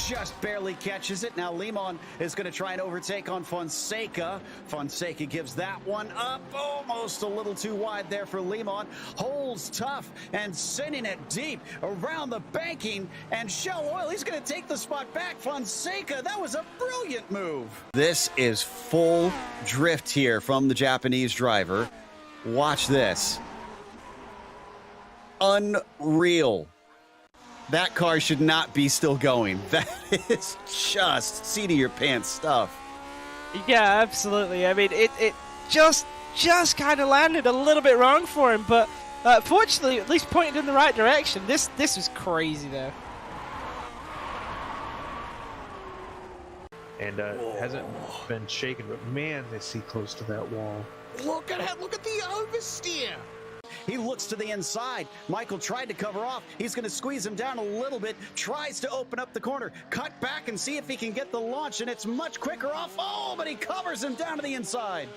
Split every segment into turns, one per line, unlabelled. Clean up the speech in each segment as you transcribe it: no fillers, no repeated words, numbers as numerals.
just barely catches it. Now Limon is going to try and overtake on Fonseca. Fonseca gives that one up, almost a little too wide there for Limon. Holds tough and sending it deep around the banking, and Shell Oil, he's going to take the spot back. Fonseca, that was a brilliant move. This is full drift here from the Japanese driver. Watch this. Unreal. That car should not be still going. That is just seat of your pants stuff.
Yeah, absolutely. I mean, it just kind of landed a little bit wrong for him, but fortunately, at least pointed in the right direction. This was crazy, though.
And hasn't been shaken, but man, is he close to that wall.
Look at the oversteer. He looks to the inside. Michael tried to cover off. He's going to squeeze him down a little bit. Tries to open up the corner. Cut back and see if he can get the launch, and it's much quicker off. Oh, but he covers him down to the inside.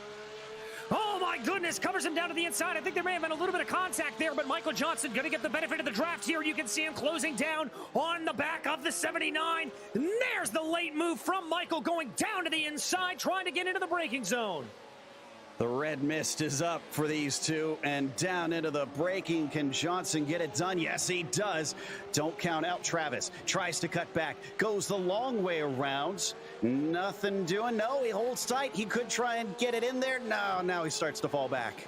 Oh my goodness, covers him down to the inside. I think there may have been a little bit of contact there, but Michael Johnson going to get the benefit of the draft here. You can see him closing down on the back of the 79. And there's the late move from Michael going down to the inside, trying to get into the braking zone.
The red mist is up for these two, and down into the braking. Can Johnson get it done? Yes, he does. Don't count out Travis. Tries to cut back. Goes the long way around. Nothing doing. No, he holds tight. He could try and get it in there. No, now he starts to fall back.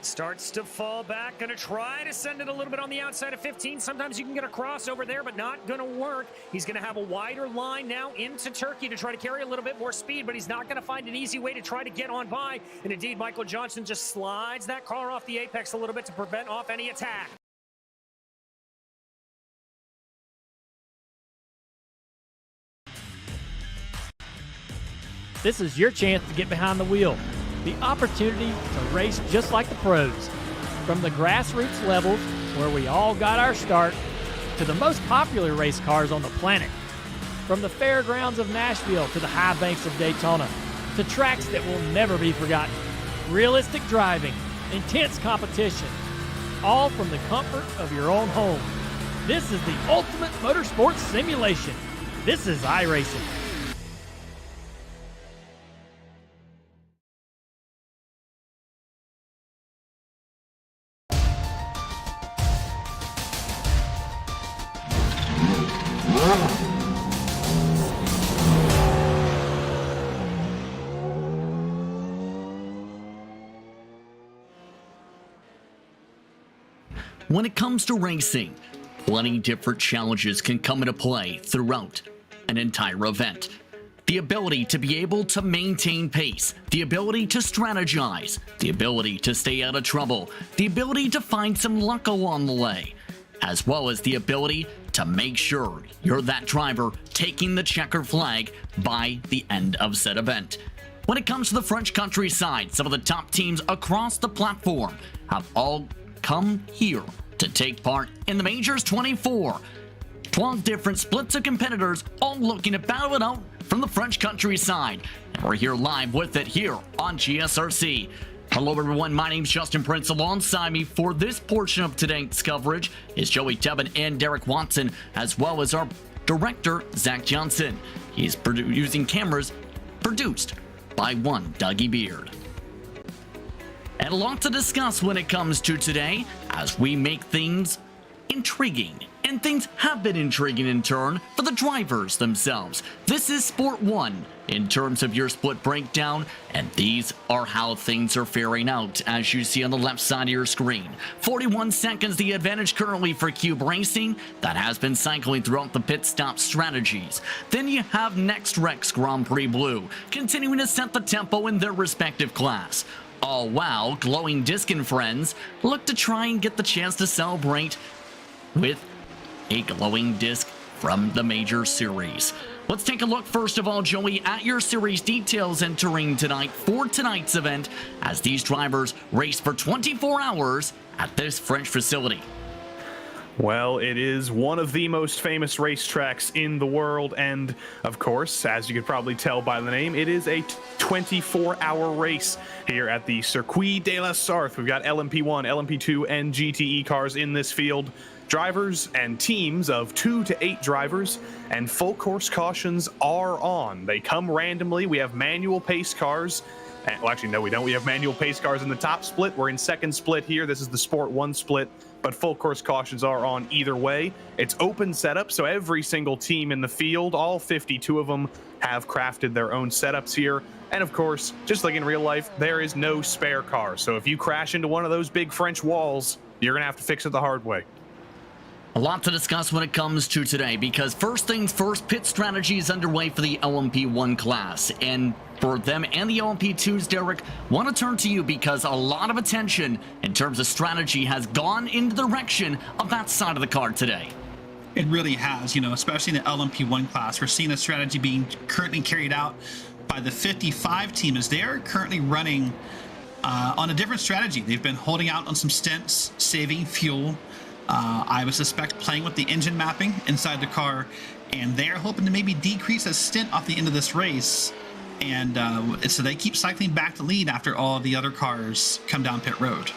Starts to fall back. Going to try to send it a little bit on the outside of 15. Sometimes you can get a crossover there, but not going to work. He's going to have a wider line now into Turkey to try to carry a little bit more speed, but he's not going to find an easy way to try to get on by. And indeed, Michael Johnson just slides that car off the apex a little bit to prevent off any attack.
This is your chance to get behind the wheel. The opportunity to race just like the pros. From the grassroots levels, where we all got our start, to the most popular race cars on the planet. From the fairgrounds of Nashville to the high banks of Daytona, to tracks that will never be forgotten. Realistic driving, intense competition, all from the comfort of your own home. This is the ultimate motorsports simulation. This is iRacing.
When it comes to racing, plenty different challenges can come into play throughout an entire event. The ability to be able to maintain pace, the ability to strategize, the ability to stay out of trouble, the ability to find some luck along the way, as well as the ability to make sure you're that driver taking the checker flag by the end of said event. When it comes to the French countryside, some of the top teams across the platform have all come here to take part in the Majors 24. 12 different splits of competitors all looking to battle it out from the French countryside. And we're here live with it here on GSRC. Hello everyone, my name's Justin Prince. Alongside me for this portion of today's coverage is Joey Tebben and Derek Watson, as well as our director, Zach Johnson. He's using cameras produced by one Dougie Beard. And a lot to discuss when it comes to today, as we make things intriguing. And things have been intriguing in turn for the drivers themselves. This is Sport 1 in terms of your split breakdown, and these are how things are faring out as you see on the left side of your screen. 41 seconds the advantage currently for Cube Racing. That has been cycling throughout the pit stop strategies. Then you have Next Rex Grand Prix Blue continuing to set the tempo in their respective class. All while Glowing Disc and friends look to try and get the chance to celebrate with a glowing disc from the Major Series. Let's take a look first of all, Joey, at your series details entering tonight for tonight's event as these drivers race for 24 hours at this French facility.
Well, it is one of the most famous racetracks in the world, and of course, as you could probably tell by the name, it is a 24-hour race here at the Circuit de la Sarthe. We've got LMP1, LMP2, and GTE cars in this field. Drivers and teams of 2 to 8 drivers, and full course cautions are on. They come randomly. We have manual pace cars. Well, actually, no, we don't. We have manual pace cars in the top split. We're in second split here. This is the Sport 1 split, but full course cautions are on either way. It's open setup, so every single team in the field, all 52 of them, have crafted their own setups here. And of course, just like in real life, there is no spare car. So if you crash into one of those big French walls, you're going to have to fix it the hard way.
A lot to discuss when it comes to today, because first things first, pit strategy is underway for the LMP1 class. And for them and the LMP2s, Derek, want to turn to you because a lot of attention in terms of strategy has gone in the direction of that side of the card today.
It really has, especially in the LMP1 class. We're seeing a strategy being currently carried out by the 55 team as they're currently running on a different strategy. They've been holding out on some stints, saving fuel. I would suspect playing with the engine mapping inside the car, and they're hoping to maybe decrease a stint off the end of this race. And so they keep cycling back to lead after all the other cars come down pit road.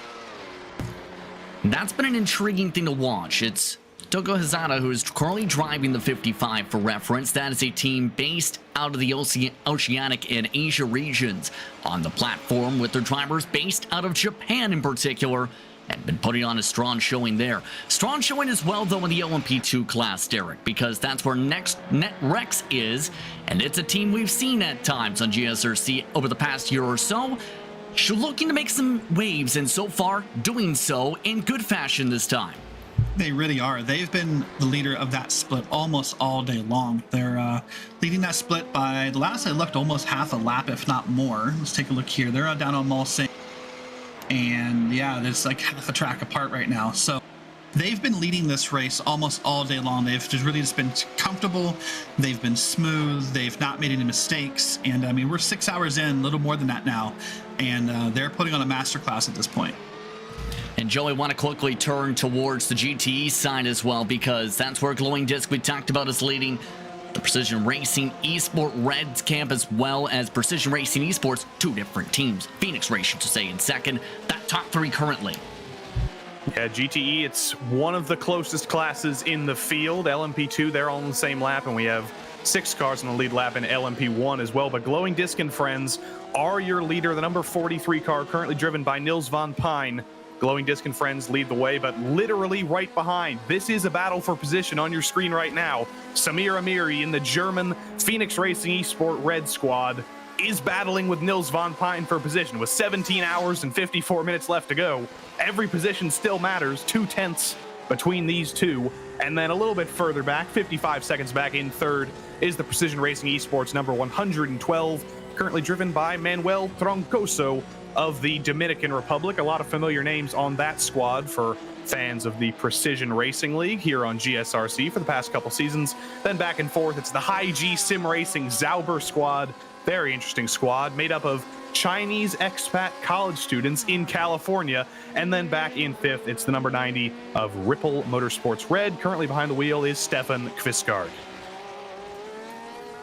That's been an intriguing thing to watch. It's Togo Hazada who is currently driving the 55 for reference. That is a team based out of the Oceanic and Asia regions on the platform, with their drivers based out of Japan in particular, and been putting on a strong showing there. Strong showing as well, though, in the LMP2 class, Derek, because that's where NetRex is, and it's a team we've seen at times on GSRC over the past year or so. Looking to make some waves, and so far doing so in good fashion this time.
They really are. They've been the leader of that split almost all day long. They're leading that split by, the last I looked, almost half a lap, if not more. Let's take a look here. They're down on Mulsanne. And yeah, there's like half a track apart right now. So they've been leading this race almost all day long. They've just really been comfortable. They've been smooth. They've not made any mistakes. And I mean, we're 6 hours in, a little more than that now. And they're putting on a masterclass at this point.
And Joey, want to quickly turn towards the GTE side as well, because that's where Glowing Disc we talked about is leading. The Precision Racing Esport Reds camp, as well as Precision Racing Esports, 2 different teams. Phoenix Racing to say in second. That top 3 currently.
Yeah, GTE, it's one of the closest classes in the field. LMP2, they're all on the same lap, and we have 6 cars on the lead lap in LMP1 as well. But Glowing Disc and friends are your leader. The number 43 car, currently driven by Nils van Pijn. Glowing Disc and friends lead the way, but literally right behind. This is a battle for position on your screen right now. Samir Amiri in the German Phoenix Racing Esport Red squad is battling with Nils van Pijn for position. With 17 hours and 54 minutes left to go, every position still matters. 2/10 between these two. And then a little bit further back, 55 seconds back in third, is the Precision Racing Esports number 112, currently driven by Manuel Troncoso of the Dominican Republic. A lot of familiar names on that squad for fans of the Precision Racing League here on GSRC for the past couple seasons. Then back and forth, it's the High G SimRacing Zauber squad. Very interesting squad, made up of Chinese expat college students in California. And then back in fifth, it's the number 90 of Ripple Motorsports Red. Currently behind the wheel is Stefan Kvistgaard.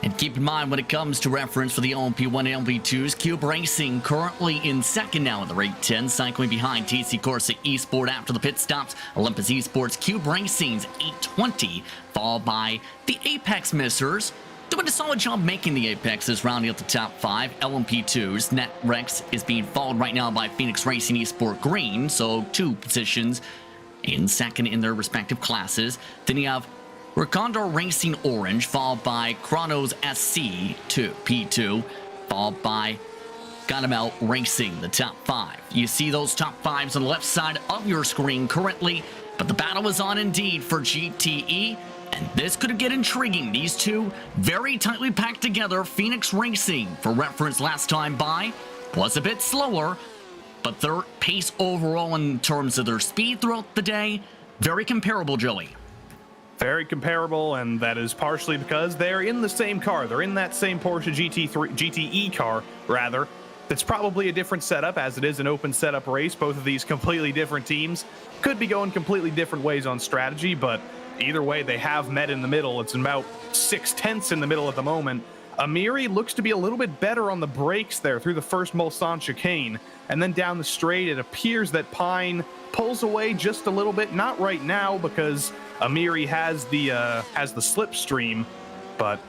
And keep in mind, when it comes to reference for the LMP1 and LMP2s, Cube Racing currently in second now in the rate 10, cycling behind TC Corsa Esport after the pit stops. Olympus Esports, Cube Racing's 820, followed by the Apex Missers, doing a solid job making the Apexes, rounding up the top 5. LMP2s, NetRex is being followed right now by Phoenix Racing Esport Green, so 2 positions in second in their respective classes. Then you have Recondo Racing Orange, followed by Chronos SC P2, followed by Ganamel Racing, the top 5. You see those top 5s on the left side of your screen currently, but the battle is on indeed for GTE, and this could get intriguing. These two very tightly packed together. Phoenix Racing, for reference last time by, was a bit slower, but their pace overall in terms of their speed throughout the day, very comparable, Joey.
Very comparable, and that is partially because they're in the same car. They're in that same Porsche GTE car, rather. It's probably a different setup, as it is an open setup race. Both of these completely different teams could be going completely different ways on strategy, but either way, they have met in the middle. It's about 6/10 in the middle at the moment. Amiri looks to be a little bit better on the brakes there through the first Mulsanne chicane, and then down the straight, it appears that Pine pulls away just a little bit. Not right now, because Amiri has the slipstream, but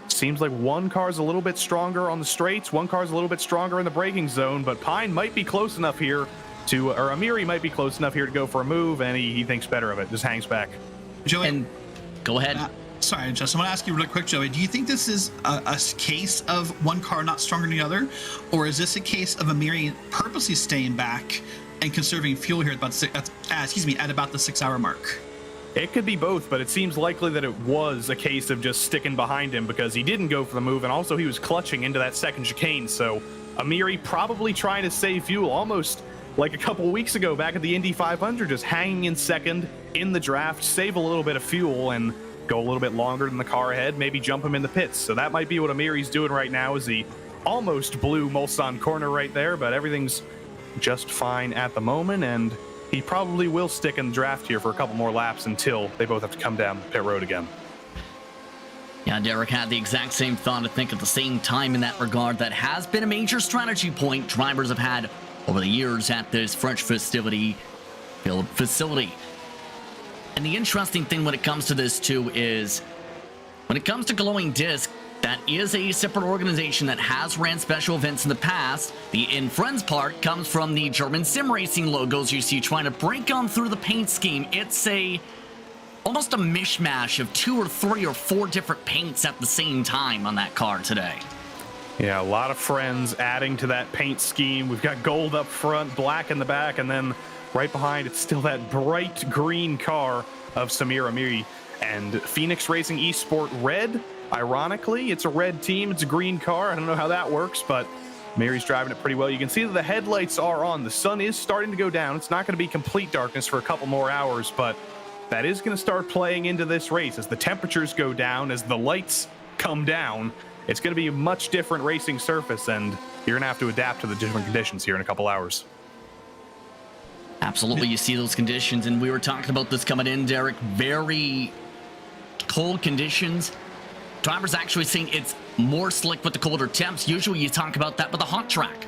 seems like one car's a little bit stronger on the straights, one car's a little bit stronger in the braking zone, but Pine might be close enough here to, or Amiri might be close enough here to go for a move, and he thinks better of it, just hangs back.
Joey,
And go ahead.
Sorry, Justin, I want to ask you really quick, Joey. Do you think this is a case of one car not stronger than the other, or is this a case of Amiri purposely staying back and conserving fuel here at about the 6-hour mark?
It could be both, but it seems likely that it was a case of just sticking behind him because he didn't go for the move, and also he was clutching into that second chicane. So Amiri probably trying to save fuel, almost like a couple weeks ago back at the Indy 500, just hanging in second in the draft, save a little bit of fuel and go a little bit longer than the car ahead, maybe jump him in the pits. So that might be what Amiri's doing right now, as he almost blew Mulsanne corner right there, but everything's just fine at the moment, and he probably will stick in the draft here for a couple more laps until they both have to come down the pit road again.
Yeah, Derek had the exact same thought, I think, at the same time in that regard. That has been a major strategy point drivers have had over the years at this French facility. And the interesting thing when it comes to this, too, is when it comes to Glowing Disc, that is a separate organization that has ran special events in the past. The In Friends part comes from the German SimRacing logos you see trying to break on through the paint scheme. It's almost a mishmash of 2 or 3 or 4 different paints at the same time on that car today.
Yeah, a lot of friends adding to that paint scheme. We've got gold up front, black in the back, and then right behind it's still that bright green car of Samir Amiri. And Phoenix Racing Esport Red, ironically, it's a red team, it's a green car. I don't know how that works, but Amiri's driving it pretty well. You can see that the headlights are on. The sun is starting to go down. It's not going to be complete darkness for a couple more hours, but that is going to start playing into this race as the temperatures go down, as the lights come down. It's going to be a much different racing surface, and you're going to have to adapt to the different conditions here in a couple hours.
Absolutely, you see those conditions, and we were talking about this coming in, Derek. Very cold conditions. Drivers actually saying it's more slick with the colder temps. Usually you talk about that with a hot track.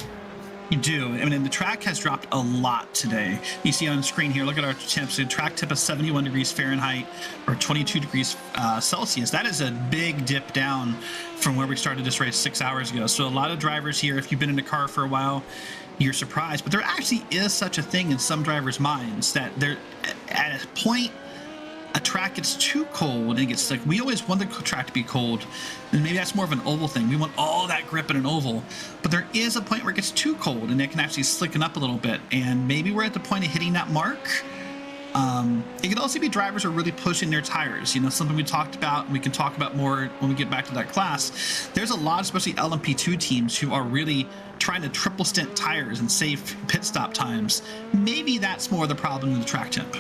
You do. I mean, the track has dropped a lot today. You see on the screen here, look at our temps. The track tip is 71 degrees Fahrenheit or 22 degrees Celsius. That is a big dip down from where we started this race 6 hours ago. So a lot of drivers here, if you've been in a car for a while, you're surprised. But there actually is such a thing in some drivers' minds that they're at a point a track gets too cold and it gets like, we always want the track to be cold, and maybe that's more of an oval thing. We want all that grip in an oval, but there is a point where it gets too cold and it can actually slicken up a little bit, and maybe we're at the point of hitting that mark. It could also be drivers are really pushing their tires. You know, something we talked about, and we can talk about more when we get back to that class. There's a lot, especially LMP2 teams, who are really trying to triple stint tires and save pit stop times. Maybe that's more the problem than the track temp.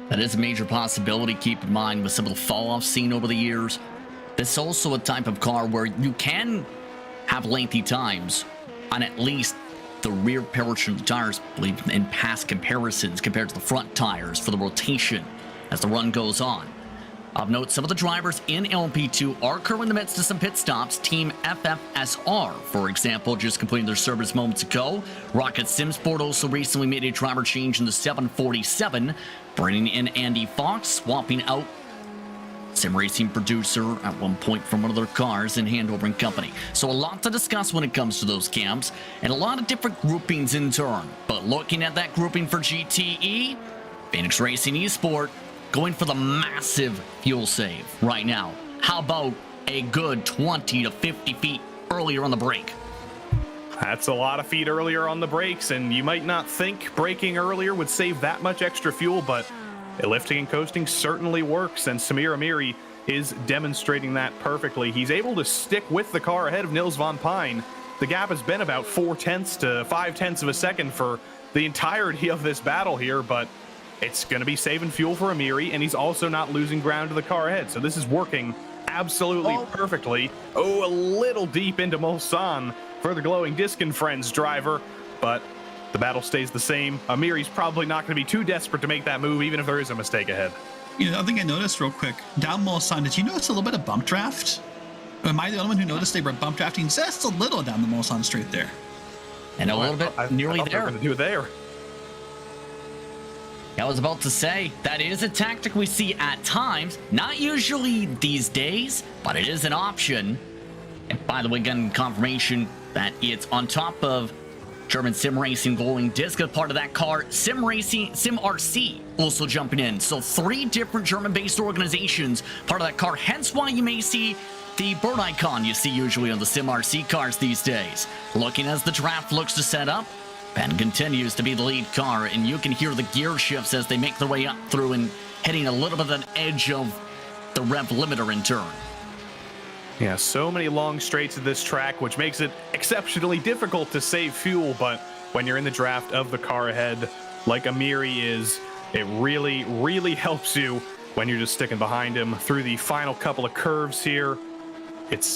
That is a major possibility. Keep in mind with some of the fall-off seen over the years. This is also a type of car where you can have lengthy times on at least the rear portion of the tires, I believe, in past comparisons compared to the front tires for the rotation as the run goes on. Of note, some of the drivers in LMP2 are currently in the midst of some pit stops. Team FFSR, for example, just completing their service moments ago. Rocket SimSport also recently made a driver change in the 747, bringing in Andy Fox, swapping out SimRacing producer at one point from one of their cars in Handover & Company. So a lot to discuss when it comes to those camps, and a lot of different groupings in turn. But looking at that grouping for GTE, Phoenix Racing Esport, going for the massive fuel save right now. How about a good 20 to 50 feet earlier on the brake?
That's a lot of feet earlier on the brakes, and you might not think braking earlier would save that much extra fuel, but lifting and coasting certainly works, and Samir Amiri is demonstrating that perfectly. He's able to stick with the car ahead of Nils von Pine. The gap has been about 4/10 to 5/10 of a second for the entirety of this battle here, but it's going to be saving fuel for Amiri, and he's also not losing ground to the car ahead. So this is working absolutely perfectly. Oh, a little deep into Mulsanne, for the Glowing Disc and Friends driver, but the battle stays the same. Amiri's probably not going to be too desperate to make that move, even if there is a mistake ahead.
You know, I think I noticed real quick, down Mulsanne, did you notice a little bit of bump draft? Or am I the only one who noticed they were bump drafting just a little down the Mulsanne straight there?
And a little bit nearly
I thought they were
there.
going to do it there.
I was about to say, that is a tactic we see at times, not usually these days, but it is an option. And by the way, again, confirmation that it's on top of German SimRacing Glowing Disc, a part of that car, SimRC also jumping in. So 3 different German-based organizations, part of that car, hence why you may see the bird icon you see usually on the SimRC cars these days. Looking as the draft looks to set up, Ben continues to be the lead car, and you can hear the gear shifts as they make their way up through and hitting a little bit of an edge of the rev limiter in turn.
Yeah, so many long straights of this track, which makes it exceptionally difficult to save fuel, but when you're in the draft of the car ahead, like Amiri is, it really, really helps you when you're just sticking behind him through the final couple of curves here.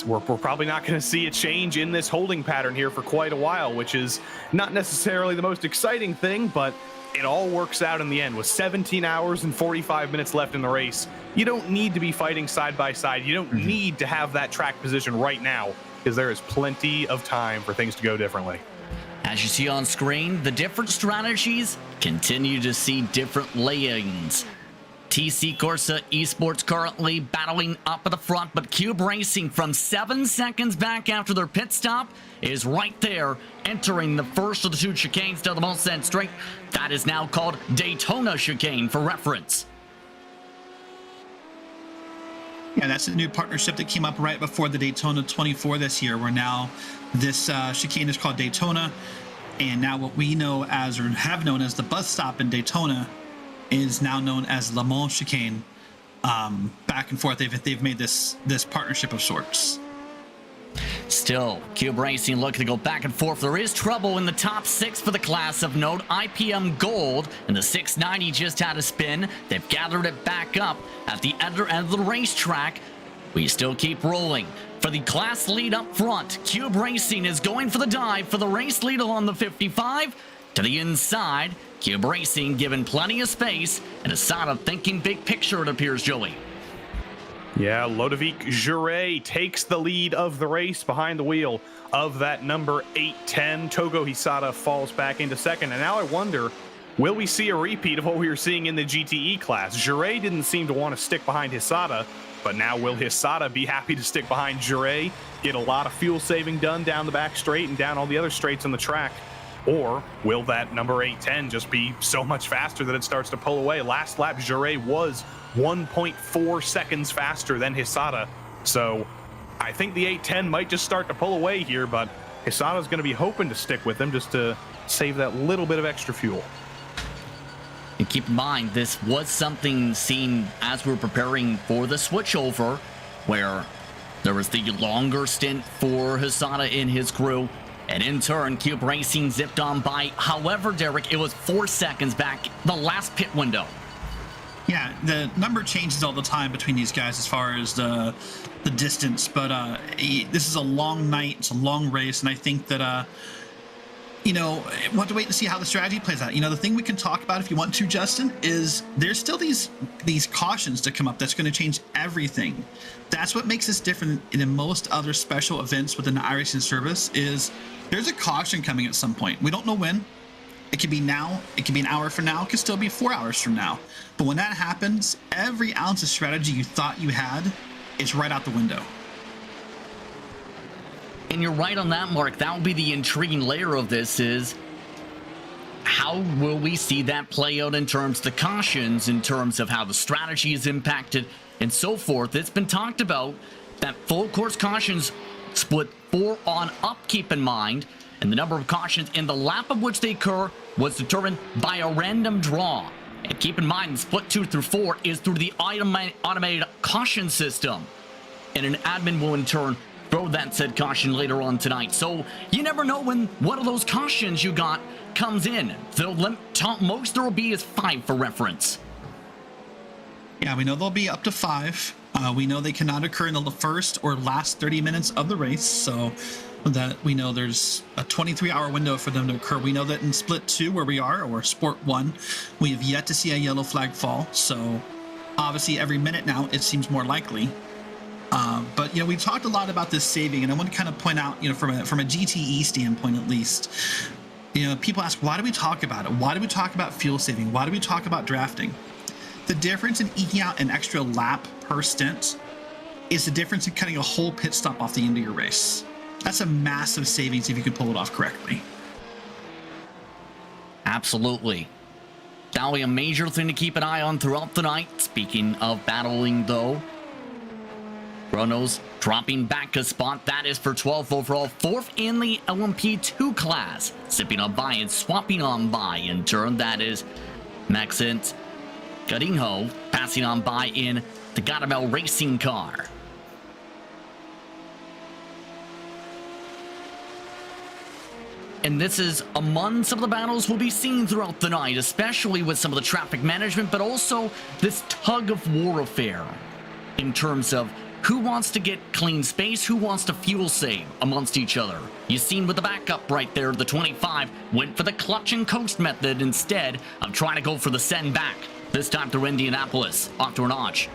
We're probably not going to see a change in this holding pattern here for quite a while, which is not necessarily the most exciting thing, but it all works out in the end. With 17 hours and 45 minutes left in the race, you don't need to be fighting side by side. You don't need to have that track position right now, because there is plenty of time for things to go differently.
As you see on screen, the different strategies continue to see different lanes. TC Corsa Esports currently battling up at the front, but Cube Racing from 7 seconds back after their pit stop is right there, entering the first of the 2 chicanes down the Mulsanne straight. That is now called Daytona chicane for reference.
Yeah, that's a new partnership that came up right before the Daytona 24 this year, where now this chicane is called Daytona, and now what we know as, or have known as, the bus stop in Daytona is now known as Le Mans chicane. Back and forth, they've made this partnership of sorts.
Still, Cube Racing looking to go back and forth. There is trouble in the top 6 for the class of note. IPM Gold and the 690 just had a spin. They've gathered it back up at the other end of the racetrack. We still keep rolling. For the class lead up front, Cube Racing is going for the dive for the race lead along the 55. To the inside, Cube Racing given plenty of space, and Asada thinking big picture, it appears, Joey.
Yeah, Ludovic Jure takes the lead of the race behind the wheel of that number 810. Togo Hisada falls back into second, and now I wonder, will we see a repeat of what we were seeing in the GTE class? Jure didn't seem to want to stick behind Hisada, but now will Hisada be happy to stick behind Jure, get a lot of fuel saving done down the back straight and down all the other straights on the track? Or will that number 810 just be so much faster that it starts to pull away? Last lap, Jure was 1.4 seconds faster than Hisada. So I think the 810 might just start to pull away here, but Hisada's going to be hoping to stick with him just to save that little bit of extra fuel.
And keep in mind, this was something seen as we were preparing for the switchover, where there was the longer stint for Hisada in his crew. And in turn, Cube Racing zipped on by. However, Derek, it was 4 seconds back, the last pit window.
Yeah, the number changes all the time between these guys as far as the distance, but this is a long night, it's a long race, and I think that we'll have to wait to see how the strategy plays out. The thing we can talk about if you want to, Justin, is there's still these cautions to come up that's going to change everything. That's what makes this different than most other special events within the iRacing service. Is there's a caution coming at some point. We don't know when. It could be now, it could be an hour from now, it could still be 4 hours from now. But when that happens, every ounce of strategy you thought you had is right out the window.
And you're right on that, Mark. That will be the intriguing layer of this, is how will we see that play out in terms of the cautions, in terms of how the strategy is impacted, and so forth. It's been talked about that full course cautions split 4 on up, keep in mind, and the number of cautions in the lap of which they occur was determined by a random draw. And keep in mind, split 2 through 4 is through the automated caution system. And an admin will in turn throw that said caution later on tonight. So you never know when one of those cautions you got comes in. The most there will be is 5 for reference.
Yeah, we know there'll be up to 5. We know they cannot occur in the first or last 30 minutes of the race. So that we know there's a 23-hour window for them to occur. We know that in Split 2, where we are, or Sport 1, we have yet to see a yellow flag fall. So obviously every minute now it seems more likely. But, you know, we've talked a lot about this saving, and I want to kind of point out, you know, from a GTE standpoint at least, you know, people ask, why do we talk about it? Why do we talk about fuel saving? Why do we talk about drafting? The difference in eking out an extra lap per stint is the difference in cutting a whole pit stop off the end of your race. That's a massive savings if you can pull it off correctly.
Absolutely. That'll be a major thing to keep an eye on throughout the night. Speaking of battling, though, Chronos dropping back a spot. That is for 12th overall, 4th in the LMP2 class. Zipping on by and swapping on by in turn. That is Maxent Garinho passing on by in the Garamel racing car. And this is among some of the battles we'll be seeing throughout the night, especially with some of the traffic management, but also this tug of war affair in terms of who wants to get clean space, who wants to fuel save amongst each other. You've seen with the backup right there, the 25 went for the clutch and coast method instead of trying to go for the send back. This time through Indianapolis, off to a notch.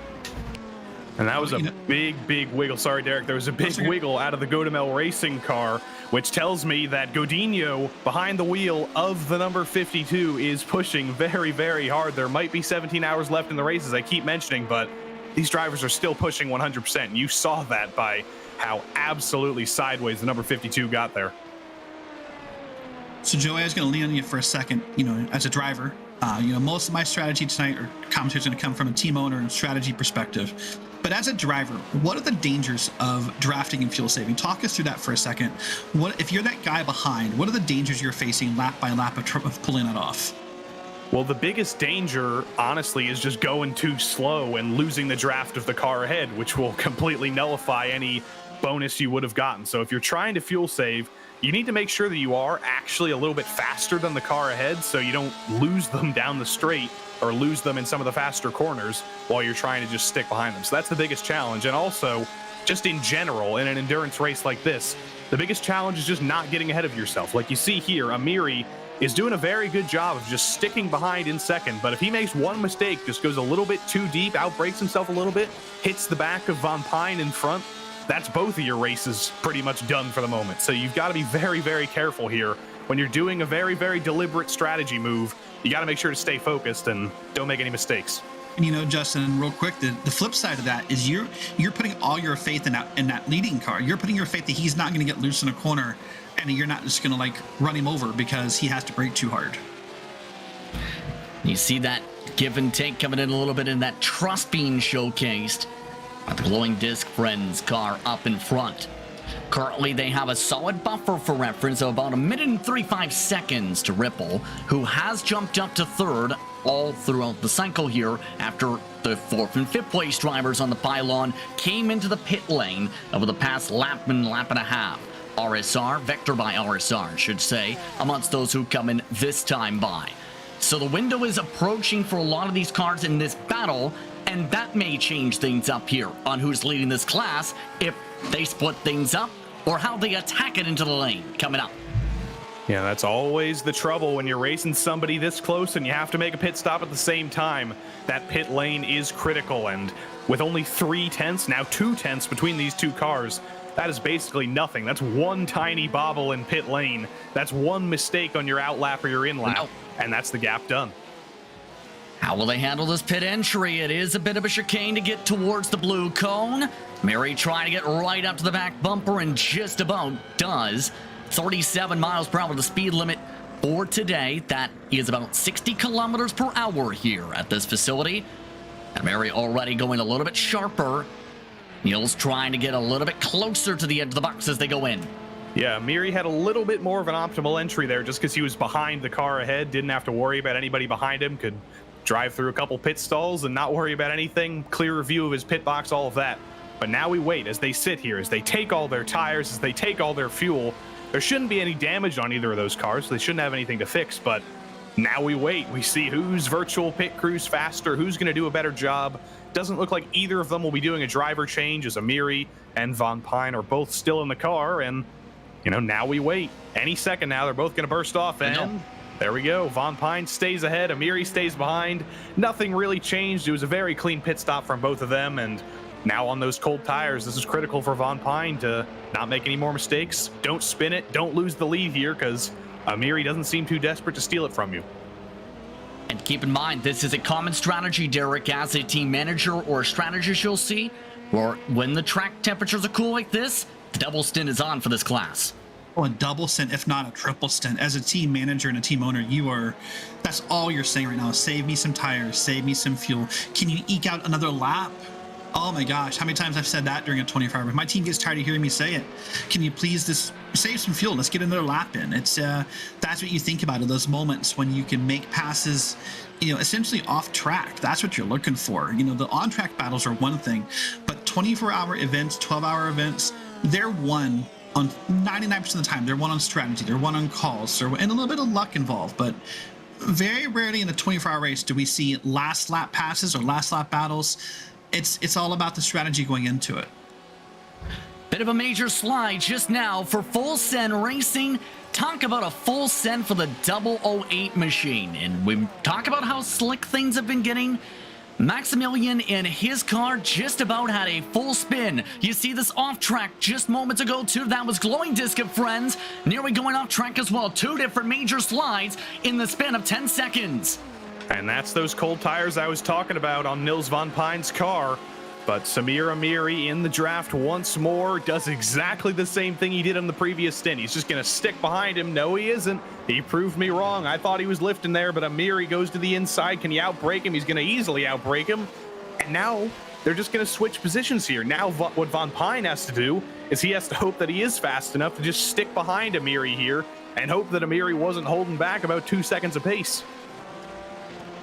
And that was a big wiggle. Sorry, Derek. There was a big wiggle out of the Godemel racing car, which tells me that Godinho, behind the wheel of the number 52, is pushing very, very hard. There might be 17 hours left in the race, as I keep mentioning, but these drivers are still pushing 100%. And you saw that by how absolutely sideways the number 52 got there.
So, Joey, I was going to lean on you for a second, you know, as a driver. You know, most of my strategy tonight or commentary is going to come from a team owner and strategy perspective. But as a driver, what are the dangers of drafting and fuel saving? Talk us through that for a second. What if you're that guy behind? What are the dangers you're facing lap by lap of pulling it off?
Well, the biggest danger, honestly, is just going too slow and losing the draft of the car ahead, which will completely nullify any bonus you would have gotten. So if you're trying to fuel save, you need to make sure that you are actually a little bit faster than the car ahead so you don't lose them down the straight or lose them in some of the faster corners while you're trying to just stick behind them. So that's the biggest challenge. And also, just in general, in an endurance race like this, the biggest challenge is just not getting ahead of yourself. Like you see here, Amiri is doing a very good job of just sticking behind in second, but if he makes one mistake, just goes a little bit too deep, outbrakes himself a little bit, hits the back of Von Pine in front, that's both of your races pretty much done for the moment. So you've got to be very, very careful here. When you're doing a very, very deliberate strategy move, you got to make sure to stay focused and don't make any mistakes.
And you know, Justin, real quick, the flip side of that is you're putting all your faith in that leading car. You're putting your faith that he's not going to get loose in a corner, and you're not just going to like run him over because he has to brake too hard.
You see that give and take coming in a little bit in that trust being showcased. The glowing disc friends car up in front. Currently, they have a solid buffer for reference of about 1 minute and 35 seconds to Ripple, who has jumped up to third all throughout the cycle here after the 4th and 5th place drivers on the pylon came into the pit lane over the past lap and a half. RSR, Vector by RSR, I should say, amongst those who come in this time by. So the window is approaching for a lot of these cars in this battle, and that may change things up here on who's leading this class if they split things up or how they attack it into the lane coming up.
Yeah, that's always the trouble when you're racing somebody this close and you have to make a pit stop at the same time. That pit lane is critical, and with only 3 tenths, now 2 tenths between these two cars, that is basically nothing. That's one tiny bobble in pit lane. That's one mistake on your out lap or your in lap, and that's the gap done.
How will they handle this pit entry? It is a bit of a chicane to get towards the blue cone. Mary trying to get right up to the back bumper and just about does. 37 miles per hour the speed limit for today. That is about 60 kilometers per hour here at this facility. And Mary already going a little bit sharper. Niels trying to get a little bit closer to the edge of the box as they go in.
Yeah, Miri had a little bit more of an optimal entry there just because he was behind the car ahead, didn't have to worry about anybody behind him, could drive through a couple pit stalls and not worry about anything, clear view of his pit box, all of that. But now we wait as they sit here, as they take all their tires, as they take all their fuel. There shouldn't be any damage on either of those cars, so they shouldn't have anything to fix, but now we wait. We see who's virtual pit crews faster, who's going to do a better job. Doesn't look like either of them will be doing a driver change, as Amiri and Von Pine are both still in the car, and now we wait. Any second now, they're both going to burst off, and there we go. Von Pine stays ahead. Amiri stays behind. Nothing really changed. It was a very clean pit stop from both of them, and now on those cold tires, this is critical for Von Pine to not make any more mistakes. Don't spin it. Don't lose the lead here, because Amiri doesn't seem too desperate to steal it from you.
And keep in mind, this is a common strategy, Derek, as a team manager or a strategist you'll see, or when the track temperatures are cool like this, the double stint is on for this class.
Oh, a double stint, if not a triple stint. As a team manager and a team owner, that's all you're saying right now. Save me some tires, save me some fuel. Can you eke out another lap? Oh my gosh, how many times I've said that during a 24-hour. My team gets tired of hearing me say it. Can you please just save some fuel? Let's get another lap in. It's that's what you think about in those moments when you can make passes, essentially off track. That's what you're looking for. The on-track battles are one thing, but 24-hour events, 12-hour events, they're won on 99% of the time. They're won on strategy. They're won on calls. And a little bit of luck involved, but very rarely in a 24-hour race do we see last lap passes or last lap battles. It's all about the strategy going into it.
Bit of a major slide just now for Full Send Racing. Talk about a full send for the 008 machine. And we talk about how slick things have been getting. Maximilian in his car just about had a full spin. You see this off track just moments ago too. That was Glowing Disc of friends. Nearly going off track as well. 2 different major slides in the span of 10 seconds.
And that's those cold tires I was talking about on Nils Von Pine's car. But Samir Amiri in the draft once more does exactly the same thing he did on the previous stint. He's just going to stick behind him. No, he isn't. He proved me wrong. I thought he was lifting there, but Amiri goes to the inside. Can he outbrake him? He's going to easily outbrake him. And now they're just going to switch positions here. Now what Von Pine has to do is he has to hope that he is fast enough to just stick behind Amiri here and hope that Amiri wasn't holding back about 2 seconds apace.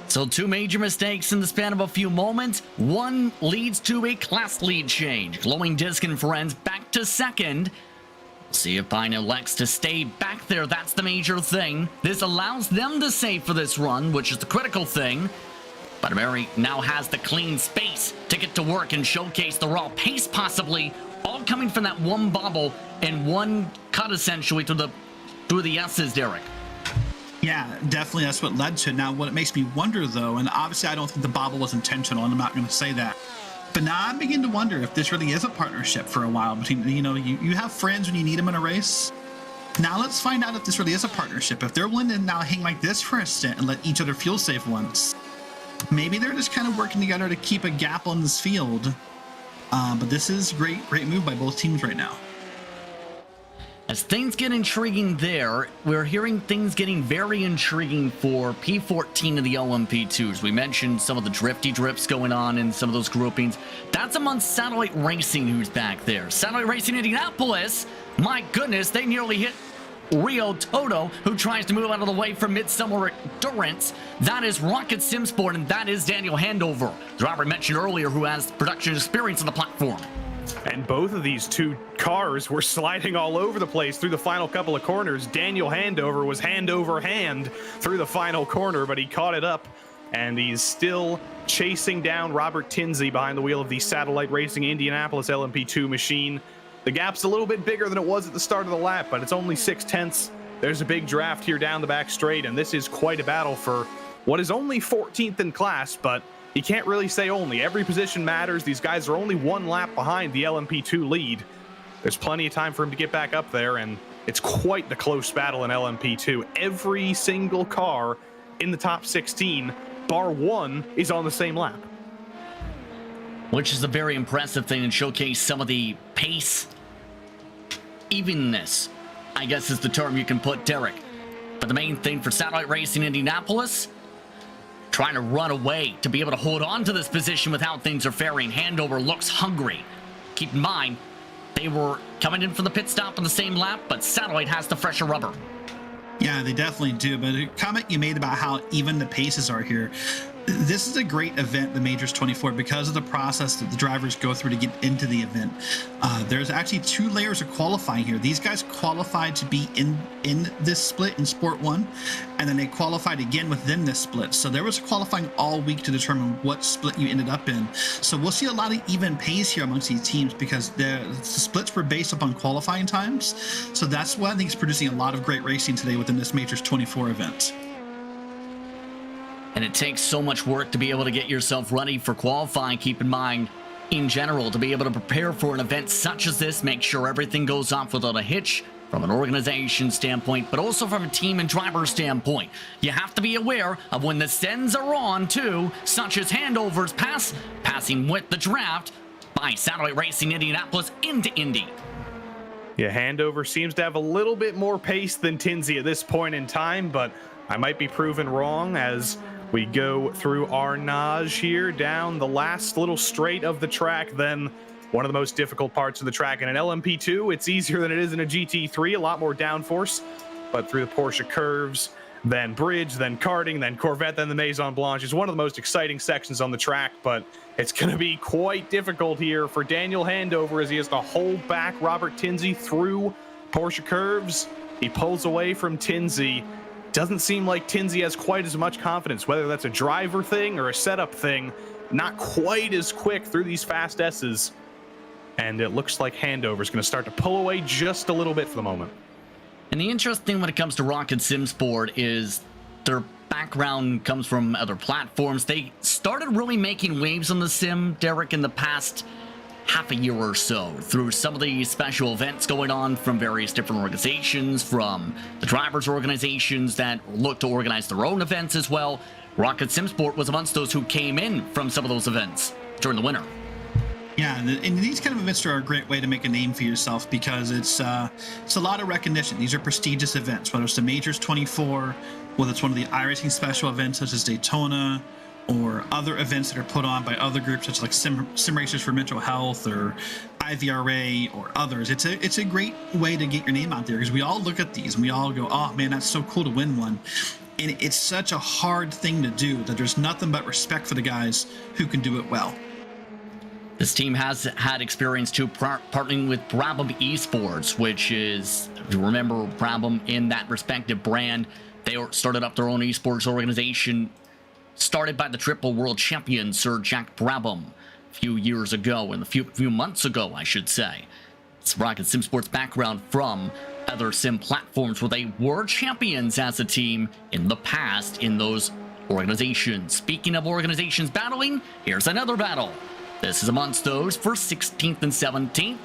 So 2 major mistakes in the span of a few moments. One leads to a class lead change. Glowing Disc and friends back to second. See if Pine elects to stay back there. That's the major thing. This allows them to save for this run, which is the critical thing. But Amiri now has the clean space to get to work and showcase the raw pace possibly. All coming from that one bobble and one cut essentially through the S's, Derek.
Yeah, definitely that's what led to it. Now, what it makes me wonder, though, and obviously I don't think the bobble was intentional, and I'm not going to say that. But now I begin to wonder if this really is a partnership for a while between, you have friends when you need them in a race. Now let's find out if this really is a partnership. If they're willing to now hang like this for a stint and let each other fuel save once, maybe they're just kind of working together to keep a gap on this field. But this is great move by both teams right now.
As things get intriguing there, we're hearing things getting very intriguing for P14 of the LMP2s. We mentioned some of the drifty drifts going on in some of those groupings. That's amongst Satellite Racing, who's back there. Satellite Racing Indianapolis, my goodness, they nearly hit Rio Toto, who tries to move out of the way for Midsummer Endurance. That is Rocket Sim Sport, and that is Daniel Handover, the driver mentioned earlier, who has production experience on the platform.
And both of these 2 cars were sliding all over the place through the final couple of corners. Daniel Handover was hand over hand through the final corner, but he caught it up, and he's still chasing down Robert Tinsley behind the wheel of the Satellite Racing Indianapolis LMP2 machine. The gap's a little bit bigger than it was at the start of the lap, but it's only 0.6. There's a big draft here down the back straight, and this is quite a battle for what is only 14th in class, but you can't really say only. Every position matters. These guys are only 1 lap behind the LMP2 lead. There's plenty of time for him to get back up there, and it's quite the close battle in LMP2. Every single car in the top 16, bar 1, is on the same lap.
Which is a very impressive thing and showcase some of the pace, evenness, I guess is the term you can put, Derek. But the main thing for Satellite Racing Indianapolis, trying to run away to be able to hold on to this position with how things are faring. Handover looks hungry. Keep in mind, they were coming in for the pit stop on the same lap, but Satellite has the fresher rubber.
Yeah, they definitely do. But a comment you made about how even the paces are here, This is a great event, the Majors 24, because of the process that the drivers go through to get into the event. There's actually 2 layers of qualifying here. These guys qualified to be in this split in Sport 1, and then they qualified again within this split. So there was qualifying all week to determine what split you ended up in. So we'll see a lot of even pace here amongst these teams because the splits were based upon qualifying times. So that's why I think it's producing a lot of great racing today within this Majors 24 event.
And it takes so much work to be able to get yourself ready for qualifying. Keep in mind, in general, to be able to prepare for an event such as this, make sure everything goes off without a hitch from an organization standpoint, but also from a team and driver standpoint. You have to be aware of when the sends are on too, such as handovers, passing with the draft by Satellite Racing Indianapolis into Indy.
Yeah, handover seems to have a little bit more pace than Tinsy at this point in time, but I might be proven wrong as we go through our nage here down the last little straight of the track, then one of the most difficult parts of the track. In an LMP2, it's easier than it is in a GT3, a lot more downforce, but through the Porsche curves, then bridge, then karting, then Corvette, then the Maison Blanche is one of the most exciting sections on the track, but it's going to be quite difficult here for Daniel Handover as he has to hold back Robert Tinsy through Porsche curves. He pulls away from Tinsy. Doesn't seem like Tinsy has quite as much confidence, whether that's a driver thing or a setup thing. Not quite as quick through these fast S's. And it looks like Handover is going to start to pull away just a little bit for the moment.
And the interesting thing when it comes to Rocket Sim Sport is their background comes from other platforms. They started really making waves on the sim, Derek, in the past half a year or so through some of the special events going on from various different organizations, from the drivers organizations that look to organize their own events as well. Rocket Sim Sport was amongst those who came in from some of those events during the winter.
Yeah, and these kind of events are a great way to make a name for yourself because it's a lot of recognition. These are prestigious events, whether it's the Majors 24, whether it's one of the iRacing special events such as Daytona, or other events that are put on by other groups such as like SimRacers for Mental Health or IVRA or others. It's a great way to get your name out there because we all look at these and we all go, oh man, that's so cool to win one. And it's such a hard thing to do that there's nothing but respect for the guys who can do it well.
This team has had experience too partnering with Brabham Esports, which is, if you remember Brabham in that respective brand, they started up their own esports organization started by the triple world champion Sir Jack Brabham a few years ago, and a few months ago, I should say. It's Rocket Sim Sports background from other sim platforms where they were champions as a team in the past in those organizations. Speaking of organizations battling, here's another battle. This is amongst those for 16th and 17th.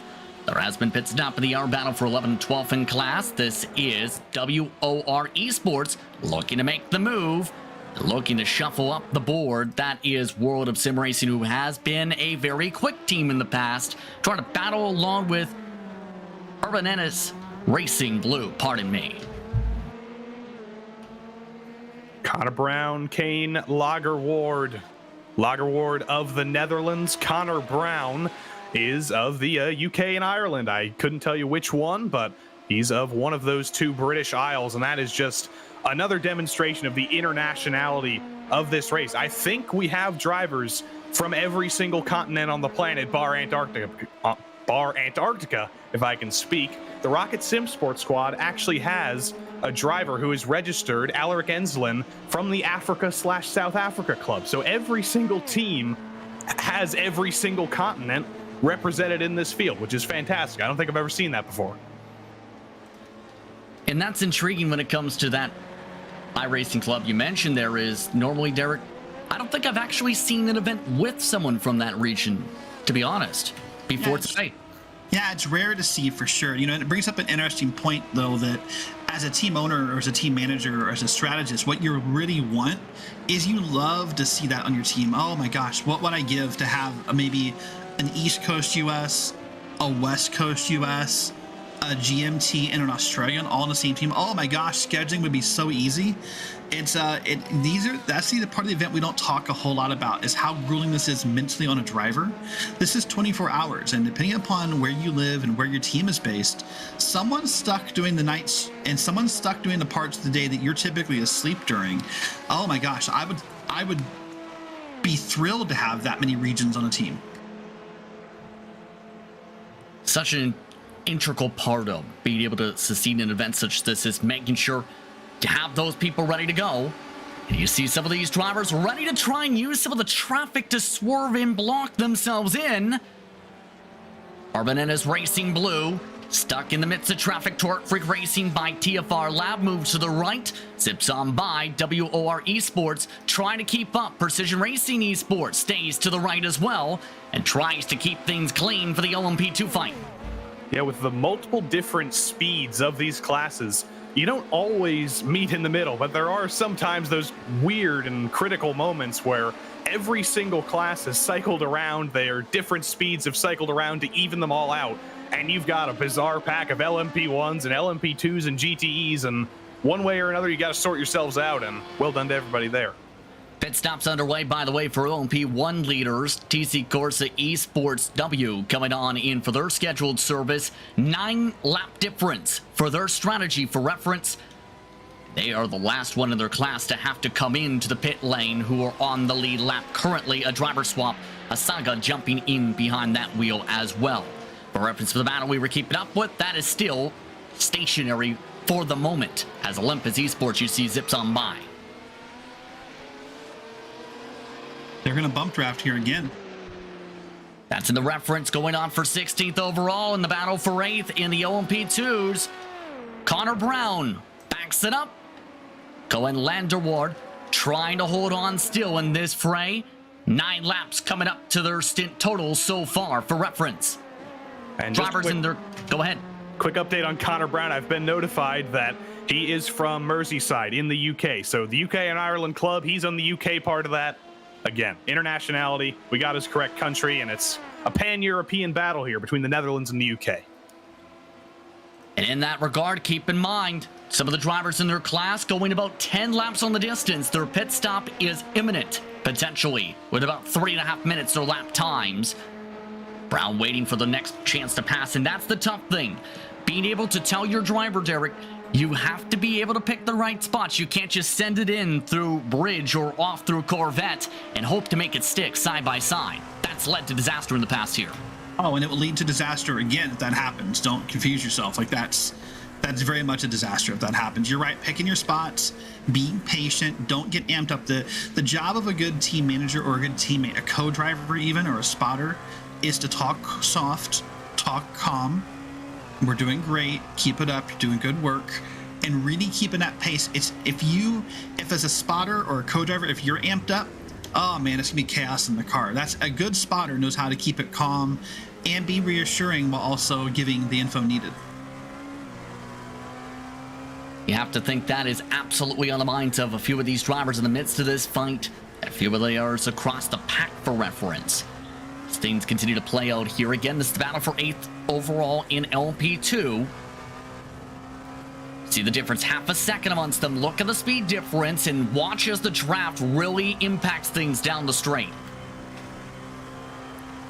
There has been pit stop in the hour battle for 11th and 12th in class. This is WOR Esports looking to make the move, looking to shuffle up the board. That is World of Sim Racing, who has been a very quick team in the past, trying to battle along with Urban Ennis Racing Blue, pardon me.
Connor Brown, Kane Lagerward. Lagerward of the Netherlands. Connor Brown is of the UK and Ireland. I couldn't tell you which one, but he's of one of those two British Isles, and that is just another demonstration of the internationality of this race. I think we have drivers from every single continent on the planet, bar Antarctica, if I can speak. The Rocket Sim Sports squad actually has a driver who is registered, Alaric Enslin, from the Africa/South Africa club. So every single team has every single continent represented in this field, which is fantastic. I don't think I've ever seen that before.
And that's intriguing when it comes to that iRacing club you mentioned. There is normally, Derek, I don't think I've actually seen an event with someone from that region, to be honest, before today.
Yeah, it's rare to see for sure. You know, and it brings up an interesting point, though, that as a team owner or as a team manager or as a strategist, what you really want is you love to see that on your team. Oh my gosh, what would I give to have maybe an East Coast US, a West Coast US, a GMT and an Australian all on the same team? Oh my gosh, scheduling would be so easy. That's the part of the event we don't talk a whole lot about, is how grueling this is mentally on a driver. This is 24 hours, and depending upon where you live and where your team is based, someone's stuck doing the nights and someone's stuck doing the parts of the day that you're typically asleep during. Oh my gosh, I would be thrilled to have that many regions on a team.
Such an integral part of being able to succeed in events such as this is making sure to have those people ready to go. And you see some of these drivers ready to try and use some of the traffic to swerve and block themselves in. Arbin is racing blue, stuck in the midst of traffic. Torque Freak Racing by TFR Lab moves to the right, zips on by WOR Esports, trying to keep up. Precision Racing Esports stays to the right as well and tries to keep things clean for the LMP2 fight.
Yeah, with the multiple different speeds of these classes, you don't always meet in the middle, but there are sometimes those weird and critical moments where every single class has cycled around, their different speeds have cycled around to even them all out, and you've got a bizarre pack of LMP1s and LMP2s and GTEs, and one way or another you got to sort yourselves out, and well done to everybody there.
Pit stops underway, by the way, for LMP1 leaders. TC Corsa Esports W coming on in for their scheduled service. 9-lap difference for their strategy. For reference, they are the last one in their class to have to come into the pit lane, who are on the lead lap currently. A driver swap, Asaga jumping in behind that wheel as well. For reference for the battle we were keeping up with, that is still stationary for the moment, as Olympus Esports you see zips on by.
They're going to bump draft here again.
That's in the reference, going on for 16th overall in the battle for 8th in the OMP2s. Connor Brown backs it up. Cohen Landerward trying to hold on still in this fray. 9 laps coming up to their stint total so far for reference.
And
drivers in their... Go ahead.
Quick update on Connor Brown. I've been notified that he is from Merseyside in the UK. So the UK and Ireland club, he's on the UK part of that. Again, internationality, we got his correct country, and it's a pan-European battle here between the Netherlands and the UK.
And in that regard, keep in mind, some of the drivers in their class going about 10 laps on the distance. Their pit stop is imminent, potentially, with about 3.5 minutes their lap times. Brown waiting for the next chance to pass, and that's the tough thing. Being able to tell your driver, Derek, you have to be able to pick the right spots. You can't just send it in through bridge or off through Corvette and hope to make it stick side by side. That's led to disaster in the past here.
Oh, and it will lead to disaster again if that happens. Don't confuse yourself. Like that's very much a disaster if that happens. You're right, picking your spots, being patient, don't get amped up. The job of a good team manager or a good teammate, a co-driver even, or a spotter, is to talk soft, talk calm. We're doing great. Keep it up. You're doing good work, and really keeping that pace. It's if as a spotter or a co-driver, if you're amped up, oh man, it's gonna be chaos in the car. That's a good spotter knows how to keep it calm and be reassuring while also giving the info needed.
You have to think that is absolutely on the minds of a few of these drivers in the midst of this fight. A few of the others across the pack for reference. Things continue to play out here. Again, this is the battle for 8th overall in LP2. See the difference, half a second amongst them. Look at the speed difference and watch as the draft really impacts things down the straight.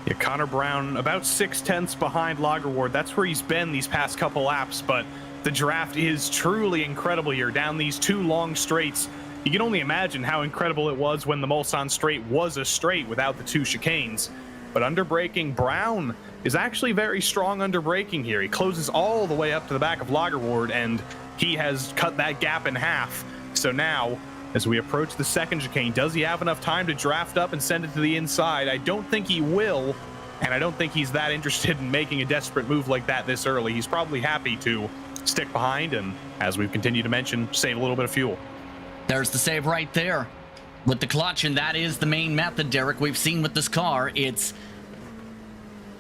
Yeah, Connor Brown about 6/10 behind Lagerward. That's where he's been these past couple laps, but the draft is truly incredible here. Down these 2 long straights, you can only imagine how incredible it was when the Mulsanne straight was a straight without the 2 chicanes. But under braking, Brown is actually very strong under braking here. He closes all the way up to the back of Lagerward, and he has cut that gap in half. So now, as we approach the 2nd chicane, does he have enough time to draft up and send it to the inside? I don't think he will, and I don't think he's that interested in making a desperate move like that this early. He's probably happy to stick behind and, as we've continued to mention, save a little bit of fuel.
There's the save right there with the clutch, and that is the main method, Derek. We've seen with this car, it's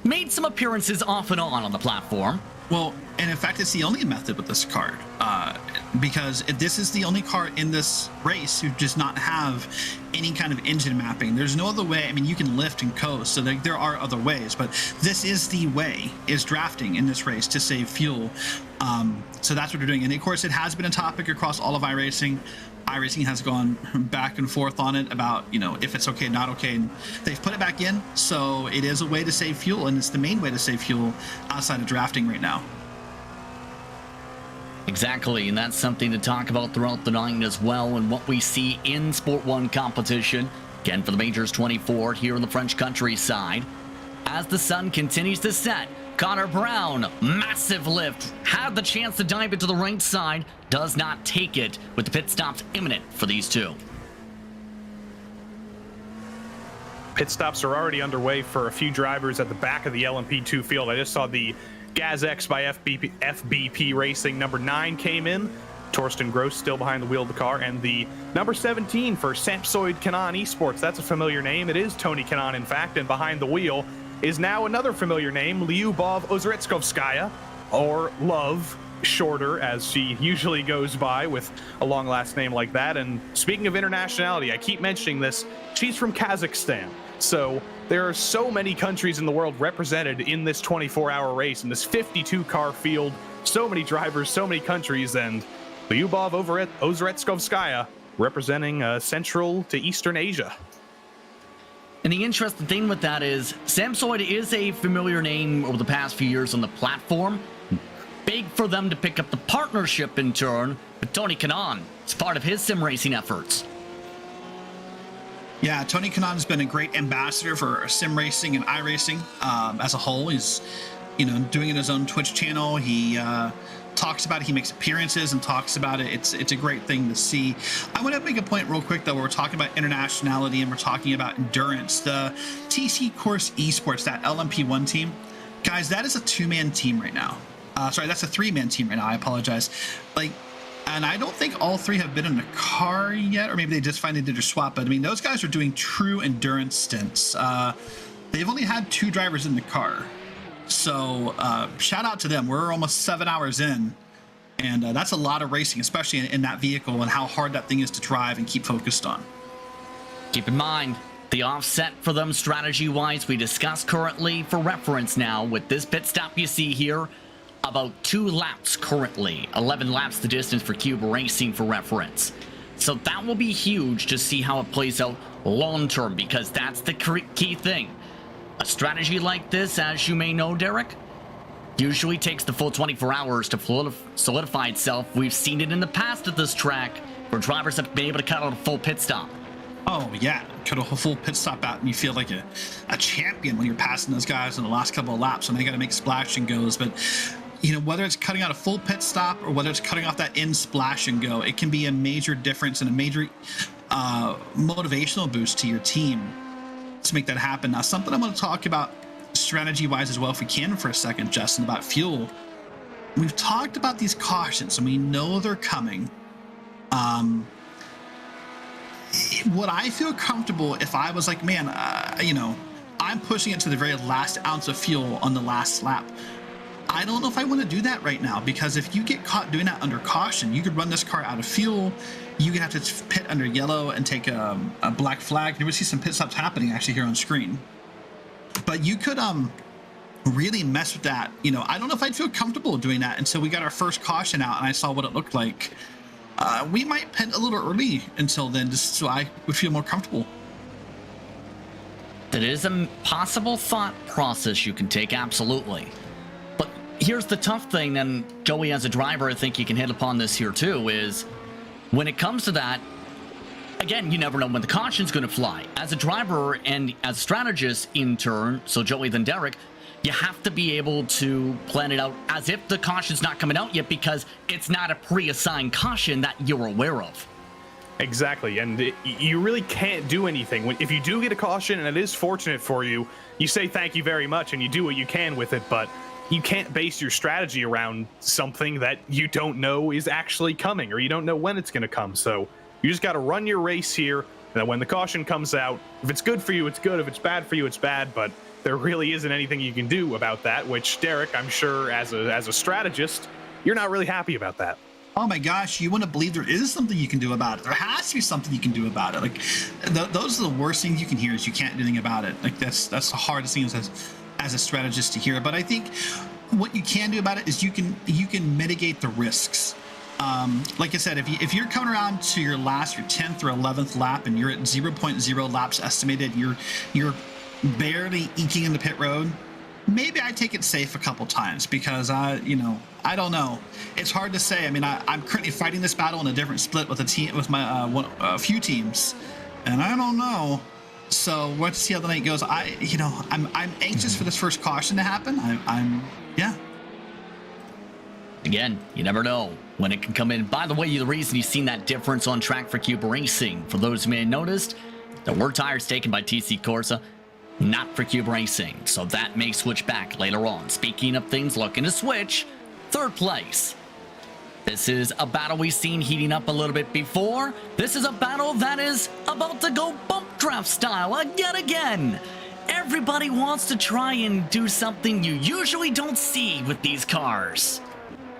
made some appearances off and on the platform.
Well, and in fact, it's the only method with this card, because this is the only car in this race who does not have any kind of engine mapping. There's no other way. I mean, you can lift and coast, so there are other ways, but this is the way, is drafting in this race to save fuel. So that's what we're doing. And of course, it has been a topic across all of iRacing. iRacing has gone back and forth on it about, if it's okay, not okay. And they've put it back in. So it is a way to save fuel, and it's the main way to save fuel outside of drafting right now.
Exactly, and that's something to talk about throughout the night as well, and what we see in Sport 1 competition. Again, for the Majors 24 here in the French countryside. As the sun continues to set, Connor Brown, massive lift, had the chance to dive into the right side, does not take it with the pit stops imminent for these two.
Pit stops are already underway for a few drivers at the back of the LMP2 field. I just saw the GazX by FBP Racing. Number 9 came in. Torsten Gross still behind the wheel of the car, and the number 17 for Samsoid Kanan Esports. That's a familiar name. It is Tony Kanan, in fact, and behind the wheel is now another familiar name, Lyubov Ozretskovskaya, or Love, shorter, as she usually goes by with a long last name like that. And speaking of internationality, I keep mentioning this, she's from Kazakhstan. So there are so many countries in the world represented in this 24-hour race, in this 52-car field, so many drivers, so many countries, and Lyubov Ozretskovskaya representing Central to Eastern Asia.
And the interesting thing with that is Samsoid is a familiar name over the past few years on the platform. Big for them to pick up the partnership in turn with Tony Kanan. It's part of his sim racing efforts.
Yeah, Tony Kanan has been a great ambassador for sim racing and iRacing as a whole. He's, doing it his own Twitch channel. He talks about it. He makes appearances and talks about it. It's a great thing to see. I want to make a point real quick, though. We're talking about internationality and we're talking about endurance. The TC Course Esports, that LMP1 team, guys, that is a 2-man team right now. Sorry, that's a 3-man team right now. I apologize. And I don't think all 3 have been in a car yet, or maybe they just finally did their swap. But I mean, those guys are doing true endurance stints. They've only had 2 drivers in the car. So shout out to them. We're almost 7 hours in, and that's a lot of racing, especially in that vehicle, and how hard that thing is to drive and keep focused on.
Keep in mind, the offset for them strategy-wise we discussed currently for reference now with this pit stop you see here, about 2 laps currently. 11 laps the distance for Cube Racing for reference. So that will be huge to see how it plays out long-term, because that's the key thing. A strategy like this, as you may know, Derek, usually takes the full 24 hours to solidify itself. We've seen it in the past at this track where drivers have been able to cut out a full pit stop.
Oh, yeah. Cut a full pit stop out and you feel like a champion when you're passing those guys in the last couple of laps and they got to make splash and goes. But, whether it's cutting out a full pit stop or whether it's cutting off that in splash and go, it can be a major difference and a major motivational boost to your team to make that happen. Now, something I want to talk about strategy-wise as well, if we can, for a second, Justin, about fuel. We've talked about these cautions, and we know they're coming. Would I feel comfortable if I was like, man, I'm pushing it to the very last ounce of fuel on the last lap? I don't know if I want to do that right now, because if you get caught doing that under caution, you could run this car out of fuel. You could have to pit under yellow and take a black flag. You would see some pit stops happening actually here on screen. But you could really mess with that. I don't know if I'd feel comfortable doing that until we got our first caution out and I saw what it looked like. We might pit a little early until then, just so I would feel more comfortable.
That is a possible thought process you can take, absolutely. But here's the tough thing, and Joey, as a driver, I think you can hit upon this here too, is when it comes to that, again, you never know when the caution's going to fly. As a driver and as a strategist in turn, so Joey then Derek, you have to be able to plan it out as if the caution's not coming out yet, because it's not a pre-assigned caution that you're aware of.
Exactly, and you really can't do anything. If you do get a caution, and it is fortunate for you, you say thank you very much and you do what you can with it, but you can't base your strategy around something that you don't know is actually coming, or you don't know when it's going to come. So you just got to run your race here, and then when the caution comes out, if it's good for you, it's good. If it's bad for you, it's bad, but there really isn't anything you can do about that, which, Derek, I'm sure as a strategist, you're not really happy about that.
Oh my gosh, you want to believe there is something you can do about it. There has to be something you can do about it. Like, those are the worst things you can hear, is you can't do anything about it. Like, that's the hardest thing as a strategist to hear. But I think what you can do about it is you can mitigate the risks. Like I said, if you're coming around to your 10th or 11th lap and you're at 0.0 laps estimated, you're barely eking in the pit road, maybe I take it safe a couple times, because I don't know. It's hard to say. I mean, I'm currently fighting this battle in a different split with a few teams, and I don't know. So we'll see how the night goes. I'm anxious for this first caution to happen. Yeah.
Again, you never know when it can come in. By the way, the reason you've seen that difference on track for Cube Racing, for those who may have noticed, there were tires taken by TC Corsa, not for Cube Racing. So that may switch back later on. Speaking of things looking to switch, third place. This is a battle we've seen heating up a little bit before. This is a battle that is about to go bump draft style yet again. Everybody wants to try and do something you usually don't see with these cars.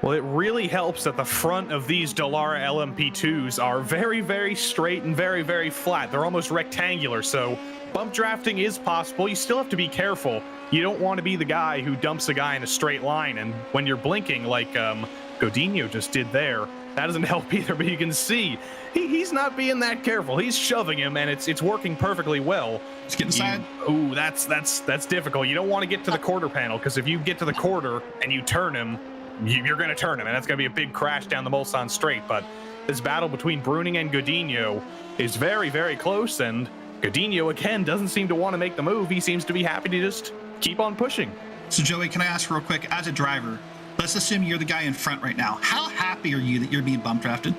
Well, it really helps that the front of these Dallara LMP2s are very, very straight and very, very flat. They're almost rectangular, so bump drafting is possible. You still have to be careful. You don't want to be the guy who dumps a guy in a straight line, and when you're blinking like Godinho just did there, that doesn't help either. But you can see he's not being that careful. He's shoving him, and it's working perfectly well.
Let's get inside.
Ooh, that's difficult. You don't want to get to the quarter panel, because if you get to the quarter and you turn him, you're going to turn him, and that's going to be a big crash down the Mulsanne straight. But this battle between Bruning and Godinho is very, very close, and Godinho again doesn't seem to want to make the move. He seems to be happy to just keep on pushing.
So Joey, can I ask real quick, as a driver, let's assume you're the guy in front right now. How happy are you that you're being bump drafted?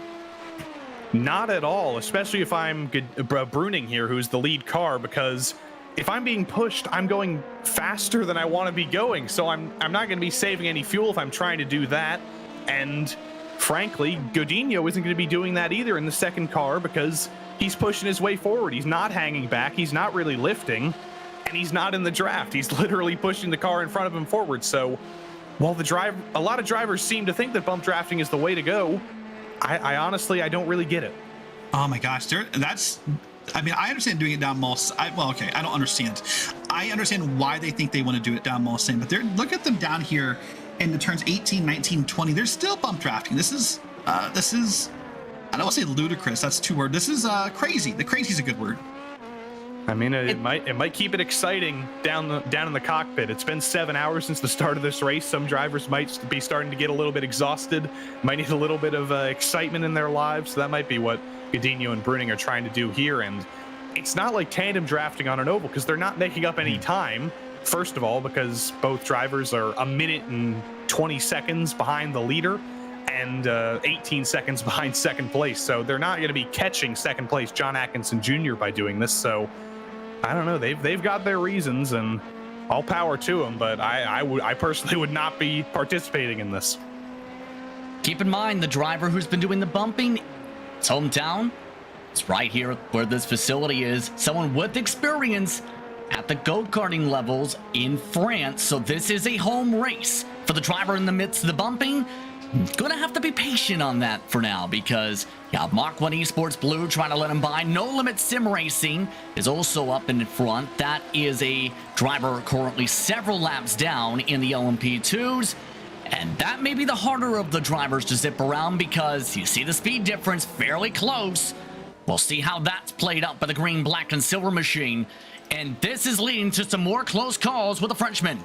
Not at all, especially if I'm Bruning here, who's the lead car, because if I'm being pushed, I'm going faster than I want to be going. So I'm not going to be saving any fuel if I'm trying to do that. And frankly, Godinho isn't going to be doing that either in the second car, because he's pushing his way forward. He's not hanging back. He's not really lifting, and he's not in the draft. He's literally pushing the car in front of him forward. So while a lot of drivers seem to think that bump drafting is the way to go, I honestly, I don't really get it.
Oh my gosh, I understand doing it down Mulsanne. I don't understand. I understand why they think they want to do it down Mulsanne, but look at them down here in the turns 18, 19, 20. They're still bump drafting. This is I don't want to say ludicrous. That's two words. This is crazy. The crazy is a good word.
I mean, it might keep it exciting down in the cockpit. It's been 7 hours since the start of this race. Some drivers might be starting to get a little bit exhausted, might need a little bit of excitement in their lives. So that might be what Godinho and Bruning are trying to do here. And it's not like tandem drafting on an oval, because they're not making up any time. First of all, because both drivers are a minute and 20 seconds behind the leader and 18 seconds behind second place. So they're not going to be catching second place John Atkinson Jr. by doing this. So I don't know. They've got their reasons, and all power to them. But I personally would not be participating in this.
Keep in mind, the driver who's been doing the bumping, his hometown, it's right here where this facility is. Someone with experience at the go-karting levels in France. So this is a home race for the driver in the midst of the bumping. Gonna have to be patient on that for now, because you have Mark 1 Esports Blue trying to let him by. No Limit SimRacing is also up in front. That is a driver currently several laps down in the LMP2s. And that may be the harder of the drivers to zip around, because you see the speed difference fairly close. We'll see how that's played out by the green, black, and silver machine. And this is leading to some more close calls with the Frenchman.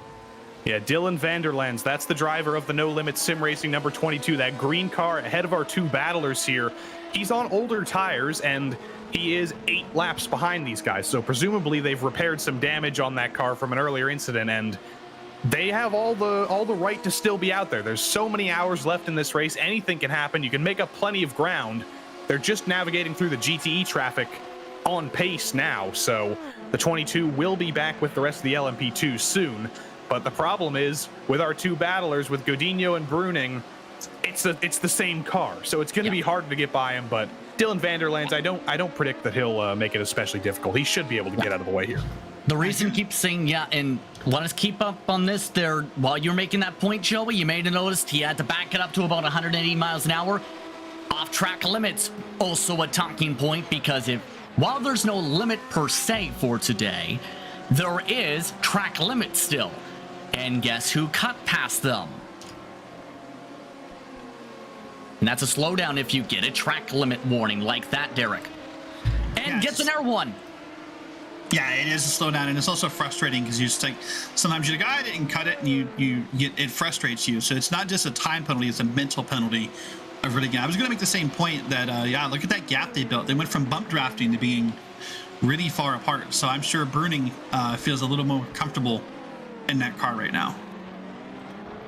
Yeah, Dylan Vanderlands, that's the driver of the No Limit Sim Racing number 22, that green car ahead of our two battlers here. He's on older tires, and he is 8 laps behind these guys. So presumably they've repaired some damage on that car from an earlier incident, and they have all the right to still be out there. There's so many hours left in this race. Anything can happen. You can make up plenty of ground. They're just navigating through the GTE traffic on pace now. So the 22 will be back with the rest of the LMP2 soon. But the problem is, with our two battlers, with Godinho and Bruning, it's the same car, so it's going to be hard to get by him. But Dylan Vanderlands, I don't predict that he'll make it especially difficult. He should be able to get out of the way here.
The reason keeps saying and let us keep up on this there. While you're making that point, Joey, you may have noticed he had to back it up to about 180 miles an hour. Off-track limits also a talking point, because while there's no limit per se for today, there is track limit still. And guess who cut past them? And that's a slowdown if you get a track limit warning like that, Derek. And gets an air one.
Yeah, it is a slowdown, and it's also frustrating, because you just like, sometimes you're like, I didn't cut it, and you get, it frustrates you. So it's not just a time penalty, it's a mental penalty of really. I was going to make the same point that, look at that gap they built. They went from bump drafting to being really far apart. So I'm sure Bruning feels a little more comfortable in that car right now.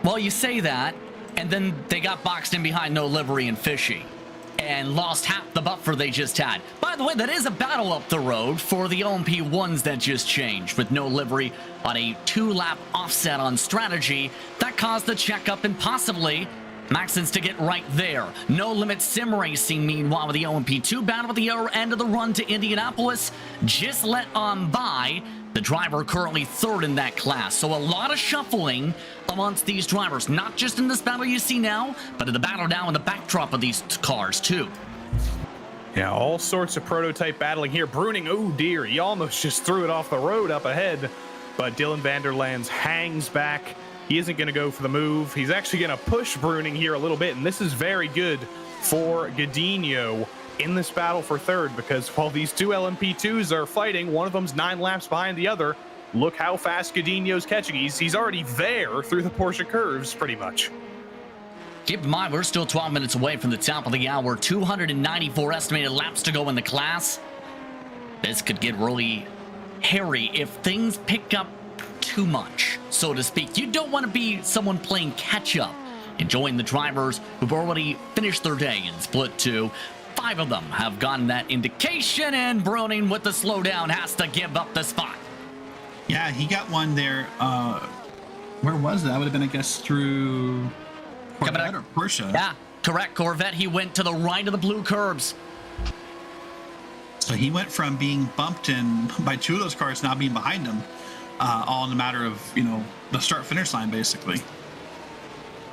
Well, you say that, and then they got boxed in behind No Livery and Fishy and lost half the buffer they just had. By the way, that is a battle up the road for the LMP1s that just changed, with No Livery on a 2-lap offset on strategy. That caused the checkup and possibly Maxons to get right there. No Limit SimRacing, meanwhile, with the LMP2 battle at the end of the run to Indianapolis, just let on by the driver currently third in that class. So a lot of shuffling amongst these drivers, not just in this battle you see now, but in the battle now in the backdrop of these cars too.
Yeah, all sorts of prototype battling here. Bruning, oh dear, he almost just threw it off the road up ahead, but Dylan Vanderlands hangs back. He isn't going to go for the move. He's actually going to push Bruning here a little bit, and this is very good for Godinho in this battle for third, because while these two LMP2s are fighting, one of them's 9 laps behind the other. Look how fast Godinho's catching. He's already there through the Porsche curves, pretty much.
Keep in mind, we're still 12 minutes away from the top of the hour. 294 estimated laps to go in the class. This could get really hairy if things pick up too much, so to speak. You don't want to be someone playing catch-up, enjoying the drivers who've already finished their day in Split 2. 5 of them have gotten that indication, and Bruning with the slowdown has to give up the spot.
Yeah, he got one there. Where was it? That would have been, I guess, through Corvette or Porsche.
Yeah, correct. Corvette, he went to the right of the blue curbs.
So he went from being bumped in by 2 of those cars now being behind him, all in a matter of, the start-finish line, basically.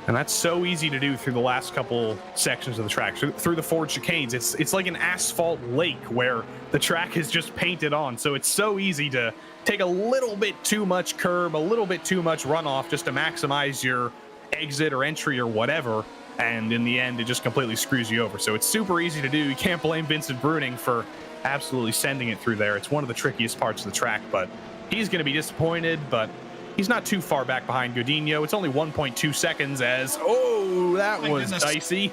And that's so easy to do through the last couple sections of the track, through the Ford chicanes. It's like an asphalt lake where the track is just painted on. So it's so easy to take a little bit too much curb, a little bit too much runoff just to maximize your exit or entry or whatever. And in the end, it just completely screws you over. So it's super easy to do. You can't blame Vincent Bruning for absolutely sending it through there. It's one of the trickiest parts of the track, but he's going to be disappointed, but he's not too far back behind Godinho. It's only 1.2 seconds that was dicey.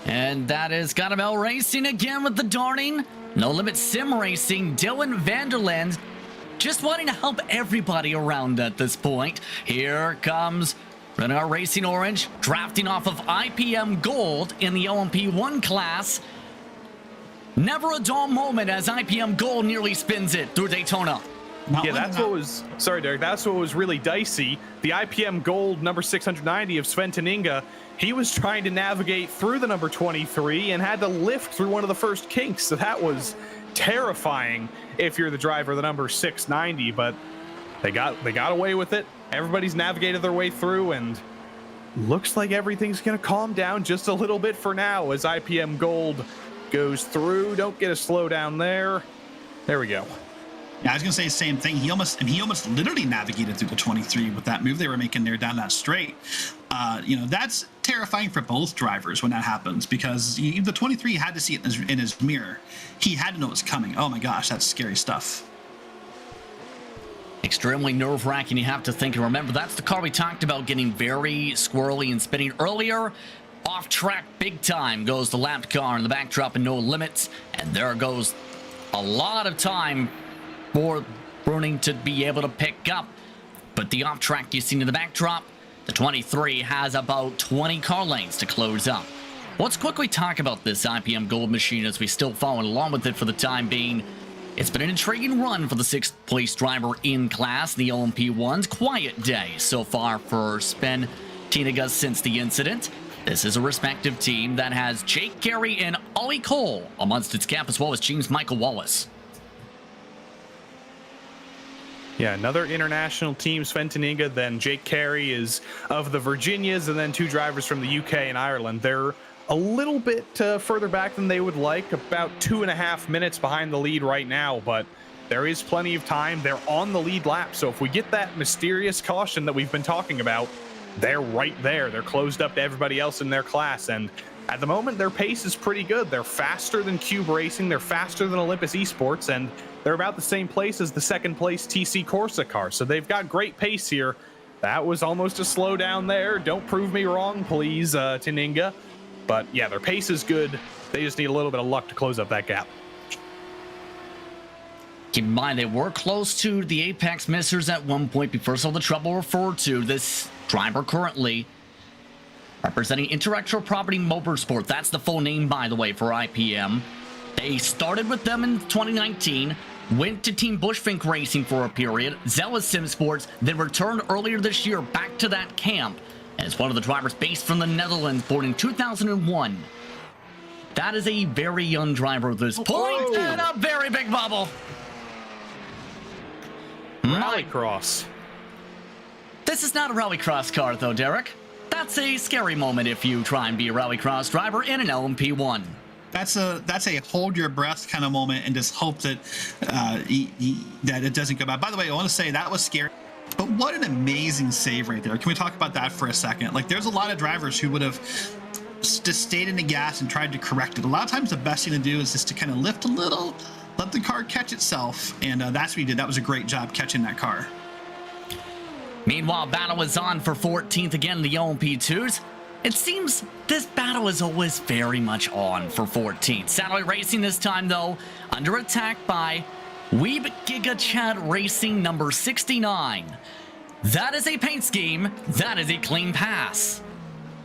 And that is Garamel Racing again with the darning. No Limit SimRacing, Dylan Vanderland, just wanting to help everybody around at this point. Here comes Renard Racing Orange, drafting off of IPM Gold in the LMP1 class. Never a dull moment as IPM Gold nearly spins it through Daytona.
That's what was, sorry, Derek, that's what was really dicey. The IPM Gold number 690 of Sven Teninga, he was trying to navigate through the number 23 and had to lift through one of the first kinks. So that was terrifying if you're the driver of the number 690, but they got away with it. Everybody's navigated their way through, and looks like everything's going to calm down just a little bit for now as IPM Gold goes through. Don't get a slowdown there. There we go.
Yeah, I was going to say the same thing. He almost literally navigated through the 23 with that move they were making there down that straight. That's terrifying for both drivers when that happens, because the 23 had to see it in his mirror. He had to know it was coming. Oh my gosh, that's scary stuff.
Extremely nerve-wracking, you have to think. And remember, that's the car we talked about getting very squirrely and spinning earlier. Off track big time goes the lapped car in the backdrop and No Limits. And there goes a lot of time for Bruning to be able to pick up. But the off track you see in the backdrop, the 23 has about 20 car lanes to close up. Let's quickly talk about this IPM Gold machine as we still follow along with it for the time being. It's been an intriguing run for the 6th place driver in class, the LMP1's. Quiet day so far for Sven Teninga since the incident. This is a respective team that has Jake Carey and Ollie Cole amongst its camp, as well as James Michael Wallace.
Yeah, another international team, Sven Teninga, then Jake Carey is of the Virginias, and then 2 drivers from the UK and Ireland. They're a little bit further back than they would like, about 2.5 minutes behind the lead right now, but there is plenty of time. They're on the lead lap, so if we get that mysterious caution that we've been talking about, they're right there. They're closed up to everybody else in their class, and at the moment, their pace is pretty good. They're faster than Cube Racing, they're faster than Olympus Esports, and they're about the same place as the 2nd place TC Corsa car, so they've got great pace here. That was almost a slowdown there. Don't prove me wrong, please, Teninga. But yeah, their pace is good. They just need a little bit of luck to close up that gap.
Keep in mind, they were close to the apex missers at one point before some of the trouble referred to. This driver currently representing Intellectual Property Motorsport. That's the full name, by the way, for IPM. They started with them in 2019, went to Team Bushfink Racing for a period, Zealous Sim Sports, then returned earlier this year back to that camp as one of the drivers based from the Netherlands, born in 2001. That is a very young driver at this point, and a very big bubble.
Rallycross.
This is not a rallycross car, though, Derek. That's a scary moment if you try and be a rallycross driver in an LMP1.
That's a hold your breath kind of moment and just hope that that it doesn't go bad. By the way, I want to say that was scary, but what an amazing save right there. Can we talk about that for a second? Like, there's a lot of drivers who would have just stayed in the gas and tried to correct it. A lot of times the best thing to do is just to kind of lift a little, let the car catch itself, and that's what he did. That was a great job catching that car.
Meanwhile, battle is on for 14th again in the LMP2s. It seems this battle is always very much on for 14th. Satellite Racing this time, though, under attack by Weeb Giga Chad Racing number 69. That is a paint scheme. That is a clean pass.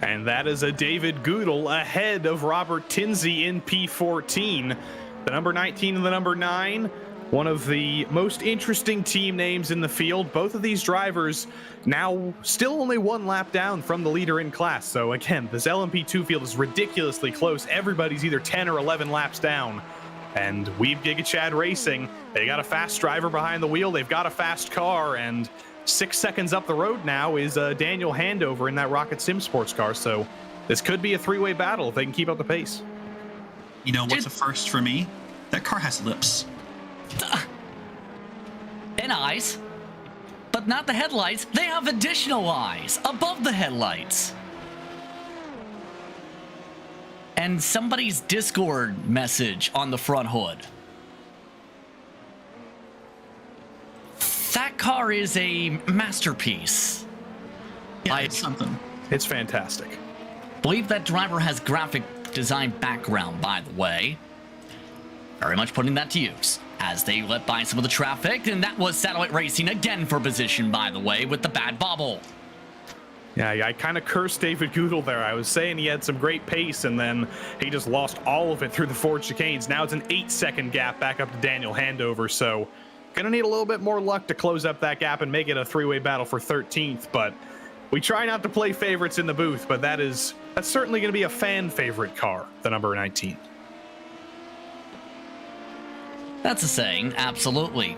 And that is a David Goodall ahead of Robert Tinsey in P14. The number 19 and the number 9. One of the most interesting team names in the field. Both of these drivers now still only one lap down from the leader in class. So again, this LMP2 field is ridiculously close. Everybody's either 10 or 11 laps down. And Weeb Giga Chad Racing, they got a fast driver behind the wheel. They've got a fast car, and 6 seconds up the road now is Daniel Handover in that Rocket Sim Sports car. So this could be a three-way battle if they can keep up the pace.
You know what's a first for me? That car has lips.
And eyes, but not the headlights. They have additional eyes above the headlights. And somebody's Discord message on the front hood. That car is a masterpiece.
Yeah, it's something.
It's fantastic.
I believe that driver has graphic design background, by the way. Very much putting that to use as they let by some of the traffic, and that was Satellite Racing again for position, by the way, with the bad bobble.
Yeah, I kind of cursed David Goodall there. I was saying he had some great pace, and then he just lost all of it through the Ford chicanes. Now it's an 8-second gap back up to Daniel Handover, so gonna need a little bit more luck to close up that gap and make it a three-way battle for 13th, but we try not to play favorites in the booth, but that's certainly gonna be a fan favorite car, the number 19.
That's a saying, absolutely.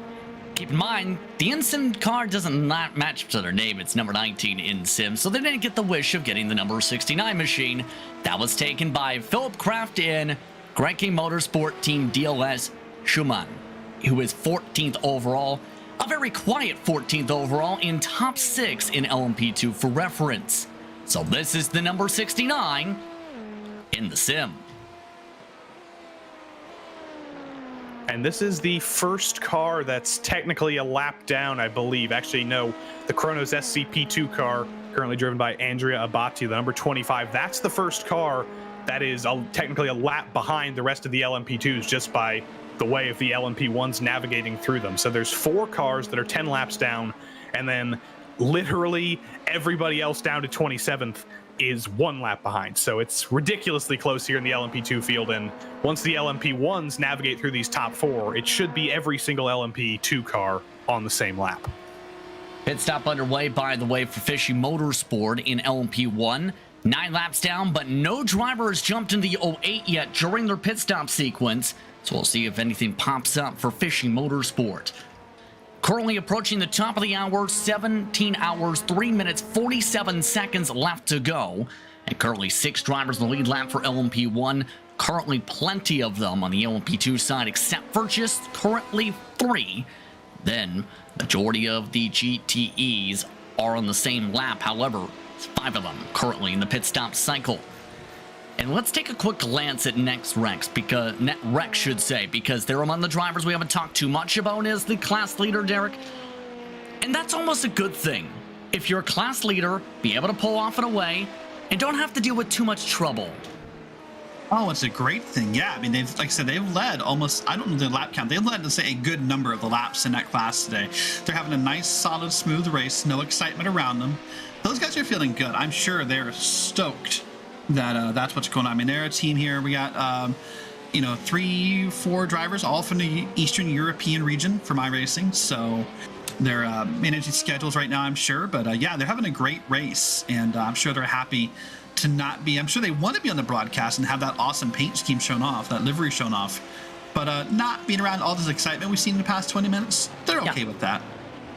Keep in mind, the InSim car doesn't not match to their name. It's number 19 in Sim, so they didn't get the wish of getting the number 69 machine. That was taken by Philip Kraft in Grand King Motorsport Team DLS Schumann, who is 14th overall. A very quiet 14th overall in top 6 in LMP2 for reference. So this is the number 69 in the Sim.
And this is the first car that's technically a lap down, I believe. Actually, no, the Kronos SCP2 car, currently driven by Andrea Abati, the number 25. That's the first car that is technically a lap behind the rest of the LMP2s just by the way of the LMP1s navigating through them. So there's 4 cars that are 10 laps down, and then literally everybody else down to 27th is 1 lap behind. So it's ridiculously close here in the LMP2 field, and once the LMP1s navigate through these top 4, it should be every single LMP2 car on the same lap.
Pit stop underway, by the way, for Fishy Motorsport in LMP1. 9 laps down, but no driver has jumped into the 08 yet during their pit stop sequence, so we'll see if anything pops up for Fishy Motorsport. Currently approaching the top of the hour, 17 hours, 3 minutes, 47 seconds left to go. And currently 6 drivers in the lead lap for LMP1. Currently plenty of them on the LMP2 side, except for just currently 3. Then, majority of the GTEs are on the same lap. However, 5 of them currently in the pit stop cycle. And let's take a quick glance at NetRex, because they're among the drivers we haven't talked too much about as the class leader, Derek. And that's almost a good thing. If you're a class leader, be able to pull off and away, and don't have to deal with too much trouble.
Oh, it's a great thing. Yeah, I mean, they've, like I said, they've led almost, I don't know the lap count, they've led, to say, a good number of the laps in that class today. They're having a nice, solid, smooth race, no excitement around them. Those guys are feeling good. I'm sure they're stoked that that's what's going on. I mean, they're a team here. We got, 3-4 drivers, all from the Eastern European region for iRacing. So they're managing schedules right now, I'm sure. But yeah, they're having a great race, and I'm sure they're happy to not be. I'm sure they want to be on the broadcast and have that awesome paint scheme shown off, that livery shown off. But not being around all this excitement we've seen in the past 20 minutes, they're okay with that.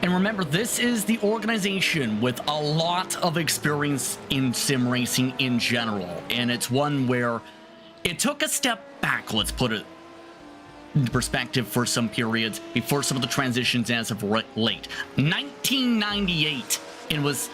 And remember, this is the organization with a lot of experience in sim racing in general. And it's one where it took a step back, let's put it in perspective, for some periods before some of the transitions as of late. 1998 it was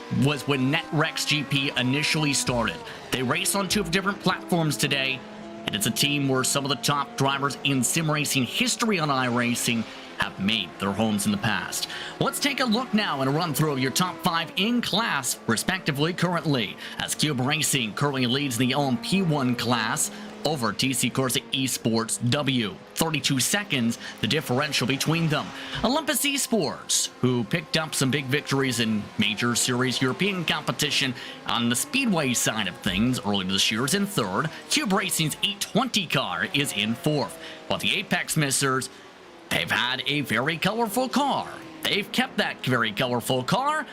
when NetRex GP initially started. They race on 2 different platforms today, and it's a team where some of the top drivers in sim racing history on iRacing have made their homes in the past. Let's take a look now and a run through of your top 5 in class, respectively, currently, as Cube Racing currently leads the LMP1 class over TC Corsa Esports W. 32 seconds, the differential between them. Olympus Esports, who picked up some big victories in major series European competition on the speedway side of things earlier this year, is in 3rd. Cube Racing's 820 car is in 4th. While the Apex Missers, they've had a very colorful car. They've kept that very colorful car,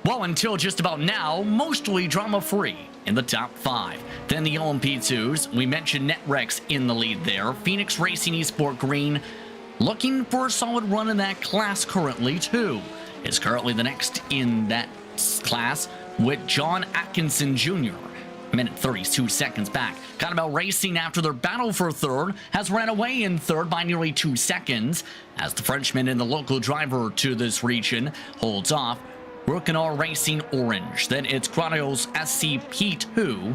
well, until just about now, mostly drama-free in the top 5. Then the LMP2s, we mentioned NetRex in the lead there. Phoenix Racing Esport Green, looking for a solid run in that class currently, too. Is currently the next in that class with John Atkinson Jr., minute 32 seconds back. Cannonball Racing, after their battle for 3rd, has ran away in 3rd by nearly 2 seconds, as the Frenchman and the local driver to this region holds off. Rocanor Racing Orange. Then it's Chronos SCP2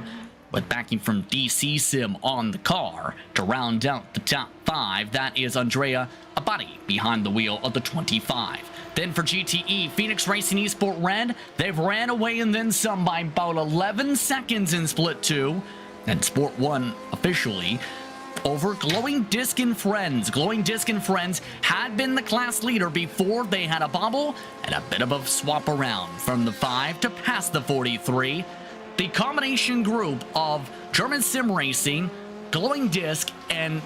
with backing from DC Sim on the car to round out the top 5. That is Andrea Abadi behind the wheel of the 25. Then for GTE, Phoenix Racing Esport Red, they've ran away and then some by about 11 seconds in Split 2. And Sport 1 officially over Glowing Disc and Friends. Glowing Disc and Friends had been the class leader before they had a bobble and a bit of a swap around from the 5 to past the 43. The combination group of German Sim Racing, Glowing Disc, and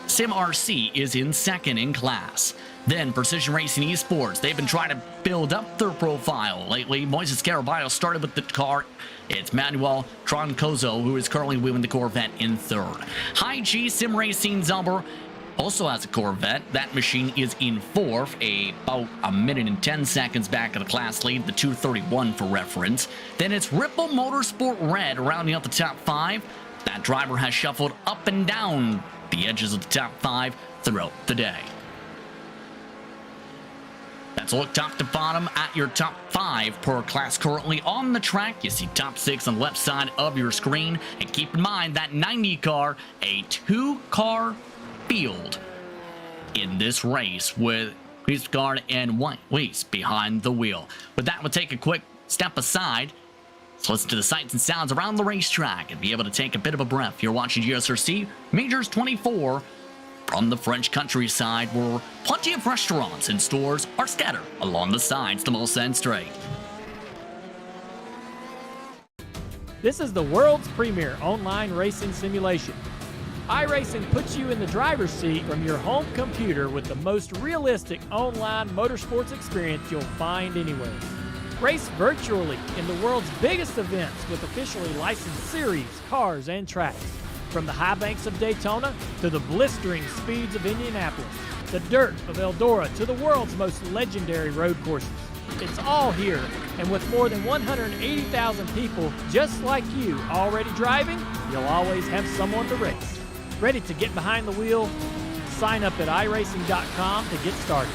SimRC is in 2nd in class. Then Precision Racing Esports, they've been trying to build up their profile lately. Moises Caraballo started with the car. It's Manuel Troncoso, who is currently winning the Corvette in 3rd. High G Sim Racing Zumber also has a Corvette. That machine is in 4th, about a minute and 10 seconds back of the class lead, the 2:31 for reference. Then it's Ripple Motorsport Red rounding out the top 5. That driver has shuffled up and down the edges of the top 5 throughout the day. That's a look top to bottom at your top 5 per class currently on the track. You see top 6 on the left side of your screen. And keep in mind that 90 car, a 2-car field in this race with Quistgard and White Weiss behind the wheel. With that, we'll take a quick step aside. Let's listen to the sights and sounds around the racetrack and be able to take a bit of a breath. You're watching GSRC Majors 24. From the French countryside, where plenty of restaurants and stores are scattered along the sides to Mulsanne Strait.
This is the world's premier online racing simulation. iRacing puts you in the driver's seat from your home computer with the most realistic online motorsports experience you'll find anywhere. Race virtually in the world's biggest events with officially licensed series, cars, and tracks. From the high banks of Daytona to the blistering speeds of Indianapolis, the dirt of Eldora to the world's most legendary road courses. It's all here, and with more than 180,000 people just like you already driving, you'll always have someone to race. Ready to get behind the wheel? Sign up at iRacing.com to get started.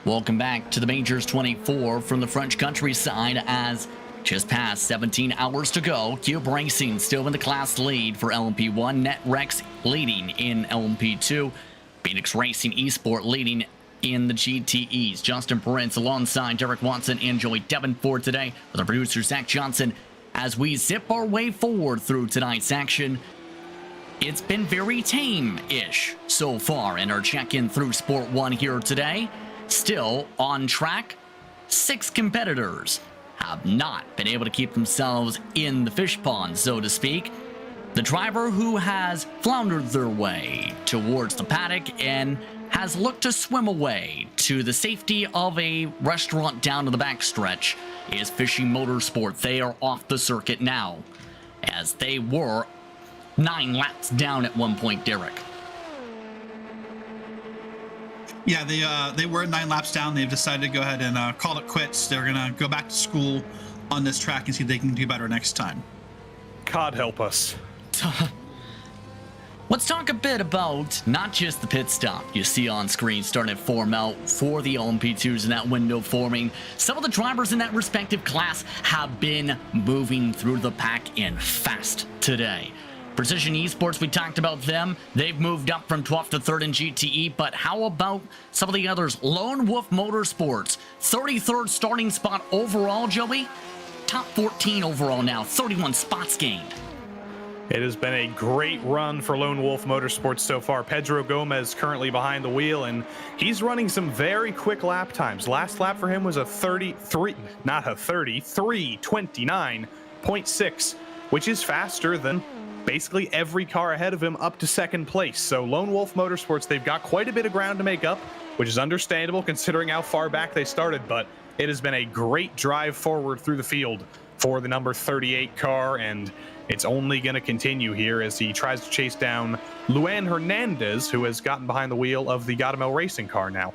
Welcome back to the Majors 24 from the French countryside as just past 17 hours to go. Cube Racing still in the class lead for LMP1. NetRex leading in LMP2. Phoenix Racing Esport leading in the GTEs. Justin Prince alongside Derek Watson and Joey Devonford today with our producer Zach Johnson as we zip our way forward through tonight's action. It's been very tame-ish so far in our check-in through Sport 1 here today. Still on track, 6 competitors have not been able to keep themselves in the fish pond, so to speak. The driver who has floundered their way towards the paddock and has looked to swim away to the safety of a restaurant down to the backstretch is Fishing Motorsport. They are off the circuit now, as they were 9 laps down at one point, Derek.
Yeah, they were 9 laps down. They've decided to go ahead and call it quits. They're going to go back to school on this track and see if they can do better next time.
God help us.
Let's talk a bit about not just the pit stop you see on screen starting to form out for the LMP2s in that window forming. Some of the drivers in that respective class have been moving through the pack and fast today. Precision Esports, we talked about them. They've moved up from 12th to 3rd in GTE, but how about some of the others? Lone Wolf Motorsports, 33rd starting spot overall, Joey. Top 14 overall now, 31 spots gained.
It has been a great run for Lone Wolf Motorsports so far. Pedro Gomez currently behind the wheel, and he's running some very quick lap times. Last lap for him was a 3:29.6, which is faster than basically every car ahead of him up to second place. So Lone Wolf Motorsports, they've got quite a bit of ground to make up, which is understandable considering how far back they started, but it has been a great drive forward through the field for the number 38 car, and it's only going to continue here as he tries to chase down Luan Hernandez, who has gotten behind the wheel of the Gatamel Racing car now.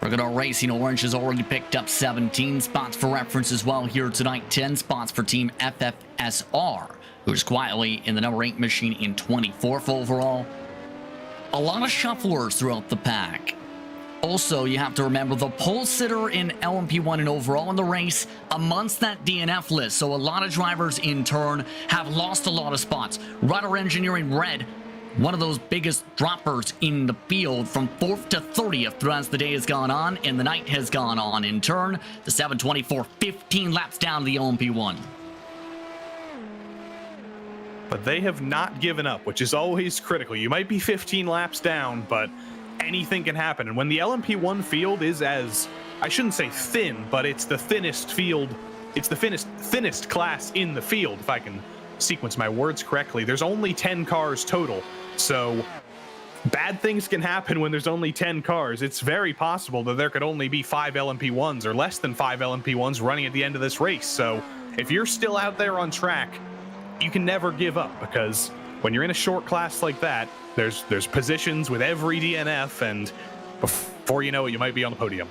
Revered Racing Orange has already picked up 17 spots for reference as well here tonight. 10 spots for Team FFSR, who's quietly in the number 8 machine in 24th overall. A lot of shufflers throughout the pack. Also, you have to remember the pole sitter in LMP1 and overall in the race amongst that DNF list. So a lot of drivers in turn have lost a lot of spots. Rudder Engineering Red, one of those biggest droppers in the field from 4th to 30th as the day has gone on and the night has gone on. In turn, the 724, 15 laps down to the LMP1.
But they have not given up, which is always critical. You might be 15 laps down, but anything can happen. And when the LMP1 field is as, I shouldn't say thin, but it's the thinnest field, it's the thinnest class in the field, if I can sequence my words correctly. There's only 10 cars total, so bad things can happen when there's only 10 cars. It's very possible that there could only be 5 LMP1s or less than 5 LMP1s running at the end of this race. So if you're still out there on track, you can never give up, because when you're in a short class like that, there's positions with every DNF, and before you know it, you might be on the podium.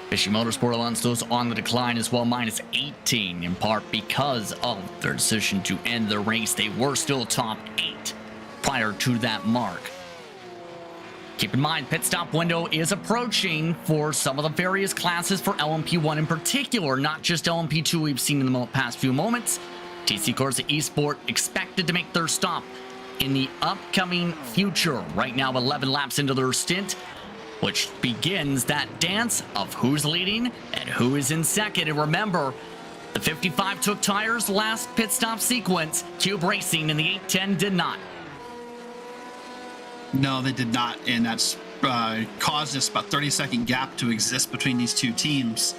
Fishing Motorsport Alonso's on the decline as well, minus 18, in part because of their decision to end the race. They were still top 8 prior to that mark. Keep in mind, pit stop window is approaching for some of the various classes for LMP1 in particular, not just LMP2 we've seen in the past few moments. TC Corsa Esport expected to make their stop in the upcoming future. Right now, 11 laps into their stint, which begins that dance of who's leading and who is in second. And remember, the 55 took tires last pit stop sequence. Cube Racing in the 810 did not.
No, they did not, and that's caused this about 30-second gap to exist between these two teams.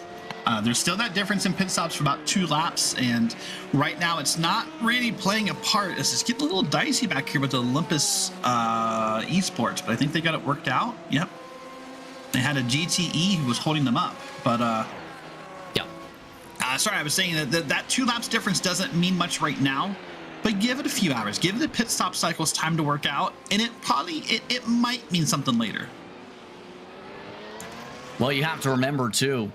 There's still that difference in pit stops for about 2 laps, and right now it's not really playing a part. It's just getting a little dicey back here with the Olympus Esports, but I think they got it worked out. Yep. They had a GTE who was holding them up, but sorry, I was saying that 2 laps difference doesn't mean much right now, but give it a few hours. Give the pit stop cycles time to work out, and it might mean something later.
Well, you have to remember, too,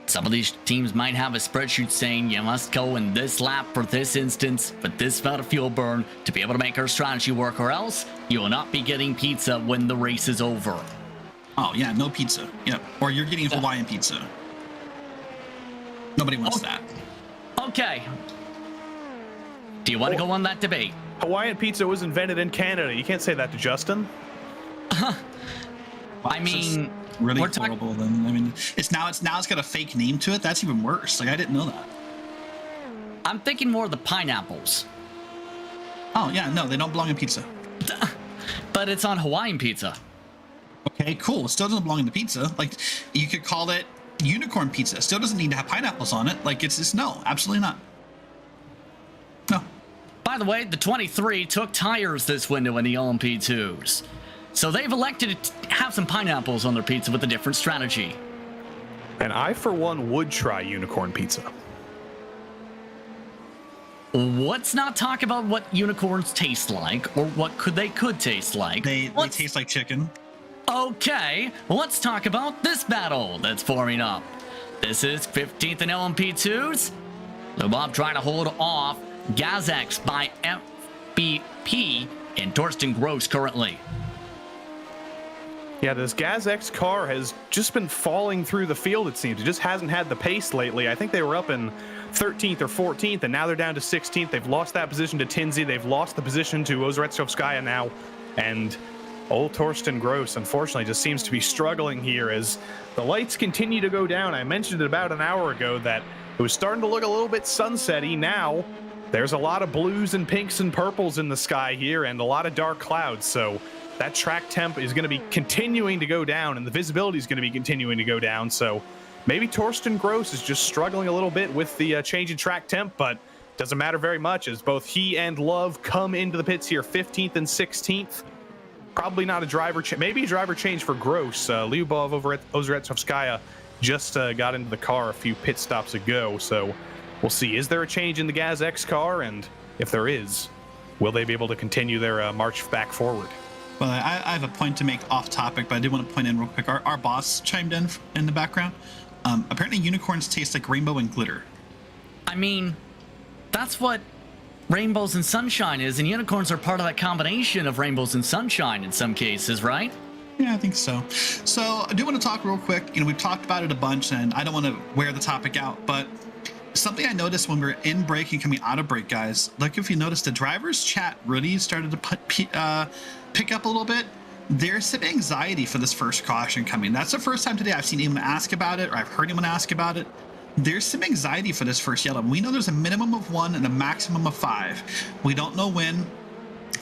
some of these teams might have a spreadsheet saying you must go in this lap for this instance with this amount of fuel burn to be able to make our strategy work, or else you will not be getting pizza when the race is over.
Oh yeah, no pizza. Yep. Or you're getting Hawaiian pizza. Nobody wants that.
Okay. Do you want to go on that debate?
Hawaiian pizza was invented in Canada. You can't say that to Justin.
I mean,
really horrible. Then I mean, it's got a fake name to it. That's even worse. Like I didn't know that.
I'm thinking more of the pineapples.
Oh yeah, no, they don't belong in pizza.
But it's on Hawaiian pizza.
Okay, cool. It still doesn't belong in the pizza. Like you could call it unicorn pizza. It still doesn't need to have pineapples on it. Like it's just no, absolutely not. No.
By the way, the 23 took tires this window in the LMP2s. So they've elected to have some pineapples on their pizza with a different strategy.
And I, for one, would try unicorn pizza.
Let's not talk about what unicorns taste like or what they could taste like.
They taste like chicken.
Okay, let's talk about this battle that's forming up. This is 15th in LMP2s. The Bob trying to hold off Gazex by FBP and Torsten Gross currently.
Yeah, this GazX car has just been falling through the field, it seems. It just hasn't had the pace lately. I think they were up in 13th or 14th, and now they're down to 16th. They've lost that position to Tinsley. They've lost the position to Ozretsovskaya now. And old Torsten Gross, unfortunately, just seems to be struggling here as the lights continue to go down. I mentioned it about an hour ago that it was starting to look a little bit sunsetty. Now there's a lot of blues and pinks and purples in the sky here and a lot of dark clouds. So that track temp is going to be continuing to go down, and the visibility is going to be continuing to go down. So maybe Torsten Gross is just struggling a little bit with the change in track temp, but doesn't matter very much as both he and Love come into the pits here 15th and 16th. Probably not a driver change, maybe a driver change for Gross. Lyubov over at Ozretsovskaya just got into the car a few pit stops ago. So we'll see. Is there a change in the GazX car? And if there is, will they be able to continue their march back forward?
Well, I have a point to make off topic, but I did want to point in real quick. Our boss chimed in the background. Apparently unicorns taste like rainbow and glitter.
I mean, that's what rainbows and sunshine is, and unicorns are part of that combination of rainbows and sunshine in some cases, right?
Yeah, I think so. So I do want to talk real quick. We've talked about it a bunch, and I don't want to wear the topic out, but something I noticed when we were in break and coming out of break, guys, like if you noticed the drivers chat really started to pick up a little bit. There's some anxiety for this first caution coming. That's the first time today I've seen anyone ask about it, or I've heard anyone ask about it. There's some anxiety for this first yellow. We know there's a minimum of 1 and a maximum of 5. We don't know when.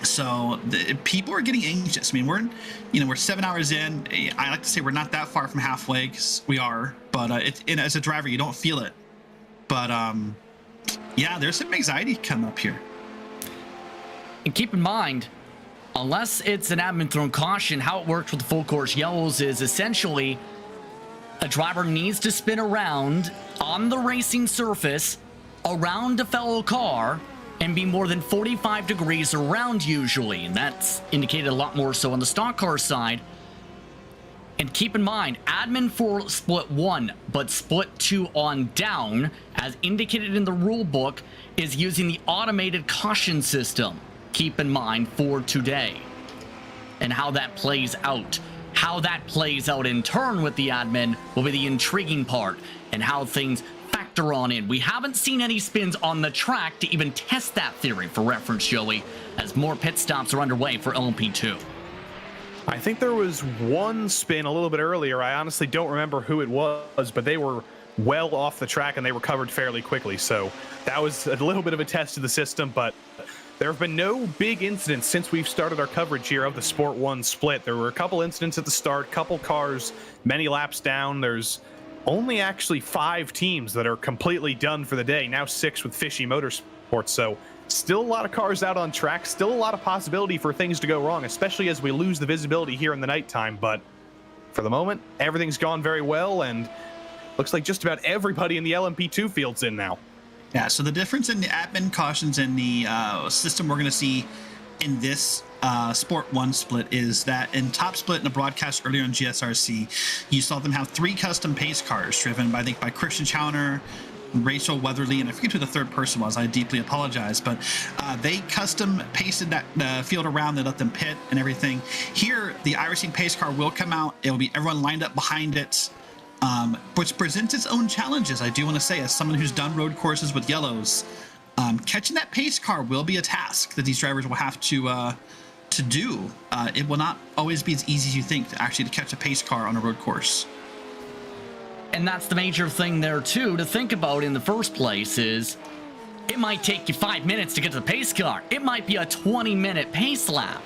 So people are getting anxious. I mean, we're 7 hours in. I like to say we're not that far from halfway, because we are, but as a driver, you don't feel it. But yeah, there's some anxiety coming up here.
And keep in mind, unless it's an admin thrown caution, how it works with the full course yellows is essentially a driver needs to spin around on the racing surface around a fellow car and be more than 45 degrees around usually. And that's indicated a lot more so on the stock car side. And keep in mind, admin for split 1, but split 2 on down, as indicated in the rule book, is using the automated caution system. Keep in mind for today and how that plays out. How that plays out in turn with the admin will be the intriguing part and how things factor on in. We haven't seen any spins on the track to even test that theory for reference, Joey, as more pit stops are underway for LMP2.
I think there was one spin a little bit earlier. I honestly don't remember who it was, but they were well off the track and they recovered fairly quickly. So that was a little bit of a test of the system, but there have been no big incidents since we've started our coverage here of the Sport 1 split. There were a couple incidents at the start, couple cars, many laps down. There's only actually 5 teams that are completely done for the day. Now 6 with Fishy Motorsport. So still a lot of cars out on track, still a lot of possibility for things to go wrong, especially as we lose the visibility here in the nighttime. But for the moment, everything's gone very well, and looks like just about everybody in the LMP2 field's in now.
Yeah, so the difference in the admin cautions and the system we're going to see in this Sport 1 split is that in Top Split in the broadcast earlier on GSRC, you saw them have 3 custom pace cars driven by, I think, by Christian Chauner, Rachel Weatherly, and I forget who the third person was. I deeply apologize, but they custom pasted that field around. They let them pit and everything. Here, the iRacing pace car will come out. It will be everyone lined up behind it, which presents its own challenges. I do want to say, as someone who's done road courses with yellows, catching that pace car will be a task that these drivers will have to do. It will not always be as easy as you think to catch a pace car on a road course.
And that's the major thing there, too, to think about in the first place is it might take you 5 minutes to get to the pace car. It might be a 20-minute pace lap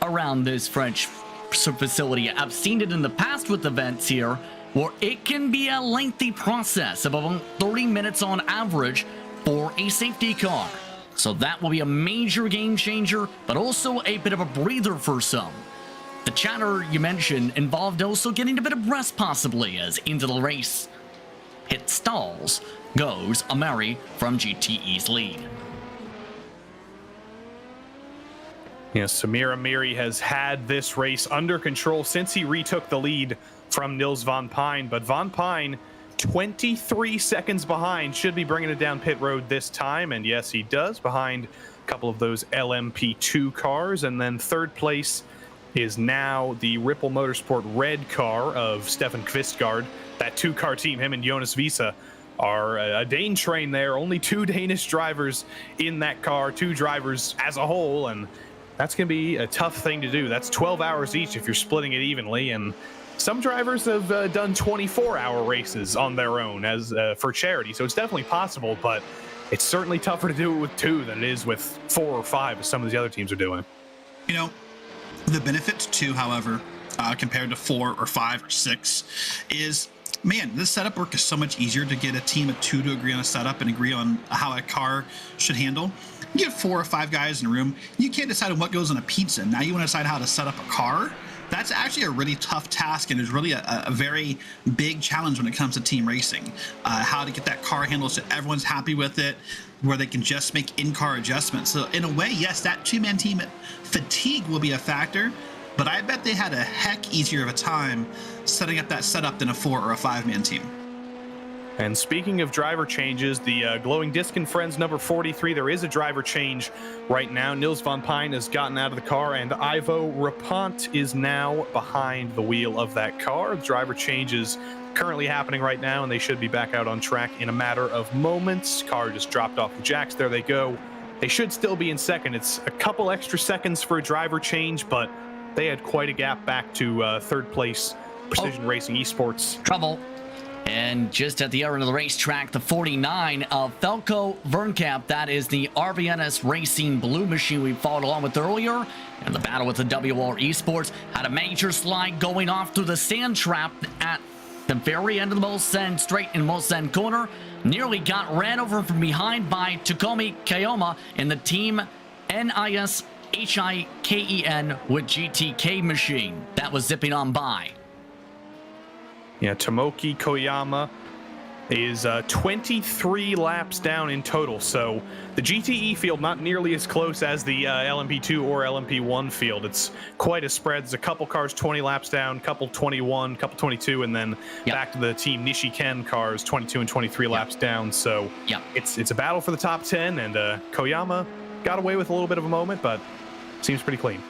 around this French facility. I've seen it in the past with events here where it can be a lengthy process of about 30 minutes on average for a safety car. So that will be a major game changer, but also a bit of a breather for some. The chatter you mentioned involved also getting a bit of rest possibly as into the race hit stalls goes Ameri from GTE's lead.
Yes, Samir Amiri has had this race under control since he retook the lead from Nils Von Pine, but Von Pine 23 seconds behind, should be bringing it down pit road this time, and yes, he does, behind a couple of those LMP2 cars. And then third place is now the Ripple Motorsport red car of Stefan Kvistgaard. That two-car team, him and Jonas Visa, are a Dane train there. Only 2 Danish drivers in that car, 2 drivers as a whole, and that's going to be a tough thing to do. That's 12 hours each if you're splitting it evenly, and some drivers have done 24-hour races on their own as for charity, so it's definitely possible, but it's certainly tougher to do it with 2 than it is with 4 or 5, as some of the other teams are doing.
You know, the benefit to 2, however, compared to 4 or 5 or 6 is, man, this setup work is so much easier to get a team of 2 to agree on a setup and agree on how a car should handle. You get 4 or 5 guys in a room, you can't decide on what goes on a pizza. Now you want to decide how to set up a car. That's actually a really tough task, and is really a very big challenge when it comes to team racing. How to get that car handled so everyone's happy with it, where they can just make in-car adjustments. So in a way, yes, that 2-man team fatigue will be a factor, but I bet they had a heck easier of a time setting up that setup than a 4 or a 5-man team.
And speaking of driver changes, the Glowing Disc and Friends number 43, there is a driver change right now. Nils Von Pine has gotten out of the car, and Ivo Rapont is now behind the wheel of that car. The driver change is currently happening right now, and they should be back out on track in a matter of moments. Car just dropped off the jacks. There they go. They should still be in second. It's a couple extra seconds for a driver change, but they had quite a gap back to third place Precision Racing Esports.
Trouble. And just at the other end of the racetrack, the 49 of Felco Vernkamp, that is the RBNS Racing Blue Machine we followed along with earlier. And the battle with the WR Esports had a major slide going off through the sand trap at the very end of the Mulsanne straight in Mulsanne corner. Nearly got ran over from behind by Takomi Kayoma in the team NIS HIKEN with GTK machine. That was zipping on by.
Yeah, Tomoki Koyama is 23 laps down in total. So the GTE field not nearly as close as the LMP2 or LMP1 field. It's quite a spread. There's a couple cars 20 laps down, couple 21, couple 22, and then back to the team Nishiken cars 22 and 23 laps down. So it's a battle for the top 10, and Koyama got away with a little bit of a moment, but seems pretty clean.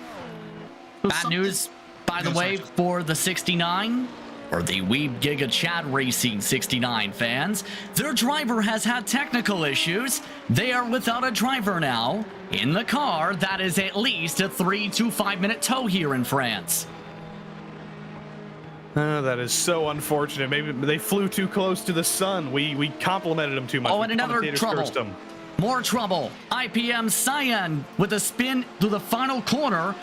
Bad news, by the way, for the 69. Or the Weeb Giga Chad Racing 69 fans. Their driver has had technical issues. They are without a driver now in the car. That is at least a 3 to 5 minute tow here in France.
That is so unfortunate. Maybe they flew too close to the sun. We complimented them too much.
Oh, and another trouble. More trouble. IPM Cyan with a spin through the final corner.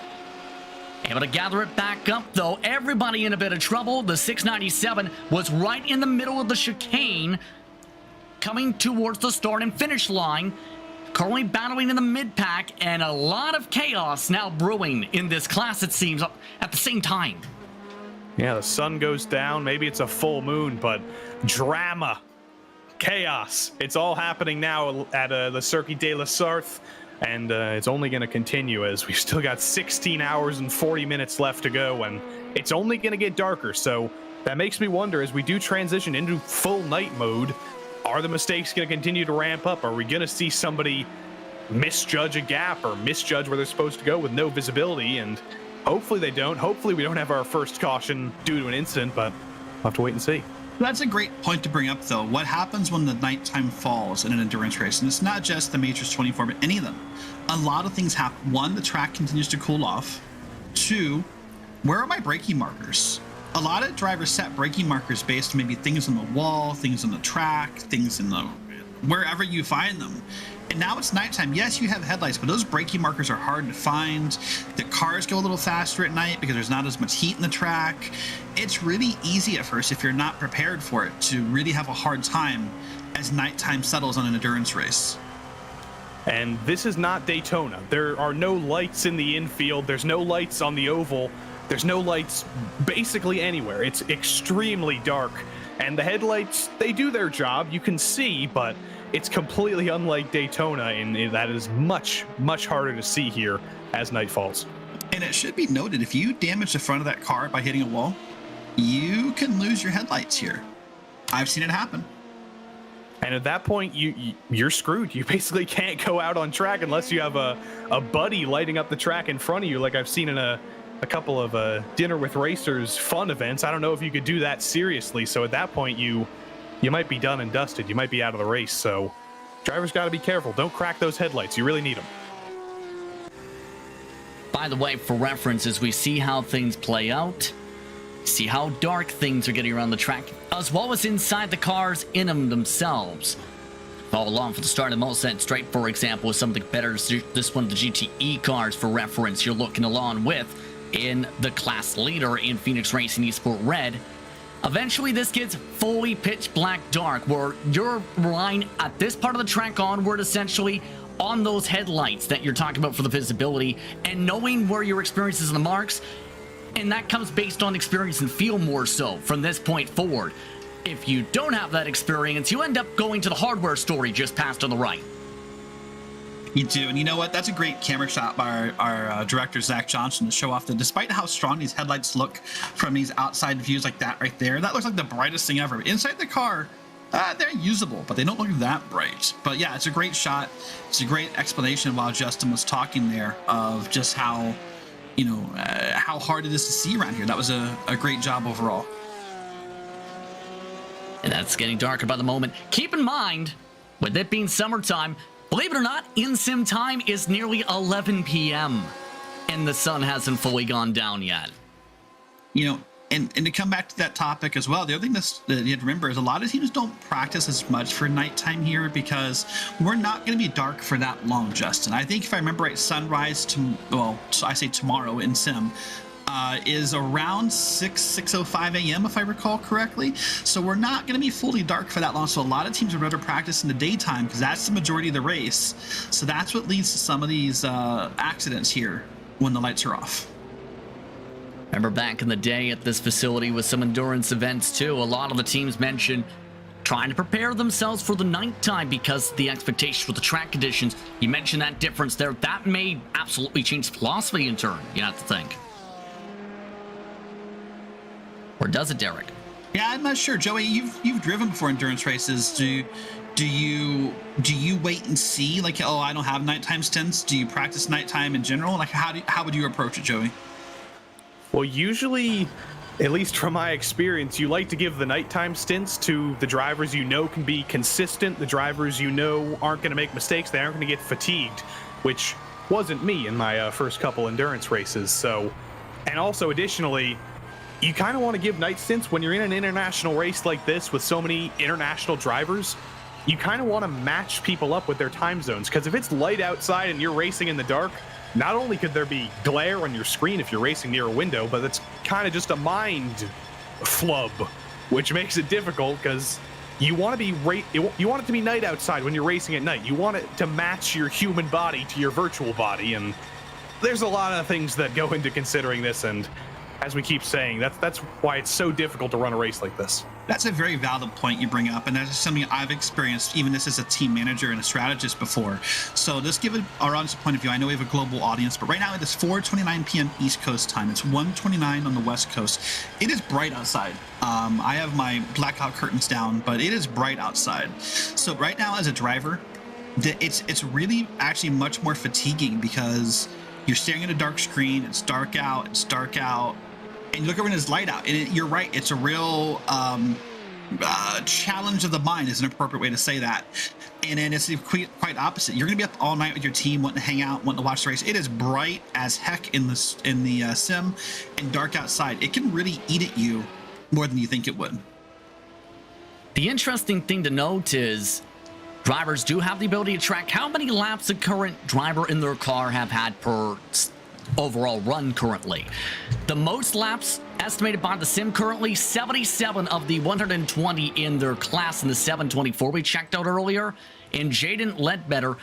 Able to gather it back up, though. Everybody in a bit of trouble. The 697 was right in the middle of the chicane, coming towards the start and finish line. Currently battling in the mid-pack, and a lot of chaos now brewing in this class, it seems, at the same time.
Yeah, the sun goes down. Maybe it's a full moon, but drama, chaos. It's all happening now at the Circuit de la Sarthe. And it's only going to continue as we've still got 16 hours and 40 minutes left to go, and it's only going to get darker. So that makes me wonder, as we do transition into full night mode, are the mistakes going to continue to ramp up? Are we going to see somebody misjudge a gap or misjudge where they're supposed to go with no visibility? And hopefully they don't. Hopefully we don't have our first caution due to an incident, but we'll have to wait and see.
That's a great point to bring up, though. What happens when the nighttime falls in an endurance race? And it's not just the Matrix 24, but any of them. A lot of things happen. One, the track continues to cool off. Two, where are my braking markers? A lot of drivers set braking markers based on maybe things on the wall, things on the track, things in the wherever you find them. And now it's nighttime. Yes, you have headlights, but those braking markers are hard to find. The cars go a little faster at night because there's not as much heat in the track. It's really easy at first, if you're not prepared for it, to really have a hard time as nighttime settles on an endurance race.
And this is not Daytona. There are no lights in the infield. There's no lights on the oval. There's no lights basically anywhere. It's extremely dark. And the headlights, they do their job. You can see, but it's completely unlike Daytona, and that is much, much harder to see here as night falls.
And it should be noted, if you damage the front of that car by hitting a wall, you can lose your headlights here. I've seen it happen.
And at that point, you're screwed. You basically can't go out on track unless you have a buddy lighting up the track in front of you, like I've seen in a couple of Dinner with Racers fun events. I don't know if you could do that seriously. So at that point, you might be done and dusted. You might be out of the race. So drivers got to be careful. Don't crack those headlights. You really need them.
By the way, for reference, as we see how things play out, see how dark things are getting around the track, as well as inside the cars in them themselves. Follow along for the start of most set straight, for example, with some of the better, this one of the GTE cars for reference you're looking along with in the class leader in Phoenix Racing Esport Red. Eventually this gets fully pitch black dark, where you're relying at this part of the track onward essentially on those headlights that you're talking about for the visibility and knowing where your experience is in the marks. And that comes based on experience and feel more so from this point forward. If you don't have that experience, you end up going to the hardware story just past on the right.
You do, and you know what? That's a great camera shot by our director, Zach Johnson, to show off that despite how strong these headlights look from these outside views like that right there, that looks like the brightest thing ever. Inside the car, they're usable, but they don't look that bright. But yeah, it's a great shot. It's a great explanation while Justin was talking there of just how, how hard it is to see around here. That was a great job overall.
And that's getting darker by the moment. Keep in mind, with it being summertime, believe it or not, in-sim time is nearly 11 p.m. and the sun hasn't fully gone down yet.
And to come back to that topic as well, the other thing that you have to remember is a lot of teams don't practice as much for nighttime here because we're not going to be dark for that long, Justin. I think if I remember right, sunrise, I say tomorrow in sim, is around 6:05 a.m. if I recall correctly. So we're not going to be fully dark for that long. So a lot of teams would rather practice in the daytime because that's the majority of the race. So that's what leads to some of these accidents here when the lights are off.
Remember back in the day at this facility with some endurance events too, a lot of the teams mentioned trying to prepare themselves for the nighttime because the expectations with the track conditions. You mentioned that difference there. That may absolutely change philosophy in turn, you have to think. Or does it, Derek?
Yeah, I'm not sure. Joey, you've driven before endurance races. Do you wait and see? Like, oh, I don't have nighttime stints. Do you practice nighttime in general? Like, how would you approach it, Joey?
Well, usually, at least from my experience, you like to give the nighttime stints to the drivers you know can be consistent, the drivers you know aren't going to make mistakes, they aren't going to get fatigued, which wasn't me in my first couple endurance races. So, and also additionally, you kind of want to give night stints when you're in an international race like this with so many international drivers. You kind of want to match people up with their time zones, because if it's light outside and you're racing in the dark, not only could there be glare on your screen if you're racing near a window, but it's kind of just a mind flub, which makes it difficult because you want it to be night outside when you're racing at night. You want it to match your human body to your virtual body, and there's a lot of things that go into considering this, and as we keep saying, that's why it's so difficult to run a race like this.
That's a very valid point you bring up, and that's something I've experienced, even this as a team manager and a strategist before. So just give our honest point of view. I know we have a global audience, but right now it is 4:29 p.m. East Coast time. It's 1:29 on the West Coast. It is bright outside. I have my blackout curtains down, but it is bright outside. So right now, as a driver, it's really actually much more fatiguing because you're staring at a dark screen. It's dark out. And you look over and it's light out. And you're right. It's a real challenge of the mind is an appropriate way to say that. And then it's quite opposite. You're going to be up all night with your team, wanting to hang out, wanting to watch the race. It is bright as heck in the sim and dark outside. It can really eat at you more than you think it would.
The interesting thing to note is drivers do have the ability to track how many laps a current driver in their car have had per overall run currently. The most laps estimated by the sim currently, 77 of the 120 in their class in the 724 we checked out earlier. And Jaden Ledbetter,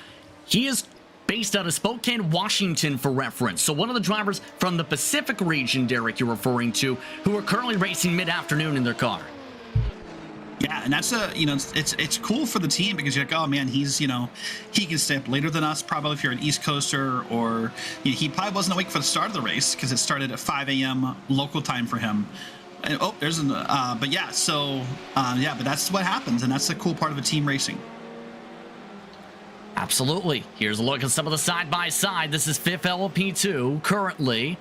he is based out of Spokane, Washington for reference. So one of the drivers from the Pacific region, Derek, you're referring to, who are currently racing mid-afternoon in their car.
Yeah, and that's it's cool for the team because you're like, oh man, he can stay up later than us probably if you're an East Coaster, or he probably wasn't awake for the start of the race because it started at 5 a.m. local time for him. And, but that's what happens, and that's the cool part of a team racing.
Absolutely. Here's a look at some of the side-by-side. This is 5th LP2 currently.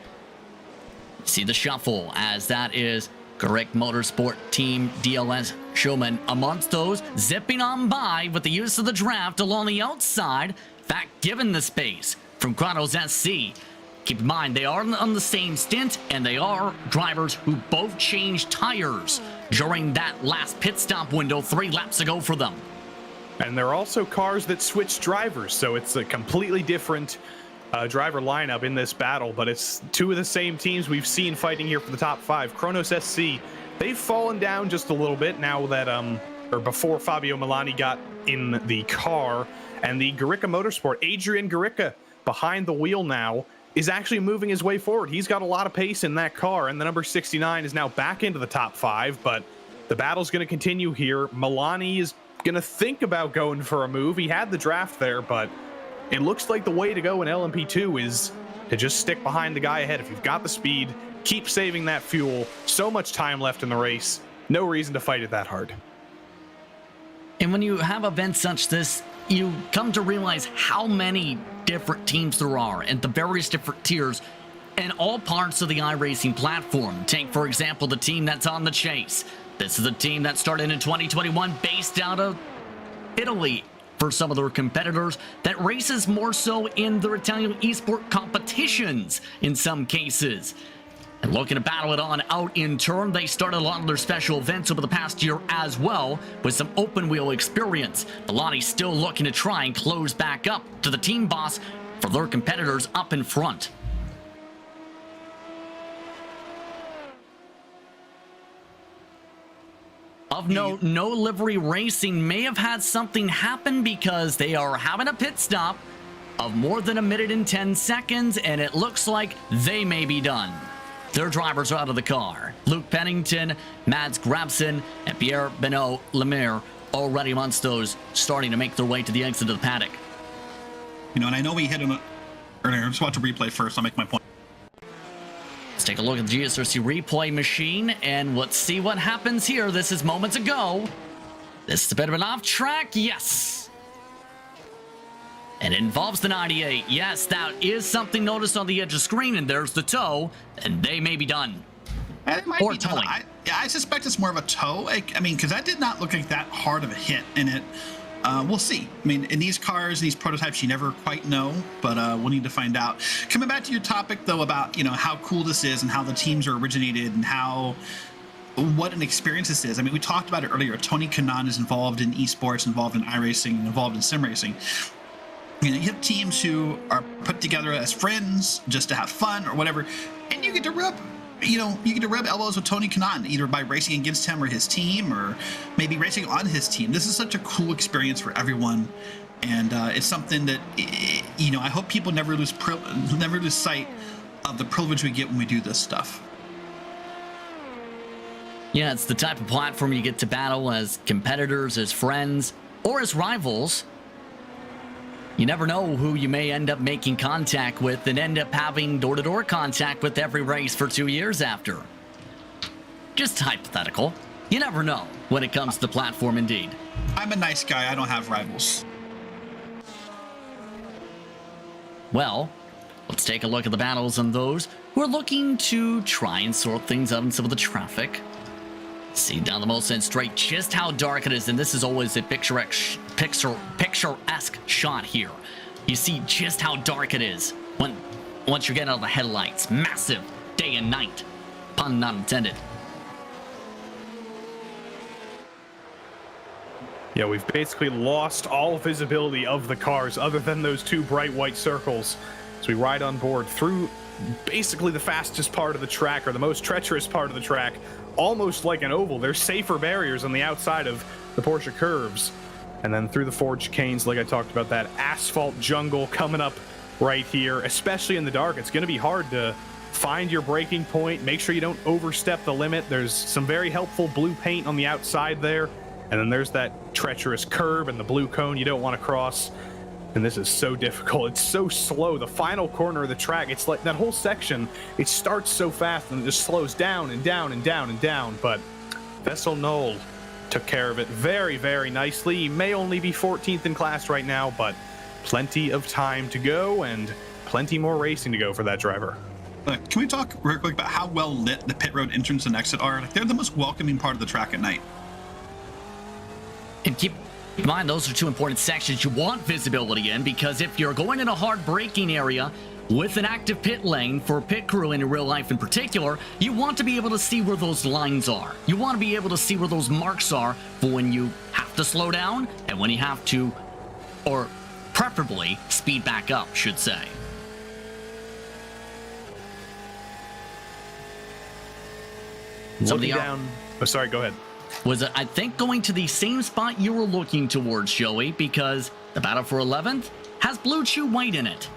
See the shuffle as that is correct Motorsport Team DLS showman amongst those, zipping on by with the use of the draft along the outside. In fact, given the space from Chronos SC. Keep in mind, they are on the same stint, and they are drivers who both changed tires during that last pit stop window 3 laps ago for them.
And there are also cars that switch drivers, so it's a completely different driver lineup in this battle, but it's 2 of the same teams we've seen fighting here for the top 5. Chronos SC, they've fallen down just a little bit now that, or before Fabio Milani got in the car, and the Garicka Motorsport, Adrian Garicka, behind the wheel now, is actually moving his way forward. He's got a lot of pace in that car, and the number 69 is now back into the top 5, but the battle's going to continue here. Milani is going to think about going for a move. He had the draft there, but it looks like the way to go in LMP2 is to just stick behind the guy ahead. If you've got the speed, keep saving that fuel. So much time left in the race. No reason to fight it that hard.
And when you have events such this, you come to realize how many different teams there are and the various different tiers in all parts of the iRacing platform. Take, for example, the team that's on the chase. This is a team that started in 2021 based out of Italy for some of their competitors that races more so in their Italian esport competitions in some cases. And looking to battle it on out in turn, they started a lot of their special events over the past year as well with some open wheel experience. Milani's still looking to try and close back up to the team boss for their competitors up in front. Of note, No Livery Racing may have had something happen because they are having a pit stop of more than 1 minute and 10 seconds, and it looks like they may be done. Their drivers are out of the car. Luke Pennington, Mads Grabson, and Pierre Benoit Lemire already amongst those starting to make their way to the exit of the paddock.
And I know we hit him earlier. Just watch the replay first. I'll make my point.
Let's take a look at the GSRC replay machine, and let's see what happens here. This is moments ago. This is a bit of an off track. Yes. And it involves the 98. Yes, that is something noticed on the edge of the screen, and there's the toe, and they may be done.
And it might be towing. I suspect it's more of a toe. I mean, because that did not look like that hard of a hit in it. We'll see. I mean, in these cars, these prototypes, you never quite know, but we'll need to find out. Coming back to your topic, though, about, how cool this is and how the teams are originated and what an experience this is. I mean, we talked about it earlier. Tony Kanaan is involved in esports, involved in iRacing, and involved in SimRacing. You have teams who are put together as friends just to have fun or whatever, and you get to rub elbows with Tony Kanaan, either by racing against him or his team, or maybe racing on his team. This is such a cool experience for everyone, and it's something that I hope people never lose sight of the privilege we get when we do this stuff.
Yeah, it's the type of platform you get to battle as competitors, as friends, or as rivals. You never know who you may end up making contact with and end up having door-to-door contact with every race for 2 years after. Just hypothetical. You never know when it comes to the platform, indeed.
I'm a nice guy. I don't have rivals.
Well, let's take a look at the battles and those who are looking to try and sort things out in some of the traffic. See down the most end straight just how dark it is, and this is always a picturesque shot here. You see just how dark it is once you get out of the headlights. Massive day and night, pun not intended.
Yeah, we've basically lost all visibility of the cars other than those two bright white circles as we ride on board through basically the fastest part of the track, or the most treacherous part of the track, almost like an oval. There's safer barriers on the outside of the Porsche curves. And then through the forged canes, like I talked about, that asphalt jungle coming up right here, especially in the dark. It's going to be hard to find your braking point. Make sure you don't overstep the limit. There's some very helpful blue paint on the outside there. And then there's that treacherous curb and the blue cone you don't want to cross. And this is so difficult. It's so slow. The final corner of the track, it's like that whole section, it starts so fast and it just slows down and down and down and down. But Vessel Knoll took care of it very, very nicely. He may only be 14th in class right now, but plenty of time to go and plenty more racing to go for that driver.
Can we talk real quick about how well lit the pit road entrance and exit are? Like, they're the most welcoming part of the track at night.
And keep in mind, those are two important sections you want visibility in, because if you're going in a hard braking area with an active pit lane for pit crew in real life in particular, you want to be able to see where those lines are. You want to be able to see where those marks are for when you have to slow down and when you have to, or preferably, speed back up, should say.
Looking down. Oh, sorry, go ahead.
Was it, I think, going to the same spot you were looking towards, Joey, because the battle for 11th has Blue Chew White in it.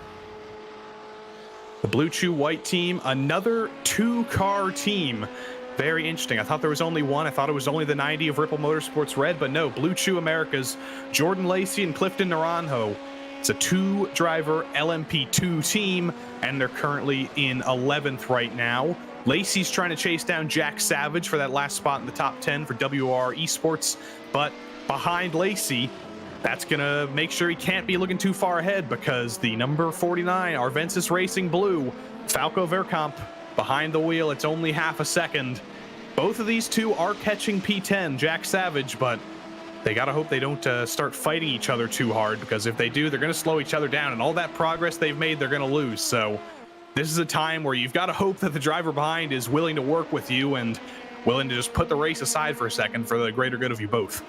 The Blue Chew White team, another two-car team. Very interesting. I thought there was only one. I thought it was only the 90 of Ripple Motorsports Red, but no, Blue Chew America's Jordan Lacey and Clifton Naranjo. It's a two-driver LMP2 team, and they're currently in 11th right now. Lacey's trying to chase down Jack Savage for that last spot in the top 10 for WR Esports, but behind Lacey, that's going to make sure he can't be looking too far ahead, because the number 49, Arvensis Racing Blue, Falco Verkamp, behind the wheel. It's only half a second. Both of these two are catching P10, Jack Savage, but they got to hope they don't start fighting each other too hard, because if they do, they're going to slow each other down, and all that progress they've made, they're going to lose. So this is a time where you've got to hope that the driver behind is willing to work with you and willing to just put the race aside for a second for the greater good of you both.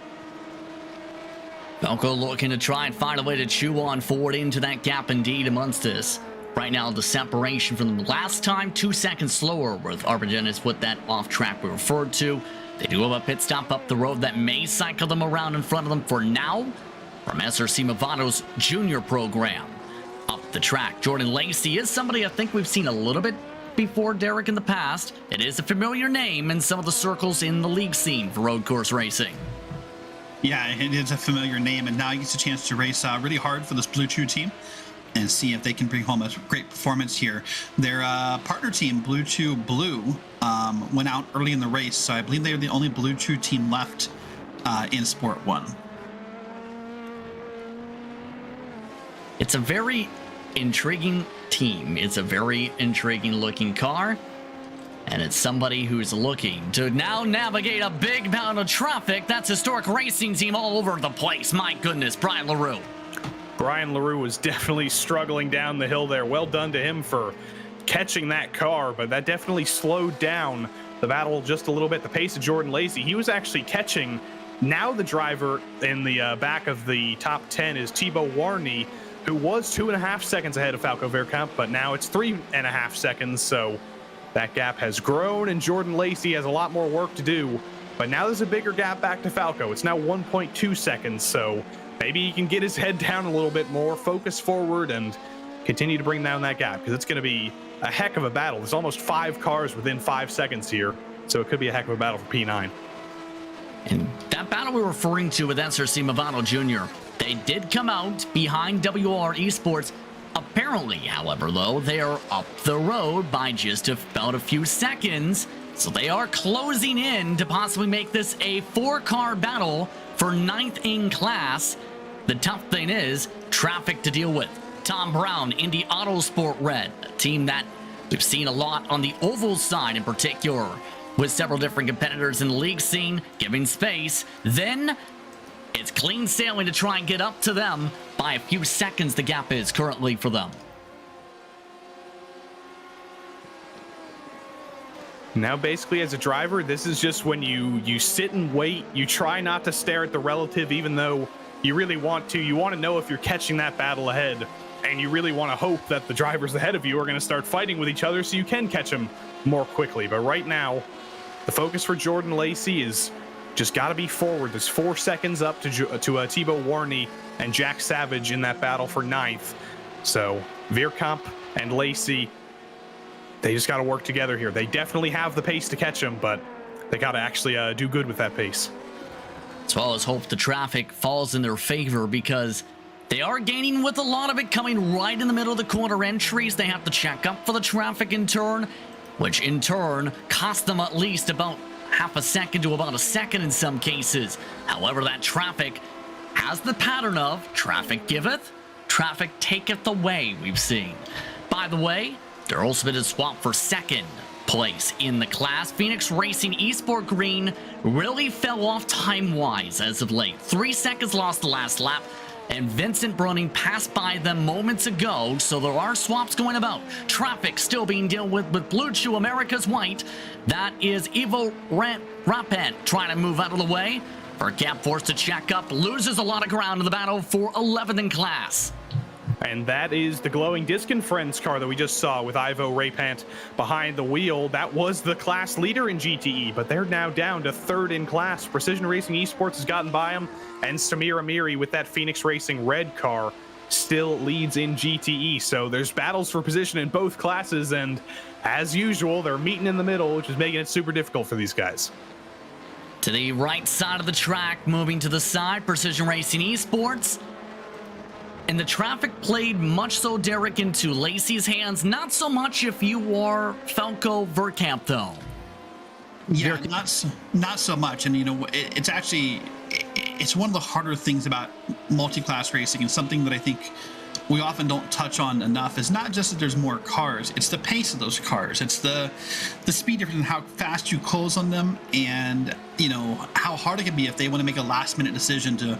Falco looking to try and find a way to chew on forward into that gap indeed amongst this. Right now, the separation from the last time, 2 seconds slower with Arbengenis with that off track we referred to. They do have a pit stop up the road that may cycle them around in front of them for now from SRC Movato's junior program. Up the track, Jordan Lacey is somebody I think we've seen a little bit before, Derek, in the past. It is a familiar name in some of the circles in the league scene for road course racing.
Yeah, it is a familiar name, and now he gets a chance to race really hard for this Blue Chew team and see if they can bring home a great performance here. Their partner team, Blue Chew Blue, went out early in the race, so I believe they are the only Blue Chew team left in Sport 1.
It's a very intriguing team. It's a very intriguing looking car. And it's somebody who's looking to now navigate a big amount of traffic. That's historic racing team all over the place. My goodness, Brian LaRue.
Brian LaRue was definitely struggling down the hill there. Well done to him for catching that car, but that definitely slowed down the battle just a little bit. The pace of Jordan Lacey, he was actually catching. Now the driver in the back of the top 10 is Thibaut Warney, who was 2.5 seconds ahead of Falco Verkamp, but now it's 3.5 seconds, so that gap has grown, and Jordan Lacey has a lot more work to do. But now there's a bigger gap back to Falco. It's now 1.2 seconds, so maybe he can get his head down a little bit more, focus forward, and continue to bring down that gap, because it's going to be a heck of a battle. There's almost 5 cars within 5 seconds here. So it could be a heck of a battle for P9.
And that battle we're referring to with SRC Movado Jr., they did come out behind WR Esports. Apparently, however, though, they are up the road by just about a few seconds. So they are closing in to possibly make this a 4-car battle for 9th in class. The tough thing is traffic to deal with. Tom Brown, Indy Autosport Red, a team that we've seen a lot on the oval side in particular, with several different competitors in the league scene, giving space. Then it's clean sailing to try and get up to them by a few seconds. The gap is currently for them.
Now, basically, as a driver, this is just when you sit and wait. You try not to stare at the relative, even though you really want to. You want to know if you're catching that battle ahead, and you really want to hope that the drivers ahead of you are going to start fighting with each other so you can catch them more quickly. But right now, the focus for Jordan Lacey is just got to be forward. There's 4 seconds up to Thibaut Warney and Jack Savage in that battle for 9th. So Veerkamp and Lacey, they just got to work together here. They definitely have the pace to catch them, but they got to actually do good with that pace.
As well as hope the traffic falls in their favor, because they are gaining with a lot of it coming right in the middle of the corner entries. They have to check up for the traffic in turn, which in turn cost them at least about half a second to about a second in some cases. However, that traffic has the pattern of traffic giveth, traffic taketh away, we've seen. By the way, there also been a swap for second place in the class. Phoenix Racing Esport Green really fell off time-wise as of late. 3 seconds lost the last lap, and Vincent Browning passed by them moments ago, so there are swaps going about. Traffic still being dealt with Blue Chew America's White. That is Ivo Rapet trying to move out of the way. Verkamp forced to check up, loses a lot of ground in the battle for 11th in class.
And that is the Glowing Disc and Friends car that we just saw with Ivo Rapant behind the wheel. That was the class leader in GTE, but they're now down to 3rd in class. Precision Racing Esports has gotten by them, and Samir Amiri with that Phoenix Racing red car still leads in GTE. So there's battles for position in both classes, and as usual, they're meeting in the middle, which is making it super difficult for these guys.
To the right side of the track, moving to the side, Precision Racing Esports. And the traffic played much so, Derek, into Lacey's hands. Not so much if you are Falco Verkamp, though.
Yeah, not so much. And, you know, it's actually, it's one of the harder things about multi-class racing, and something that I think we often don't touch on enough is not just that there's more cars, it's the pace of those cars. It's the speed difference and how fast you close on them, and, you know, how hard it can be if they want to make a last-minute decision to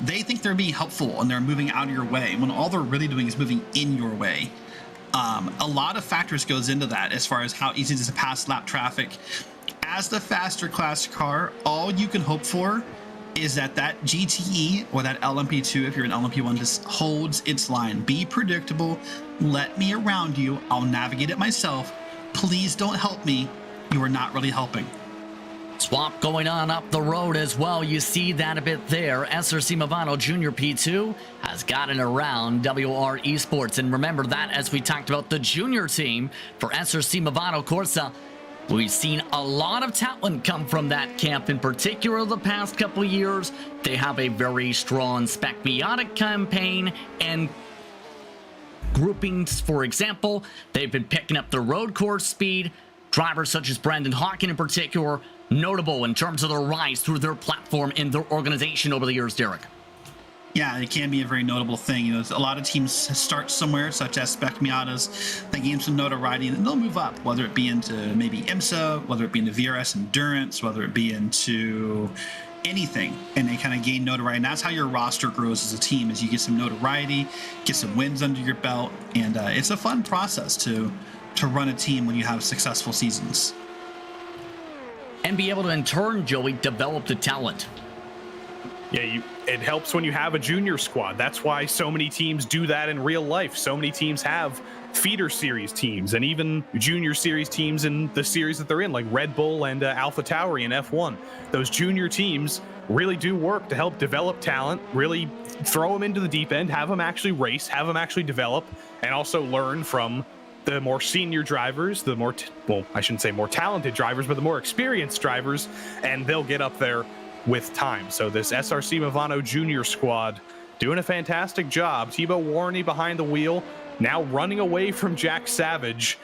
they think they're being helpful and they're moving out of your way when all they're really doing is moving in your way. A lot of factors goes into that as far as how easy it is to pass lap traffic. As the faster class car, all you can hope for is that GTE or that LMP2, if you're an LMP1, just holds its line. Be predictable. Let me around you. I'll navigate it myself. Please don't help me. You are not really helping.
Swap going on up the road as well. You see that a bit there. SRC Movado Junior P2 has gotten around WR Esports. And remember that as we talked about the junior team for SRC Movado Corsa, we've seen a lot of talent come from that camp, in particular the past couple years. They have a very strong Spec Miata campaign and groupings. For example, they've been picking up the road course speed. Drivers such as Brandon Hawken in particular, notable in terms of their rise through their platform in their organization over the years, Derek.
Yeah, it can be a very notable thing. You know, a lot of teams start somewhere, such as Spec Miatas. They gain some notoriety, and they'll move up, whether it be into maybe IMSA, whether it be into VRS Endurance, whether it be into anything, and they kind of gain notoriety. And that's how your roster grows as a team, is you get some notoriety, get some wins under your belt, and it's a fun process to run a team when you have successful seasons.
And be able to, in turn, Joey, develop the talent.
Yeah, it helps when you have a junior squad. That's why so many teams do that in real life. So many teams have feeder series teams and even junior series teams in the series that they're in, like Red Bull and Alpha Tauri in F1. Those junior teams really do work to help develop talent, really throw them into the deep end, have them actually race, have them actually develop, and also learn from the more senior drivers, the more, well, I shouldn't say more talented drivers, but the more experienced drivers, and they'll get up there with time. So this SRC Movano Junior squad doing a fantastic job. Thibaut Warney behind the wheel, now running away from Jack Savage.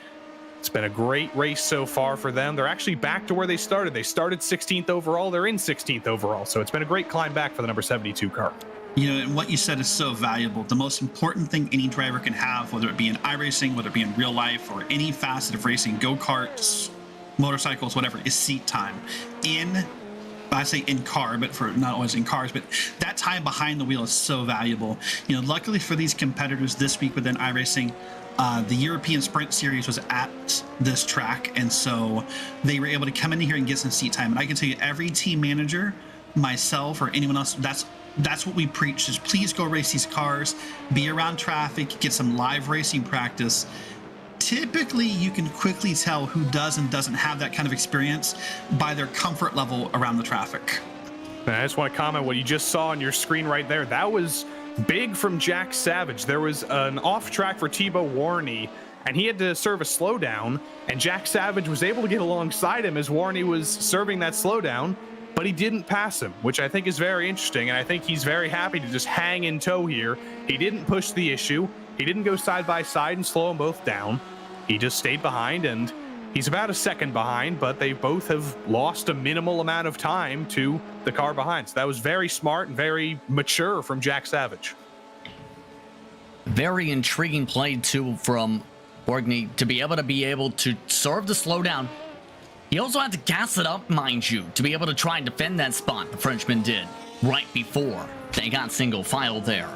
It's been a great race so far for them. They're actually back to where they started. They started 16th overall. They're in 16th overall. So it's been a great climb back for the number 72 car.
You know, and what you said is so valuable. The most important thing any driver can have, whether it be in iRacing, whether it be in real life, or any facet of racing, go-karts, motorcycles, whatever, is seat time. I say in car, but for not always in cars, but that time behind the wheel is so valuable. You know, luckily for these competitors this week within iRacing, the European Sprint Series was at this track, and so they were able to come in here and get some seat time. And I can tell you, every team manager, myself, or anyone else, that's what we preach, is please go race these cars, be around traffic, get some live racing practice. Typically, you can quickly tell who does and doesn't have that kind of experience by their comfort level around the traffic.
And I just want to comment what you just saw on your screen right there. That was big from Jack Savage. There was an off track for Thibaut Warney, and he had to serve a slowdown, and Jack Savage was able to get alongside him as Warney was serving that slowdown, but he didn't pass him, which I think is very interesting, and I think he's very happy to just hang in tow here. He didn't push the issue. He didn't go side by side and slow them both down. He just stayed behind, and he's about a second behind, but they both have lost a minimal amount of time to the car behind. So that was very smart and very mature from Jack Savage.
Very intriguing play, too, from Borgney to be able to serve the slowdown. He also had to gas it up, mind you, to be able to try and defend that spot the Frenchman did right before they got single file there.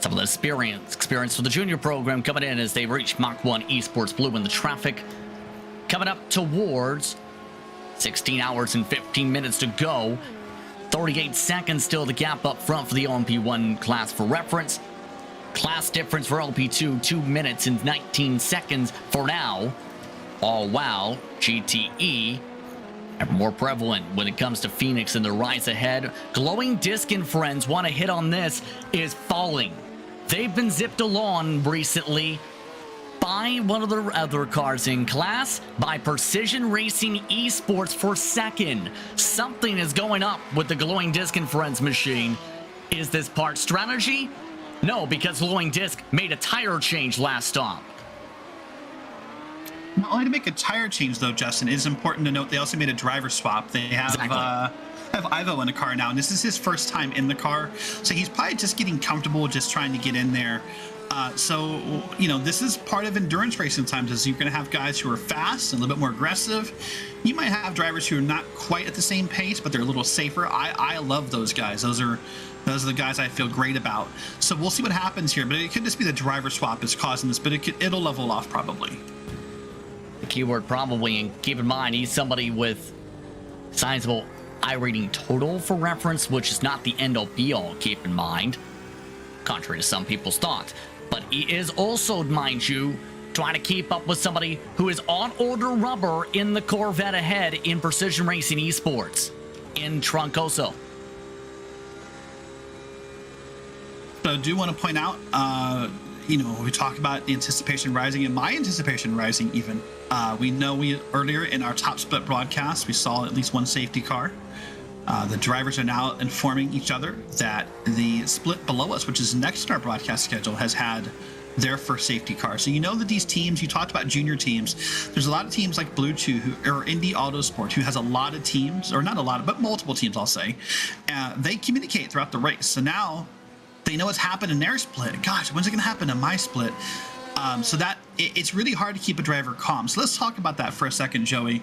Some of the experience for the junior program coming in as they reach Mach 1 Esports Blue in the traffic. Coming up towards 16 hours and 15 minutes to go. 38 seconds still the gap up front for the LMP1 class for reference. Class difference for LP2, 2 minutes and 19 seconds for now. All while GTE are more prevalent when it comes to Phoenix and the rise ahead. Glowing Disc and friends want to hit on this is falling. They've been zipped along recently by one of the other cars in class, by Precision Racing Esports for second. Something is going up with the Glowing Disc and friends machine. Is this part strategy? No, because Glowing Disc made a tire change last stop.
Not only to make a tire change, though, Justin, it is important to note they also made a driver swap. They have Ivo in the car now, and this is his first time in the car, so he's probably just getting comfortable, just trying to get in there. So, you know, this is part of endurance racing sometimes, is you're going to have guys who are fast and a little bit more aggressive. You might have drivers who are not quite at the same pace, but they're a little safer. I love those guys. Those are the guys I feel great about. So we'll see what happens here, but it could just be the driver swap is causing this, but it'll level off probably.
The keyword probably, and keep in mind, he's somebody with sizable iRating total for reference, which is not the end-all be-all, keep in mind, contrary to some people's thoughts. But he is also, mind you, trying to keep up with somebody who is on older rubber in the Corvette ahead in Precision Racing Esports, in Troncoso.
So I do want to point out, you know, we talk about the anticipation rising and my anticipation rising even. We know earlier in our top split broadcast, we saw at least one safety car. The drivers are now informing each other that the split below us, which is next in our broadcast schedule, has had their first safety car. So you know that these teams, you talked about junior teams, there's a lot of teams like Blue Chew or Indy Autosport who has a lot of teams, or not a lot, but multiple teams, I'll say. They communicate throughout the race. So now they know what's happened in their split. Gosh, when's it going to happen in my split? So that it's really hard to keep a driver calm. So let's talk about that for a second, Joey.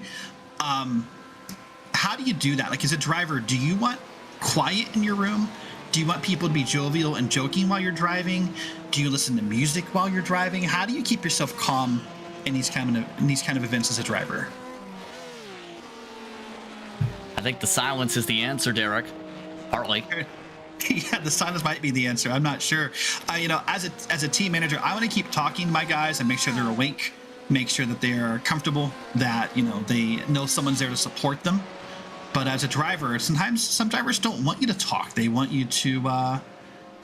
How do you do that? Like, as a driver, do you want quiet in your room? Do you want people to be jovial and joking while you're driving? Do you listen to music while you're driving? How do you keep yourself calm in these kind of events as a driver?
I think the silence is the answer, Derek. Partly.
Yeah, the silence might be the answer. I'm not sure. You know, as a team manager, I want to keep talking to my guys and make sure they're awake, make sure that they are comfortable, that, you know, they know someone's there to support them. But as a driver, sometimes some drivers don't want you to talk. They want you to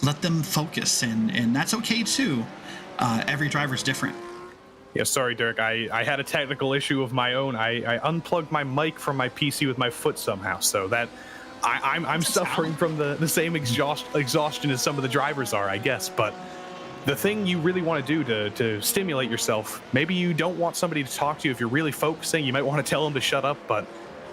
let them focus, and that's okay too. Every driver is different.
Yeah, sorry, Derek. I had a technical issue of my own. I unplugged my mic from my PC with my foot somehow, so that I'm suffering from the same exhaustion as some of the drivers are, I guess. But the thing you really want to do to stimulate yourself, maybe you don't want somebody to talk to you. If you're really focusing, you might want to tell them to shut up, but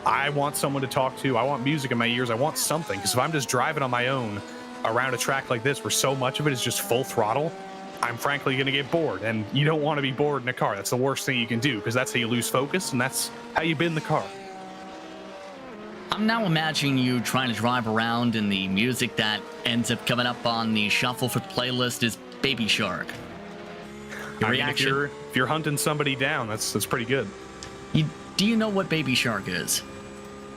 I want someone to talk to. I want music in my ears. I want something, because if I'm just driving on my own around a track like this where so much of it is just full throttle, I'm frankly going to get bored, and you don't want to be bored in a car. That's the worst thing you can do, because that's how you lose focus, and that's how you bend the car.
I'm now imagining you trying to drive around, and the music that ends up coming up on the shuffle for the playlist is Baby Shark. Your reaction?
Mean, if you're hunting somebody down, that's pretty good.
Do you know what Baby Shark is?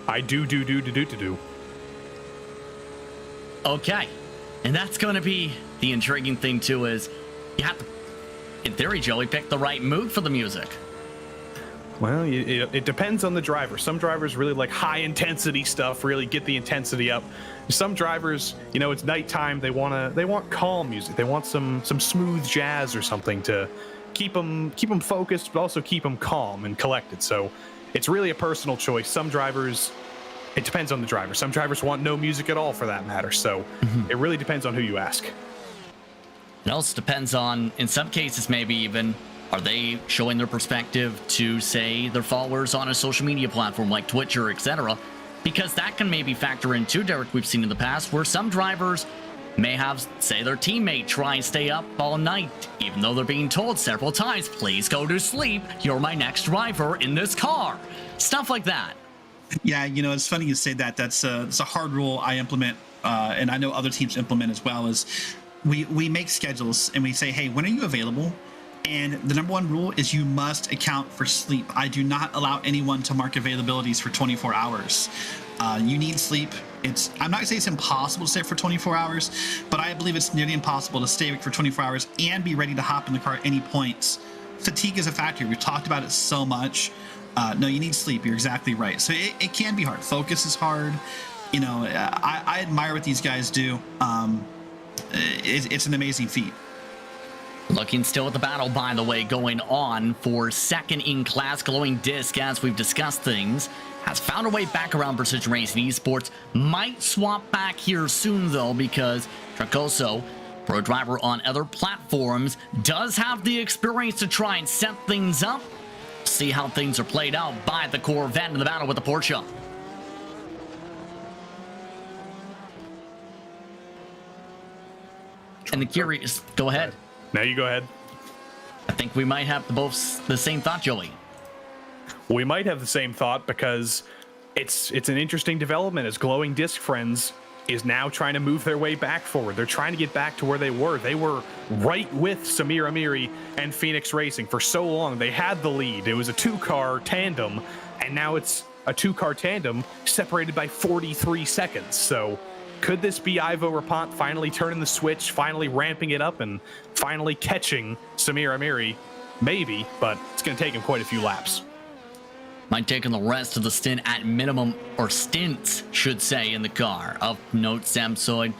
I do.
Okay, and that's going to be the intriguing thing too. Is you have to, in theory, Joey, pick the right mood for the music.
Well, it depends on the driver. Some drivers really like high intensity stuff, really get the intensity up. Some drivers, it's nighttime. They want calm music. They want some smooth jazz or something to keep them focused, but also keep them calm and collected. So it's really a personal choice. Some drivers, it depends on the driver. Some drivers want no music at all, for that matter. So it really depends on who you ask.
It also depends on, in some cases, maybe even, are they showing their perspective to, say, their followers on a social media platform like Twitch or etc.? Because that can maybe factor in too, Derek. We've seen in the past where some drivers may have, say, their teammate try and stay up all night, even though they're being told several times, please go to sleep, you're my next driver in this car. Stuff like that.
Yeah, it's funny you say that. It's a hard rule I implement, and I know other teams implement as well, is we make schedules and we say, hey, when are you available? And the number one rule is you must account for sleep. I do not allow anyone to mark availabilities for 24 hours. You need sleep. I'm not gonna say it's impossible to stay for 24 hours, but I believe it's nearly impossible to stay awake for 24 hours and be ready to hop in the car at any point. Fatigue is a factor. We've talked about it so much. No, you need sleep. You're exactly right. So it can be hard. Focus is hard. I admire what these guys do. It's an amazing feat.
Looking still at the battle, by the way, going on for second in class. Glowing Disc, as we've discussed things, has found a way back around Precision Racing Esports. Might swap back here soon, though, because Tracoso, pro driver on other platforms, does have the experience to try and set things up. See how things are played out by the Corvette in the battle with the Porsche. And the curious, go ahead.
Now you go ahead.
I think we might have both the same thought, Joey.
We might have the same thought, because it's an interesting development as Glowing Disc Friends is now trying to move their way back forward. They're trying to get back to where they were. They were right with Samir Amiri and Phoenix Racing for so long. They had the lead. It was a two-car tandem, and now it's a two-car tandem separated by 43 seconds. So could this be Ivo Rapont finally turning the switch, finally ramping it up, and finally catching Samir Amiri? Maybe, but it's going to take him quite a few laps.
Might take the rest of the stint at minimum, or stints, should say, in the car. Of note, Samsoid,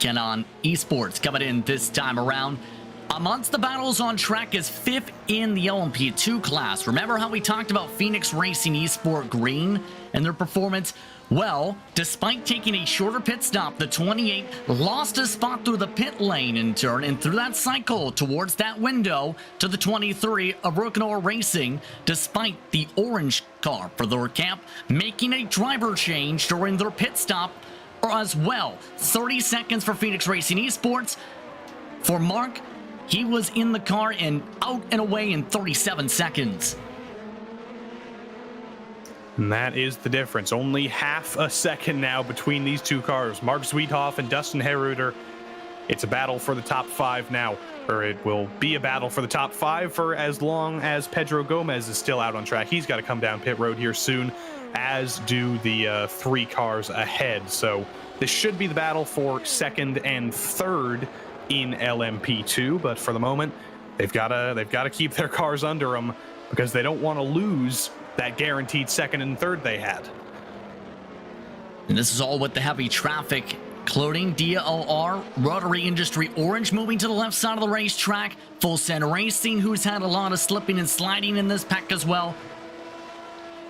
Kenon Esports coming in this time around. Amongst the battles on track is 5th in the LMP2 class. Remember how we talked about Phoenix Racing Esport Green and their performance? Well, despite taking a shorter pit stop, the 28 lost a spot through the pit lane in turn, and through that cycle towards that window to the 23 of Rokanor Racing, despite the orange car for their camp making a driver change during their pit stop as well. 30 seconds for Phoenix Racing Esports. For Mark, he was in the car and out and away in 37 seconds.
And that is the difference. Only half a second now between these two cars. Mark Sweethoff and Dustin Herruder. It's a battle for the top 5 now. Or it will be a battle for the top 5 for as long as Pedro Gomez is still out on track. He's got to come down pit road here soon, as do the 3 cars ahead. So this should be the battle for 2nd and 3rd in LMP2. But for the moment, they've got to keep their cars under them, because they don't want to lose that guaranteed 2nd and 3rd they had.
And this is all with the heavy traffic including DOR, Rotary Industry Orange moving to the left side of the racetrack, Full Send Racing, who's had a lot of slipping and sliding in this pack as well.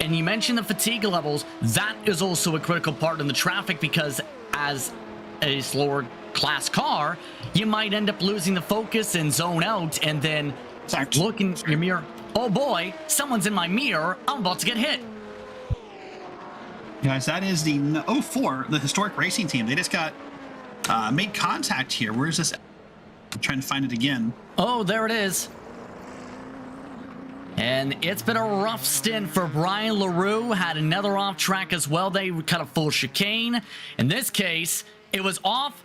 And you mentioned the fatigue levels. That is also a critical part in the traffic because as a slower class car, you might end up losing the focus and zone out and then look in your mirror. Oh boy, someone's in my mirror. I'm about to get hit.
Guys, that is the 04, the historic racing team. They just got made contact here. Where's this? I'm trying to find it again.
Oh, there it is. And it's been a rough stint for Brian LaRue. Had another off track as well. They cut a full chicane. In this case, it was off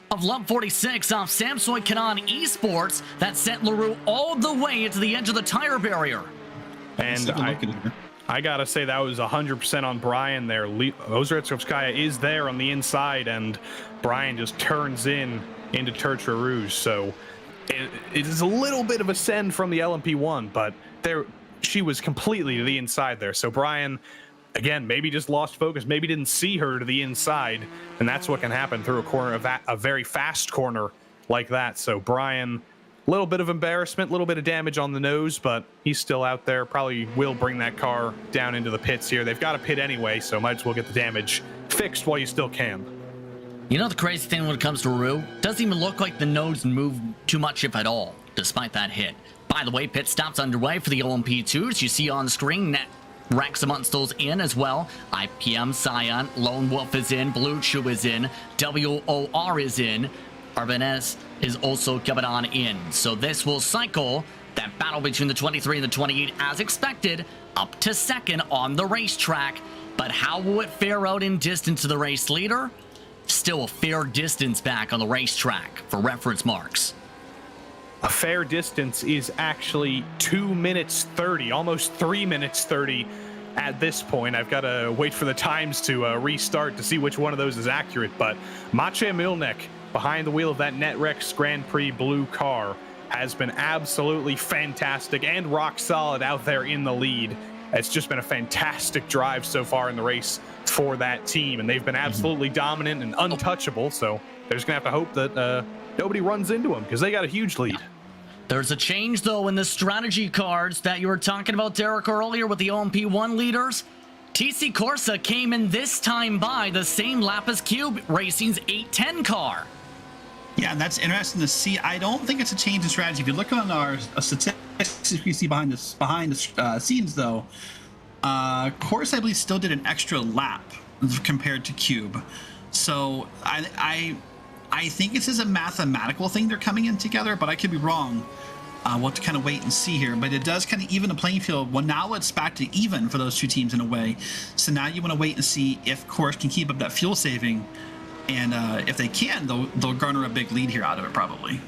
of Lump 46 off Samsung Canon Esports that sent LaRue all the way into the edge of the tire barrier.
And I gotta say that was 100% on Brian there. Ozretskaya is there on the inside, and Brian just turns into Tertre Rouge. So it is a little bit of a send from the LMP1, but she was completely to the inside there. So Brian, again, maybe just lost focus, maybe didn't see her to the inside, and that's what can happen through a corner of a very fast corner like that. So Brian, a little bit of embarrassment, a little bit of damage on the nose, but he's still out there. Probably will bring that car down into the pits here. They've got a pit anyway, so might as well get the damage fixed while you still can.
You know the crazy thing when it comes to Rue? Doesn't even look like the nose moved too much, if at all, despite that hit. By the way, pit stops underway for the OMP2s. You see on screen, Rex Munstall's in as well. IPM Scion, Lone Wolf is in, Blue Chew is in, WOR is in, Arbanez is also coming on in. So this will cycle that battle between the 23 and the 28 as expected up to second on the racetrack. But how will it fare out in distance to the race leader? Still a fair distance back on the racetrack for reference marks.
A fair distance is actually 2 minutes 30, almost 3 minutes 30 at this point. I've got to wait for the times to restart to see which one of those is accurate, but Maciej Milnek behind the wheel of that NetRex Grand Prix blue car has been absolutely fantastic and rock solid out there in the lead. It's just been a fantastic drive so far in the race for that team, and they've been absolutely dominant and untouchable, so they're just going to have to hope that nobody runs into them because they got a huge lead.
There's a change, though, in the strategy cards that you were talking about, Derek, earlier with the OMP1 leaders. TC Corsa came in this time by the same lap as Cube Racing's 810 car.
Yeah, and that's interesting to see. I don't think it's a change in strategy. If you look on our statistics you see behind the scenes, though, Corsa, I believe, still did an extra lap compared to Cube. So I think this is a mathematical thing. They're coming in together, but I could be wrong. We'll have to kind of wait and see here. But it does kind of even the playing field. Well, now it's back to even for those two teams in a way. So now you want to wait and see if Corsa can keep up that fuel saving. And if they can, they'll garner a big lead here out of it, probably.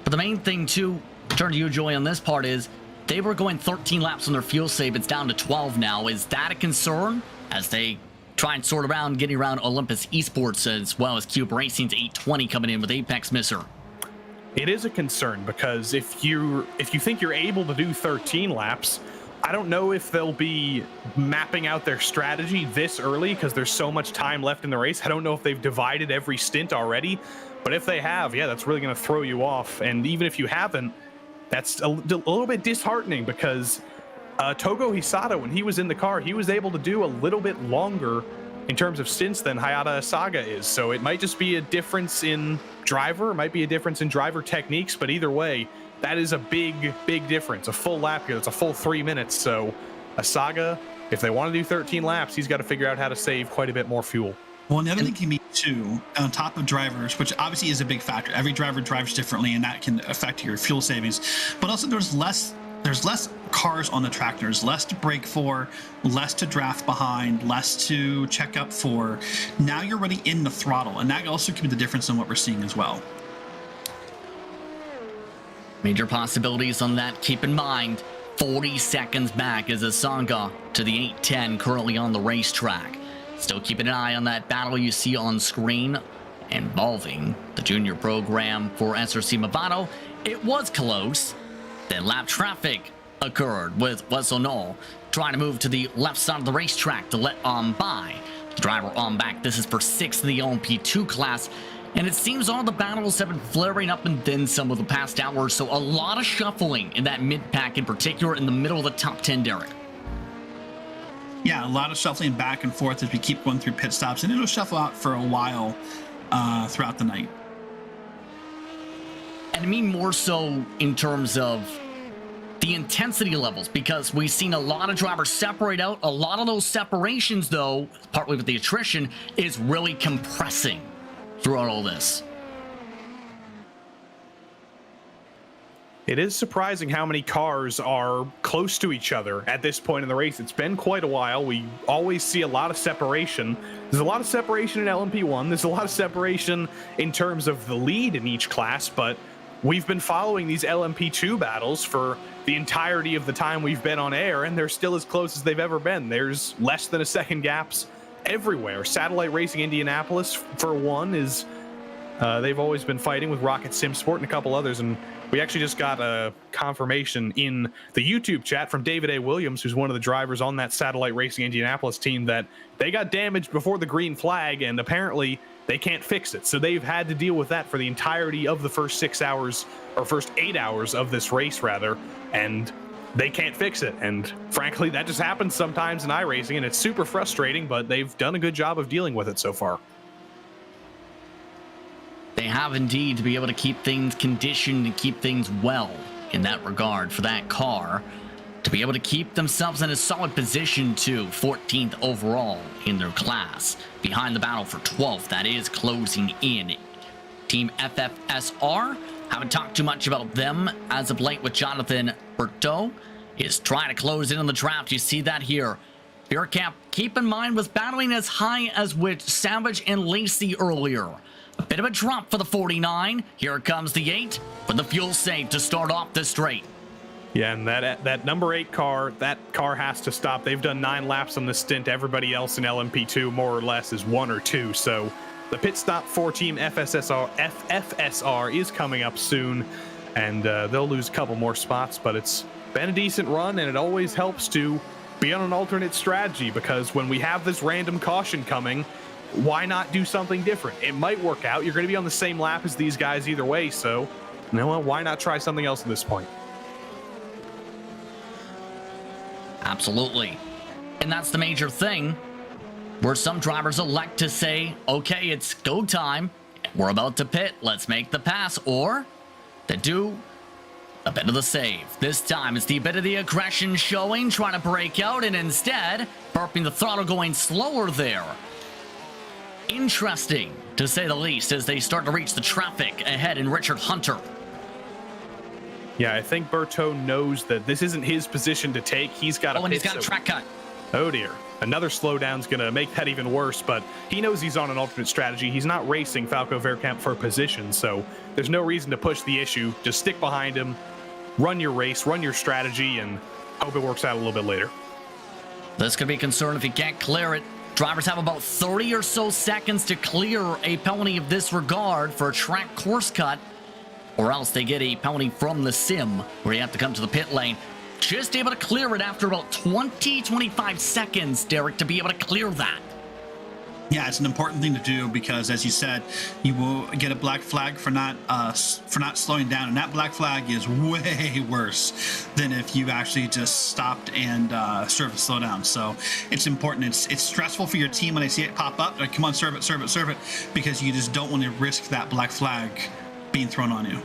But the main thing, too, turn to you, Joey, on this part is they were going 13 laps on their fuel save. It's down to 12 now. Is that a concern as they try and sort around getting around Olympus Esports as well as Cube Racing's 820 coming in with Apex Misser?
It is a concern because if you think you're able to do 13 laps, I don't know if they'll be mapping out their strategy this early because there's so much time left in the race. I don't know if they've divided every stint already, but if they have, yeah, that's really going to throw you off. And even if you haven't, that's a little bit disheartening because Togo Hisata, when he was in the car, he was able to do a little bit longer in terms of stints than Hayata Saga is. So it might just be a difference in driver, it might be a difference in driver techniques, but either way, that is a big, big difference. A full lap here, that's a full 3 minutes. So Asaga, if they want to do 13 laps, he's got to figure out how to save quite a bit more fuel.
Well, and the other thing can be, too, on top of drivers, which obviously is a big factor. Every driver drives differently, and that can affect your fuel savings. But also there's less cars on the track. There's less to brake for, less to draft behind, less to check up for. Now you're already in the throttle, and that also could be the difference in what we're seeing as well.
Major possibilities on that. Keep in mind, 40 seconds back is Asanga to the 810 currently on the racetrack. Still keeping an eye on that battle you see on screen involving the junior program for SRC Movado. It was close. Then lap traffic occurred with Wesonol trying to move to the left side of the racetrack to let on by the driver on back. This is for 6th in the LMP2 class. And it seems all the battles have been flaring up and then some of the past hours. So a lot of shuffling in that mid-pack, in particular in the middle of the top 10, Derek.
Yeah, a lot of shuffling back and forth as we keep going through pit stops, and it'll shuffle out for a while throughout the night.
And I mean more so in terms of the intensity levels, because we've seen a lot of drivers separate out. A lot of those separations, though, partly with the attrition, is really compressing throughout all this.
It is surprising how many cars are close to each other at this point in the race. It's been quite a while. We always see a lot of separation. There's a lot of separation in LMP1. There's a lot of separation in terms of the lead in each class, but we've been following these LMP2 battles for the entirety of the time we've been on air, and they're still as close as they've ever been. There's less than a second gaps everywhere. Satellite Racing Indianapolis, for one, is they've always been fighting with Rocket SimSport and a couple others, and we actually just got a confirmation in the YouTube chat from David A. Williams, who's one of the drivers on that Satellite Racing Indianapolis team, that they got damaged before the green flag, and apparently they can't fix it. So they've had to deal with that for the entirety of the first 6 hours, or first 8 hours of this race, rather, and they can't fix it. And frankly, that just happens sometimes in iRacing, and it's super frustrating, but they've done a good job of dealing with it so far.
They have indeed, to be able to keep things conditioned and keep things well in that regard for that car, to be able to keep themselves in a solid position to 14th overall in their class. Behind the battle for 12th, that is closing in. Team FFSR, haven't talked too much about them as of late with Jonathan Berto, is trying to close in on the draft. You see that here. Beercamp, keep in mind, was battling as high as with Savage and Lacey earlier. A bit of a drop for the 49. Here comes the 8 with the fuel save to start off the straight.
Yeah, and that number 8 car, that car has to stop. They've done 9 laps on the stint. Everybody else in LMP2 more or less is 1 or 2. So the pit stop for Team FFSR is coming up soon, and they'll lose a couple more spots, but it's been a decent run, and it always helps to be on an alternate strategy, because when we have this random caution coming, why not do something different? It might work out. You're going to be on the same lap as these guys either way, so you know what? Why not try something else at this point?
Absolutely. And that's the major thing, where some drivers elect to say, okay, it's go time. We're about to pit. Let's make the pass. Or they do a bit of the save. This time it's the bit of the aggression showing, trying to break out, and instead burping the throttle, going slower there. Interesting, to say the least, as they start to reach the traffic ahead in Richard Hunter.
Yeah, I think Berto knows that this isn't his position to take. He's got a
and he's got a track cut.
Oh dear. Another slowdown's going to make that even worse, but he knows he's on an alternate strategy. He's not racing Falco Verkamp for position, so there's no reason to push the issue. Just stick behind him, run your race, run your strategy, and hope it works out a little bit later.
This could be a concern if he can't clear it. Drivers have about 30 or so seconds to clear a penalty of this regard for a track course cut, or else they get a penalty from the sim where you have to come to the pit lane. Just able to clear it after about 20-25 seconds, Derek, to be able to clear that.
Yeah, it's an important thing to do, because, as you said, you will get a black flag for not slowing down, and that black flag is way worse than if you actually just stopped and serve a slowdown. So it's important. It's stressful for your team when they see it pop up. Like, come on, serve it, because you just don't want to risk that black flag being thrown on you.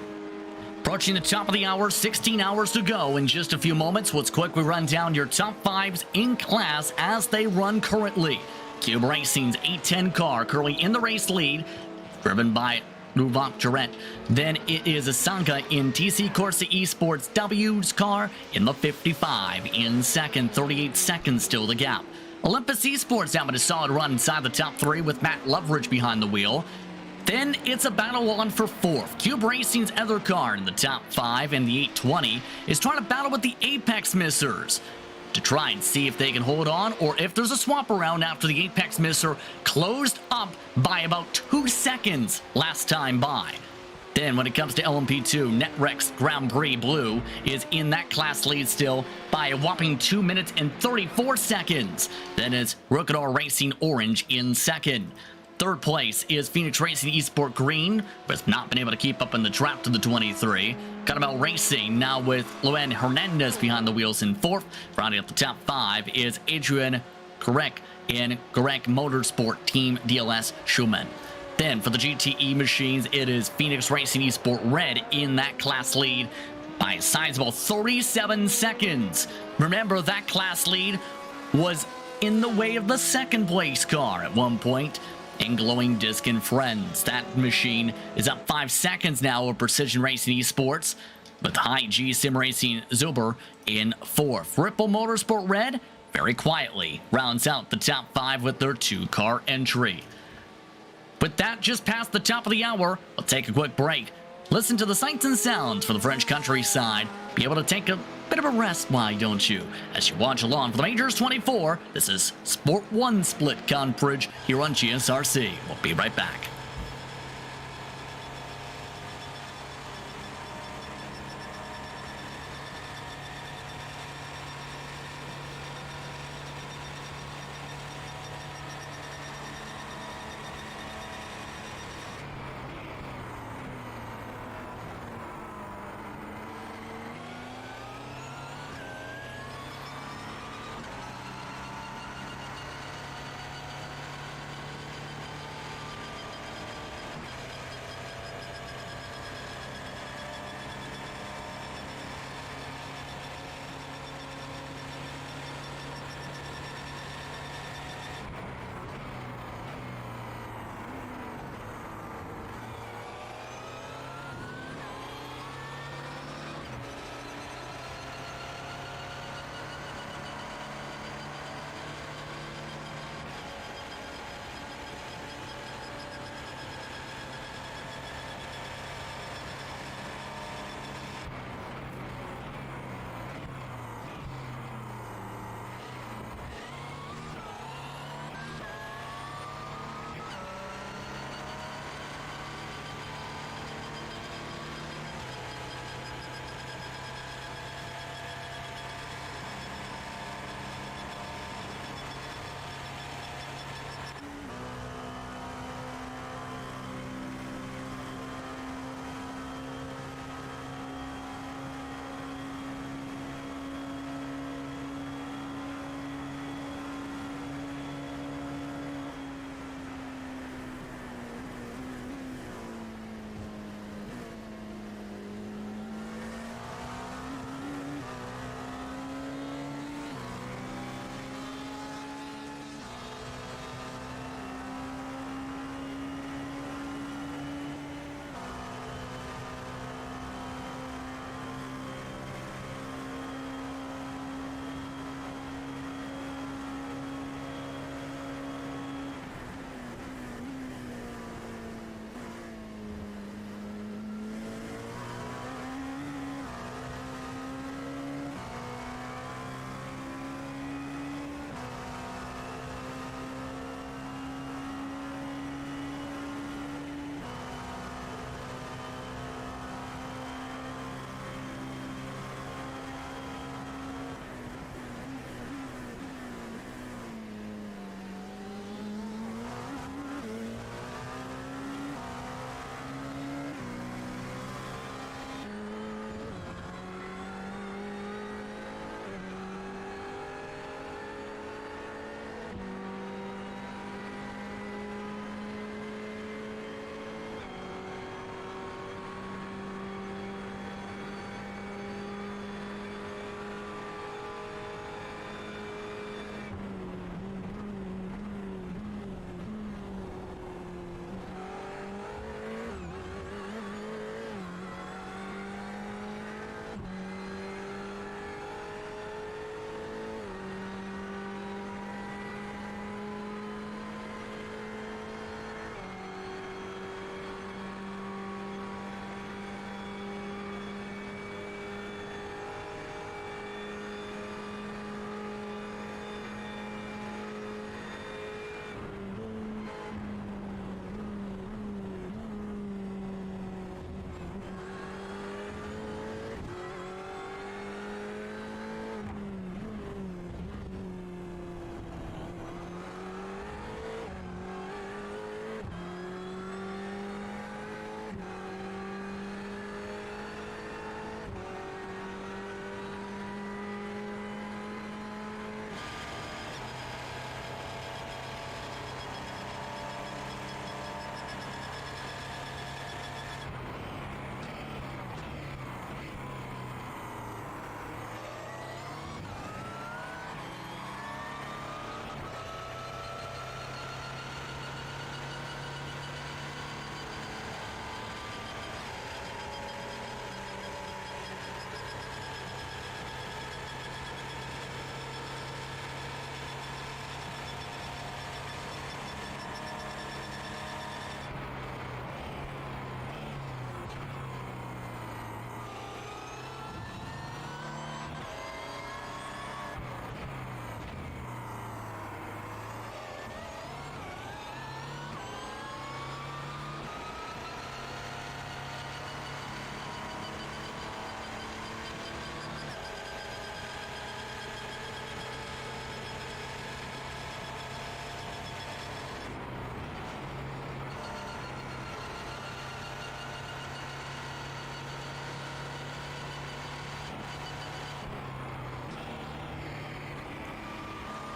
Approaching the top of the hour, 16 hours to go. In just a few moments, let's quickly run down your top 5s in class as they run currently. Cube Racing's 810 car currently in the race lead, driven by Luvok Jarrett. Then it is Asanka in TC Corsa Esports W's car in the 55. In second, 38 seconds still the gap. Olympus Esports having a solid run inside the top 3 with Matt Loveridge behind the wheel. Then it's a battle on for 4th. Cube Racing's other car in the top 5, and the 820 is trying to battle with the Apex Missers to try and see if they can hold on, or if there's a swap around after the Apex Misser closed up by about 2 seconds last time by. Then when it comes to LMP2, NetRex Grand Prix Blue is in that class lead still by a whopping 2 minutes and 34 seconds. Then it's Rookador Racing Orange in second. Third place is Phoenix Racing Esport Green, who has not been able to keep up in the draft to the 23. Caramel Racing now with Luen Hernandez behind the wheels in fourth. Rounding up the top 5 is Adrian Korek in Korek Motorsport Team DLS Schumann. Then for the GTE machines, it is Phoenix Racing Esport Red in that class lead by a sizable 37 seconds. Remember, that class lead was in the way of the second place car at one point in Glowing Disc and Friends. That machine is up 5 seconds now with Precision Racing Esports, with High G SimRacing Zuber in fourth. Ripple Motorsport Red very quietly rounds out the top 5 with their 2-car entry. With that just past the top of the hour, we'll take a quick break. Listen to the sights and sounds for the French countryside. Be able to take a bit of a rest, why don't you? As you watch along for the Majors 24, this is Sport 1 Split coverage here on GSRC. We'll be right back.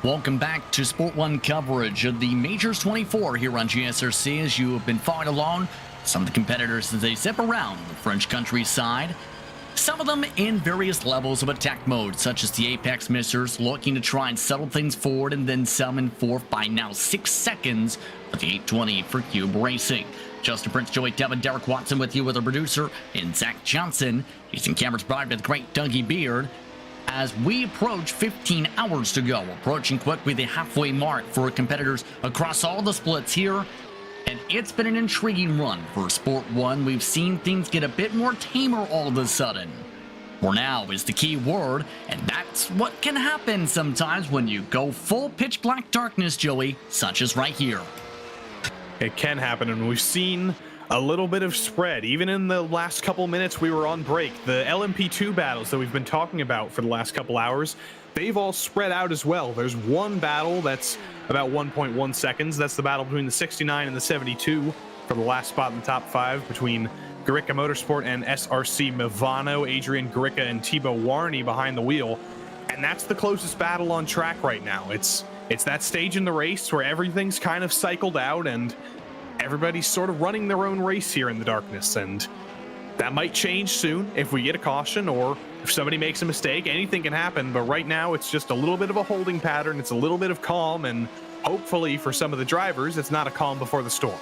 Welcome back to Sport 1 coverage of the Majors 24 here on GSRC. As you have been following along, some of the competitors as they zip around the French countryside. Some of them in various levels of attack mode, such as the Apex Missers, looking to try and settle things forward, and then some in fourth by now 6 seconds with the 820 for Cube Racing. Justin Prince, Joey Devin, Derek Watson with you with our producer, and Zach Johnson. Jason Cameron's bride with great Dougie Beard. As we approach 15 hours to go, approaching quickly the halfway mark for competitors across all the splits here. And it's been an intriguing run for Sport 1. We've seen things get a bit more tamer all of a sudden. For now is the key word, and that's what can happen sometimes when you go full pitch black darkness, Joey, such as right here.
It can happen, and we've seen a little bit of spread. Even in the last couple minutes we were on break, the LMP2 battles that we've been talking about for the last couple hours, they've all spread out as well. There's one battle that's about 1.1 seconds. That's the battle between the 69 and the 72 for the last spot in the top 5 between Garica Motorsport and SRC Movano, Adrian Garica and Thibaut Warney behind the wheel. And that's the closest battle on track right now. It's that stage in the race where everything's kind of cycled out and everybody's sort of running their own race here in the darkness, and that might change soon if we get a caution or if somebody makes a mistake. Anything can happen, but right now it's just a little bit of a holding pattern. It's a little bit of calm, and hopefully for some of the drivers, it's not a calm before the storm.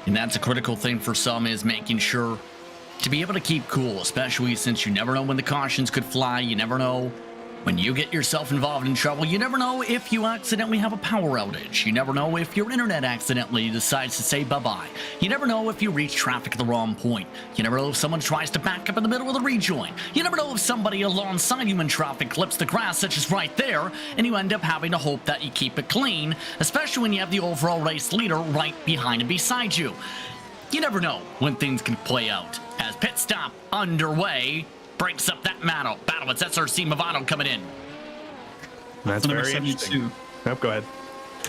And that's a critical thing for some, is making sure to be able to keep cool, especially since you never know when the cautions could fly. You never know when you get yourself involved in trouble. You never know if you accidentally have a power outage. You never know if your internet accidentally decides to say bye-bye. You never know if you reach traffic at the wrong point. You never know if someone tries to back up in the middle of the rejoin. You never know if somebody alongside you in traffic clips the grass, such as right there, and you end up having to hope that you keep it clean, especially when you have the overall race leader right behind and beside you. You never know when things can play out. As pit stop underway, breaks up that battle. It's SRC Movano coming in.
That's
number
very
72.
interesting. Nope, go ahead.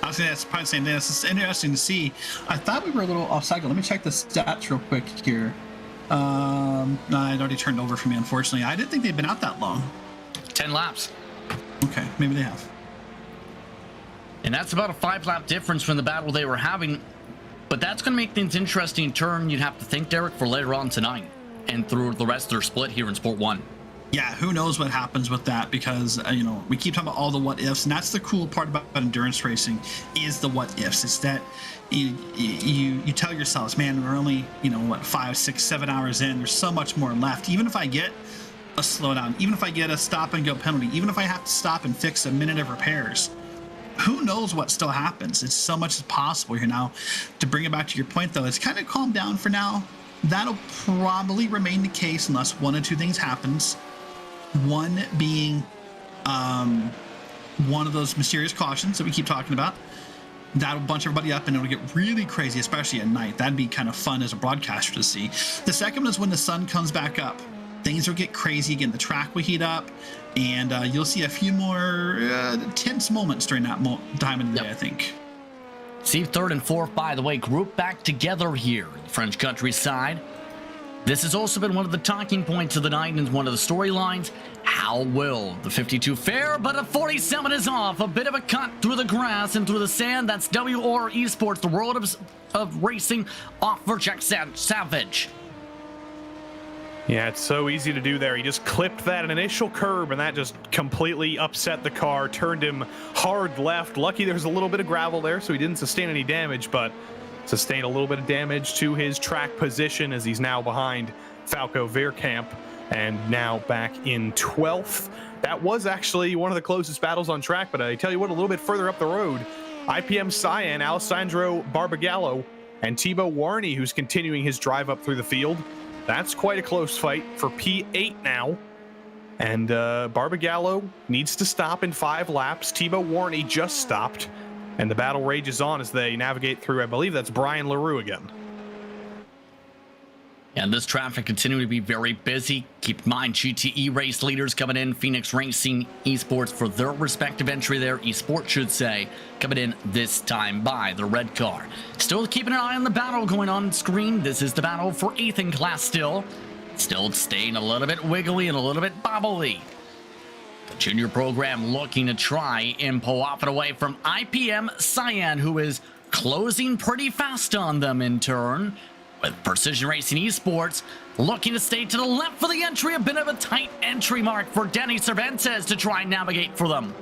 I was going to probably saying this. It's interesting to see. I thought we were a little off cycle. Let me check the stats real quick here. No, I'd already turned over for me, unfortunately. I didn't think they'd been out that long.
10 laps.
Okay, maybe they have.
And that's about a 5-lap difference from the battle they were having. But that's going to make things interesting turn, you'd have to think, Derek, for later on tonight and through the rest of their split here in Sport 1.
Yeah, who knows what happens with that, because we keep talking about all the what ifs, and that's the cool part about endurance racing is the what ifs. It's that you tell yourselves, man, we're only 5, 6, 7 hours in. There's so much more left. Even if I get a slowdown, even if I get a stop and go penalty, even if I have to stop and fix a minute of repairs, who knows what still happens? It's so much as possible here now. To bring it back to your point, though, it's kind of calmed down for now. That'll probably remain the case unless one of two things happens. One being one of those mysterious cautions that we keep talking about. That'll bunch everybody up and it'll get really crazy, especially at night. That'd be kind of fun as a broadcaster to see. The second is when the sun comes back up. Things will get crazy again. The track will heat up, and you'll see a few more tense moments during that time of the day, I think.
See, third and fourth, by the way, grouped back together here in the French countryside. This has also been one of the talking points of the night and one of the storylines. How will the 52 fare? But a 47 is off. A bit of a cut through the grass and through the sand. That's WR Esports, the world of racing, off for Jack Savage.
Yeah, it's so easy to do there. He just clipped that initial curb, and that just completely upset the car, turned him hard left. Lucky there was a little bit of gravel there, so he didn't sustain any damage, but sustained a little bit of damage to his track position as he's now behind Falco Veerkamp and now back in 12th. That was actually one of the closest battles on track, but I tell you what, a little bit further up the road, IPM Cyan, Alessandro Barbagallo, and Thibaut Warney, who's continuing his drive up through the field. That's quite a close fight for P8 now. And Barbagallo needs to stop in 5 laps. Thibaut Warney just stopped. And the battle rages on as they navigate through, I believe that's Brian LaRue again.
And this traffic continuing to be very busy. Keep in mind, GTE race leaders coming in. Phoenix Racing Esports for their respective entry there. Esports should say, coming in this time by the red car. Still keeping an eye on the battle going on screen. This is the battle for 8th in class still. Still staying a little bit wiggly and a little bit bobbly. Junior program looking to try and pull off and away from IPM Cyan, who is closing pretty fast on them in turn. With Precision Racing Esports looking to stay to the left for the entry. A bit of a tight entry mark for Danny Cervantes to try and navigate for them.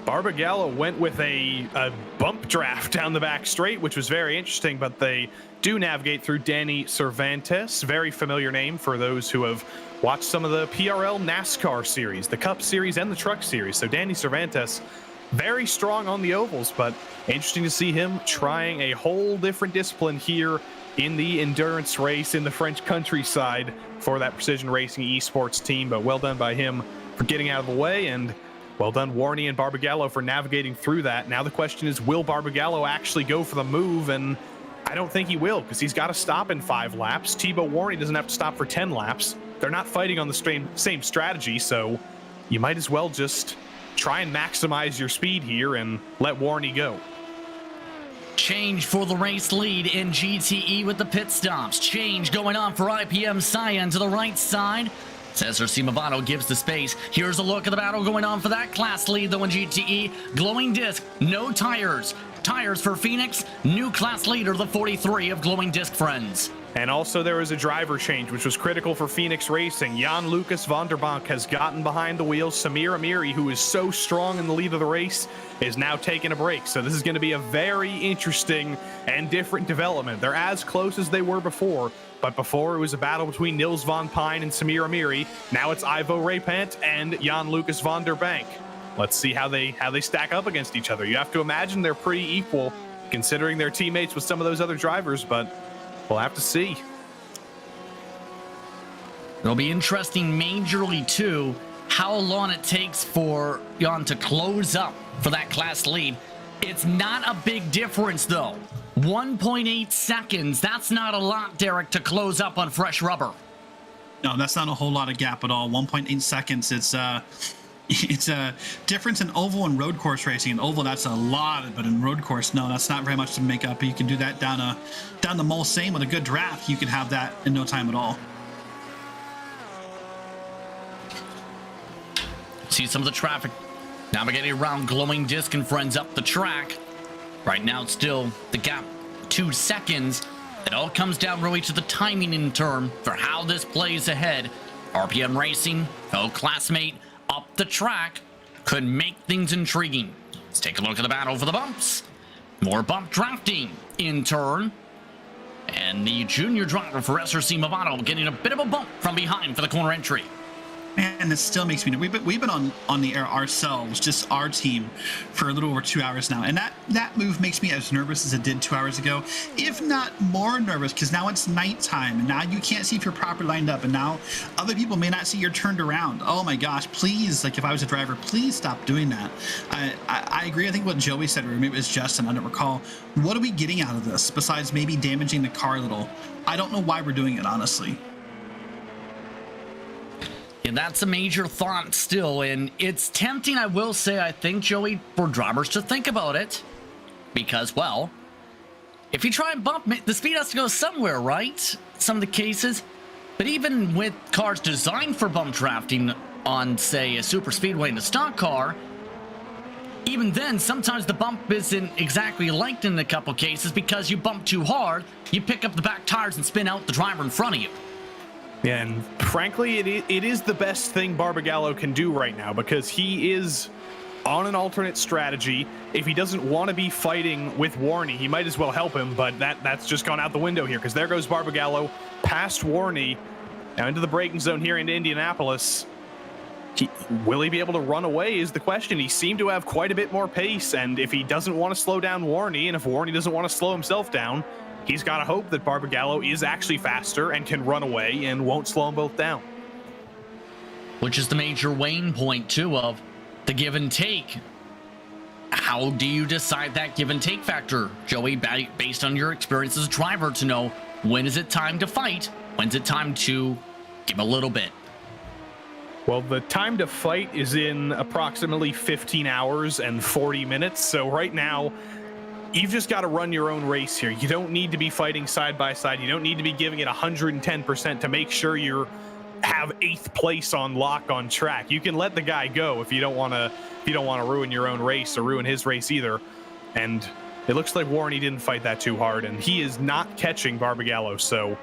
Barbagallo went with a bump draft down the back straight, which was very interesting, but they do navigate through Danny Cervantes. Very familiar name for those who have watched some of the PRL NASCAR series, the Cup series and the Truck series. So Danny Cervantes, very strong on the ovals, but interesting to see him trying a whole different discipline here in the endurance race in the French countryside for that Precision Racing Esports team. But well done by him for getting out of the way, and well done Warney and Barbagallo for navigating through that. Now the question is, will Barbagallo actually go for the move? And I don't think he will, because he's got to stop in 5 laps. Thibaut Warney doesn't have to stop for 10 laps. They're not fighting on the same strategy, so you might as well just try and maximize your speed here and let Warney go.
Change for the race lead in GTE with the pit stops. Change going on for IPM Cyan to the right side. Cesar Cimavano gives the space. Here's a look at the battle going on for that class lead, though, in GTE. Glowing Disc, no tires. Tires for Phoenix, new class leader, the 43 of Glowing Disc friends.
And also there was a driver change, which was critical for Phoenix Racing. Jan Lucas Vonderbank has gotten behind the wheels. Samir Amiri, who is so strong in the lead of the race, is now taking a break. So this is going to be a very interesting and different development. They're as close as they were before, but before it was a battle between Nils Von Pine and Samir Amiri. Now it's Ivo Rapant and Jan Lucas Vonderbank. Let's see how they stack up against each other. You have to imagine they're pretty equal, considering their teammates with some of those other drivers, but we'll have to see.
It'll be interesting majorly, too, how long it takes for Jan to close up for that class lead. It's not a big difference, though. 1.8 seconds. That's not a lot, Derek, to close up on fresh rubber.
No, that's not a whole lot of gap at all. 1.8 seconds. It's a difference in oval and road course racing. In oval, that's a lot, but in road course, no, that's not very much to make up. You can do that down the Mulsanne with a good draft. You can have that in no time at all.
See some of the traffic navigating around Glowing Disc and friends up the track. Right now, it's still the gap 2 seconds. It all comes down really to the timing in turn for how this plays ahead. RPM Racing, fellow classmate, up the track could make things intriguing. Let's take a look at the battle for the bumps. More bump drafting in turn. And the junior driver for SRC Movado getting a bit of a bump from behind for the corner entry.
Man, this still makes me. We've been on the air ourselves, just our team, for a little over 2 hours now, and that move makes me as nervous as it did 2 hours ago, if not more nervous, because now it's nighttime, and now you can't see if you're properly lined up, and now other people may not see you're turned around. Oh my gosh, please! Like if I was a driver, please stop doing that. I agree. I think what Joey said, or maybe it was Justin, I don't recall. What are we getting out of this besides maybe damaging the car a little? I don't know why we're doing it, honestly.
Yeah, that's a major thought still, and it's tempting, I will say, I think, Joey, for drivers to think about it. Because, well, if you try and bump, the speed has to go somewhere, right? Some of the cases. But even with cars designed for bump drafting on, say, a super speedway in a stock car, even then, sometimes the bump isn't exactly liked in a couple cases because you bump too hard, you pick up the back tires and spin out the driver in front of you.
Yeah, and frankly, it is the best thing Barbagallo can do right now, because he is on an alternate strategy. If he doesn't want to be fighting with Warney, he might as well help him, but that's just gone out the window here, because there goes Barbagallo past Warney, now into the braking zone here into Indianapolis. Will he be able to run away is the question. He seemed to have quite a bit more pace, and if he doesn't want to slow down Warney, and if Warney doesn't want to slow himself down, he's got to hope that Barbagallo is actually faster and can run away and won't slow them both down.
Which is the major weighing point, too, of the give and take. How do you decide that give and take factor, Joey, based on your experience as a driver, to know when is it time to fight, when's it time to give a little bit?
Well, the time to fight is in approximately 15 hours and 40 minutes, so right now, you've just got to run your own race here. You don't need to be fighting side by side. You don't need to be giving it 110% to make sure you're have 8th place on lock on track. You can let the guy go if you don't want to ruin your own race or ruin his race either. And it looks like Warney didn't fight that too hard, and he is not catching Barbagallo. So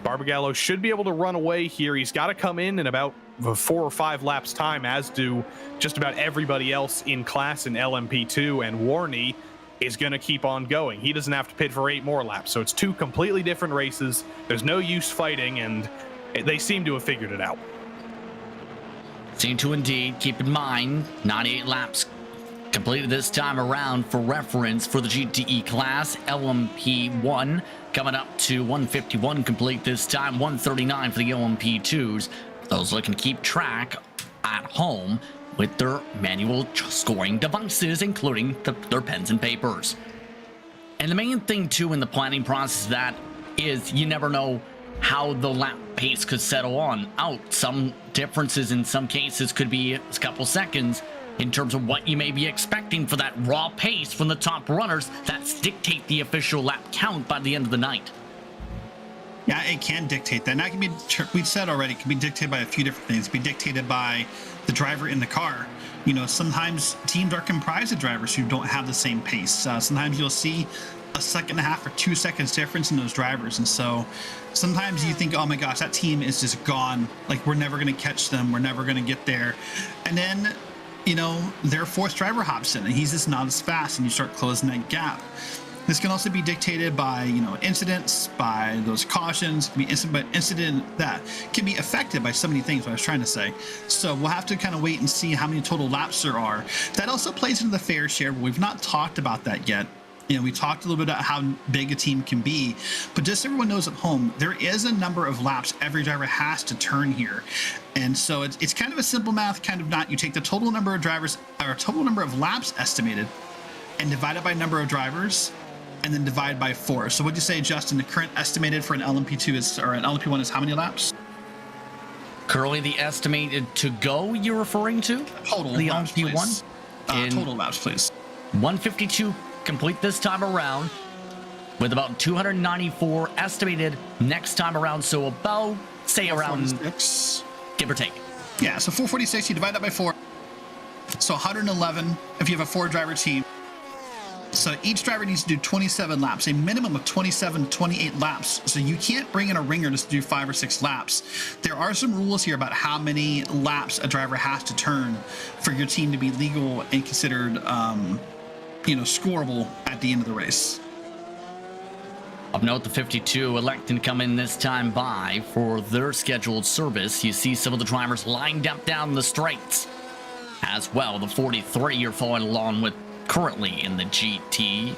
Barbagallo should be able to run away here. He's got to come in about 4 or 5 laps time, as do just about everybody else in class in LMP2, and Warney is going to keep on going. He doesn't have to pit for 8 more laps. So it's 2 completely different races. There's no use fighting, and they seem to have figured it out.
Seem to indeed. Keep in mind, 98 laps completed this time around. For reference, for the GTE class, LMP1 coming up to 151 complete this time, 139 for the LMP2s. Those looking to keep track at home with their manual scoring devices, including their pens and papers. And the main thing, too, in the planning process, that is you never know how the lap pace could settle out. Some differences in some cases could be a couple seconds in terms of what you may be expecting for that raw pace from the top runners that dictate the official lap count by the end of the night.
Yeah, it can dictate that. And that can be, we've said already, it can be dictated by a few different things. It can be dictated by the driver in the car. You know, sometimes teams are comprised of drivers who don't have the same pace. Sometimes you'll see a 1.5 or 2 seconds difference in those drivers. And so sometimes you think, oh my gosh, that team is just gone. Like, we're never going to catch them. We're never going to get there. And then, you know, their 4th driver hops in and he's just not as fast, and you start closing that gap. This can also be dictated by, you know, incidents, by those cautions, can be incident that can be affected by so many things, what I was trying to say. So we'll have to kind of wait and see how many total laps there are. That also plays into the fair share, but we've not talked about that yet. You know, we talked a little bit about how big a team can be, but just so everyone knows at home, there is a number of laps every driver has to turn here. And so it's kind of a simple math, kind of not. You take the total number of drivers, or total number of laps estimated, and divide it by number of drivers, and then divide by 4. So what'd you say, Justin, the current estimated for an LMP2 is, or an LMP1 is how many laps?
Currently the estimated to go you're referring to?
Total
the
laps,
LMP1?
Total laps, please.
152 complete this time around, with about 294 estimated next time around. So about, say, around
6,
give or take.
Yeah, so 446, you divide that by 4. So 111 if you have a 4-driver team. So each driver needs to do 27 laps, a minimum of 27, 28 laps. So you can't bring in a ringer just to do 5 or 6 laps. There are some rules here about how many laps a driver has to turn for your team to be legal and considered, you know, scoreable at the end of the race.
Of note, the 52 electing to come in this time by for their scheduled service. You see some of the drivers lined up down the straights. As well, the 43 you're following along with currently in the GTE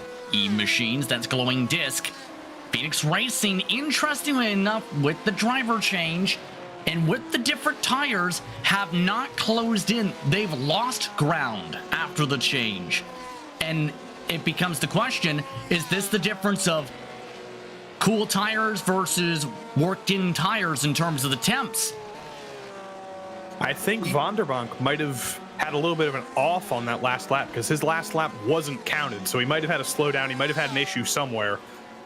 machines. That's Glowing Disc. Phoenix Racing, interestingly enough, with the driver change and with the different tires, have not closed in. They've lost ground after the change. And it becomes the question, is this the difference of cool tires versus worked-in tires in terms of the temps?
I think Vonderbank might have had a little bit of an off on that last lap, because his last lap wasn't counted, so he might have had a slowdown. He might have had an issue somewhere,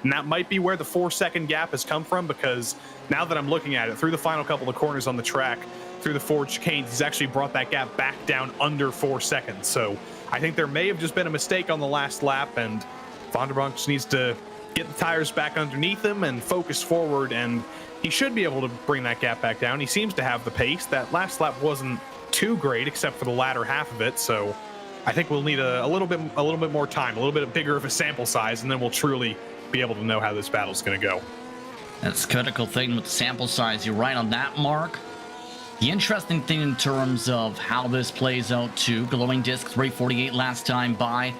and that might be where the 4-second gap has come from, because now that I'm looking at it, through the final couple of corners on the track, through the forward chicanes, he's actually brought that gap back down under 4 seconds. So I think there may have just been a mistake on the last lap, and Vonderbank just needs to get the tires back underneath him and focus forward, and he should be able to bring that gap back down. He seems to have the pace. That last lap wasn't too great, except for the latter half of it. So I think we'll need a little bit more time, a little bit bigger of a sample size, and then we'll truly be able to know how this battle's going to go.
That's the critical thing with the sample size. You're right on that, Mark. The interesting thing in terms of how this plays out too, Glowing Disc 348 last time by.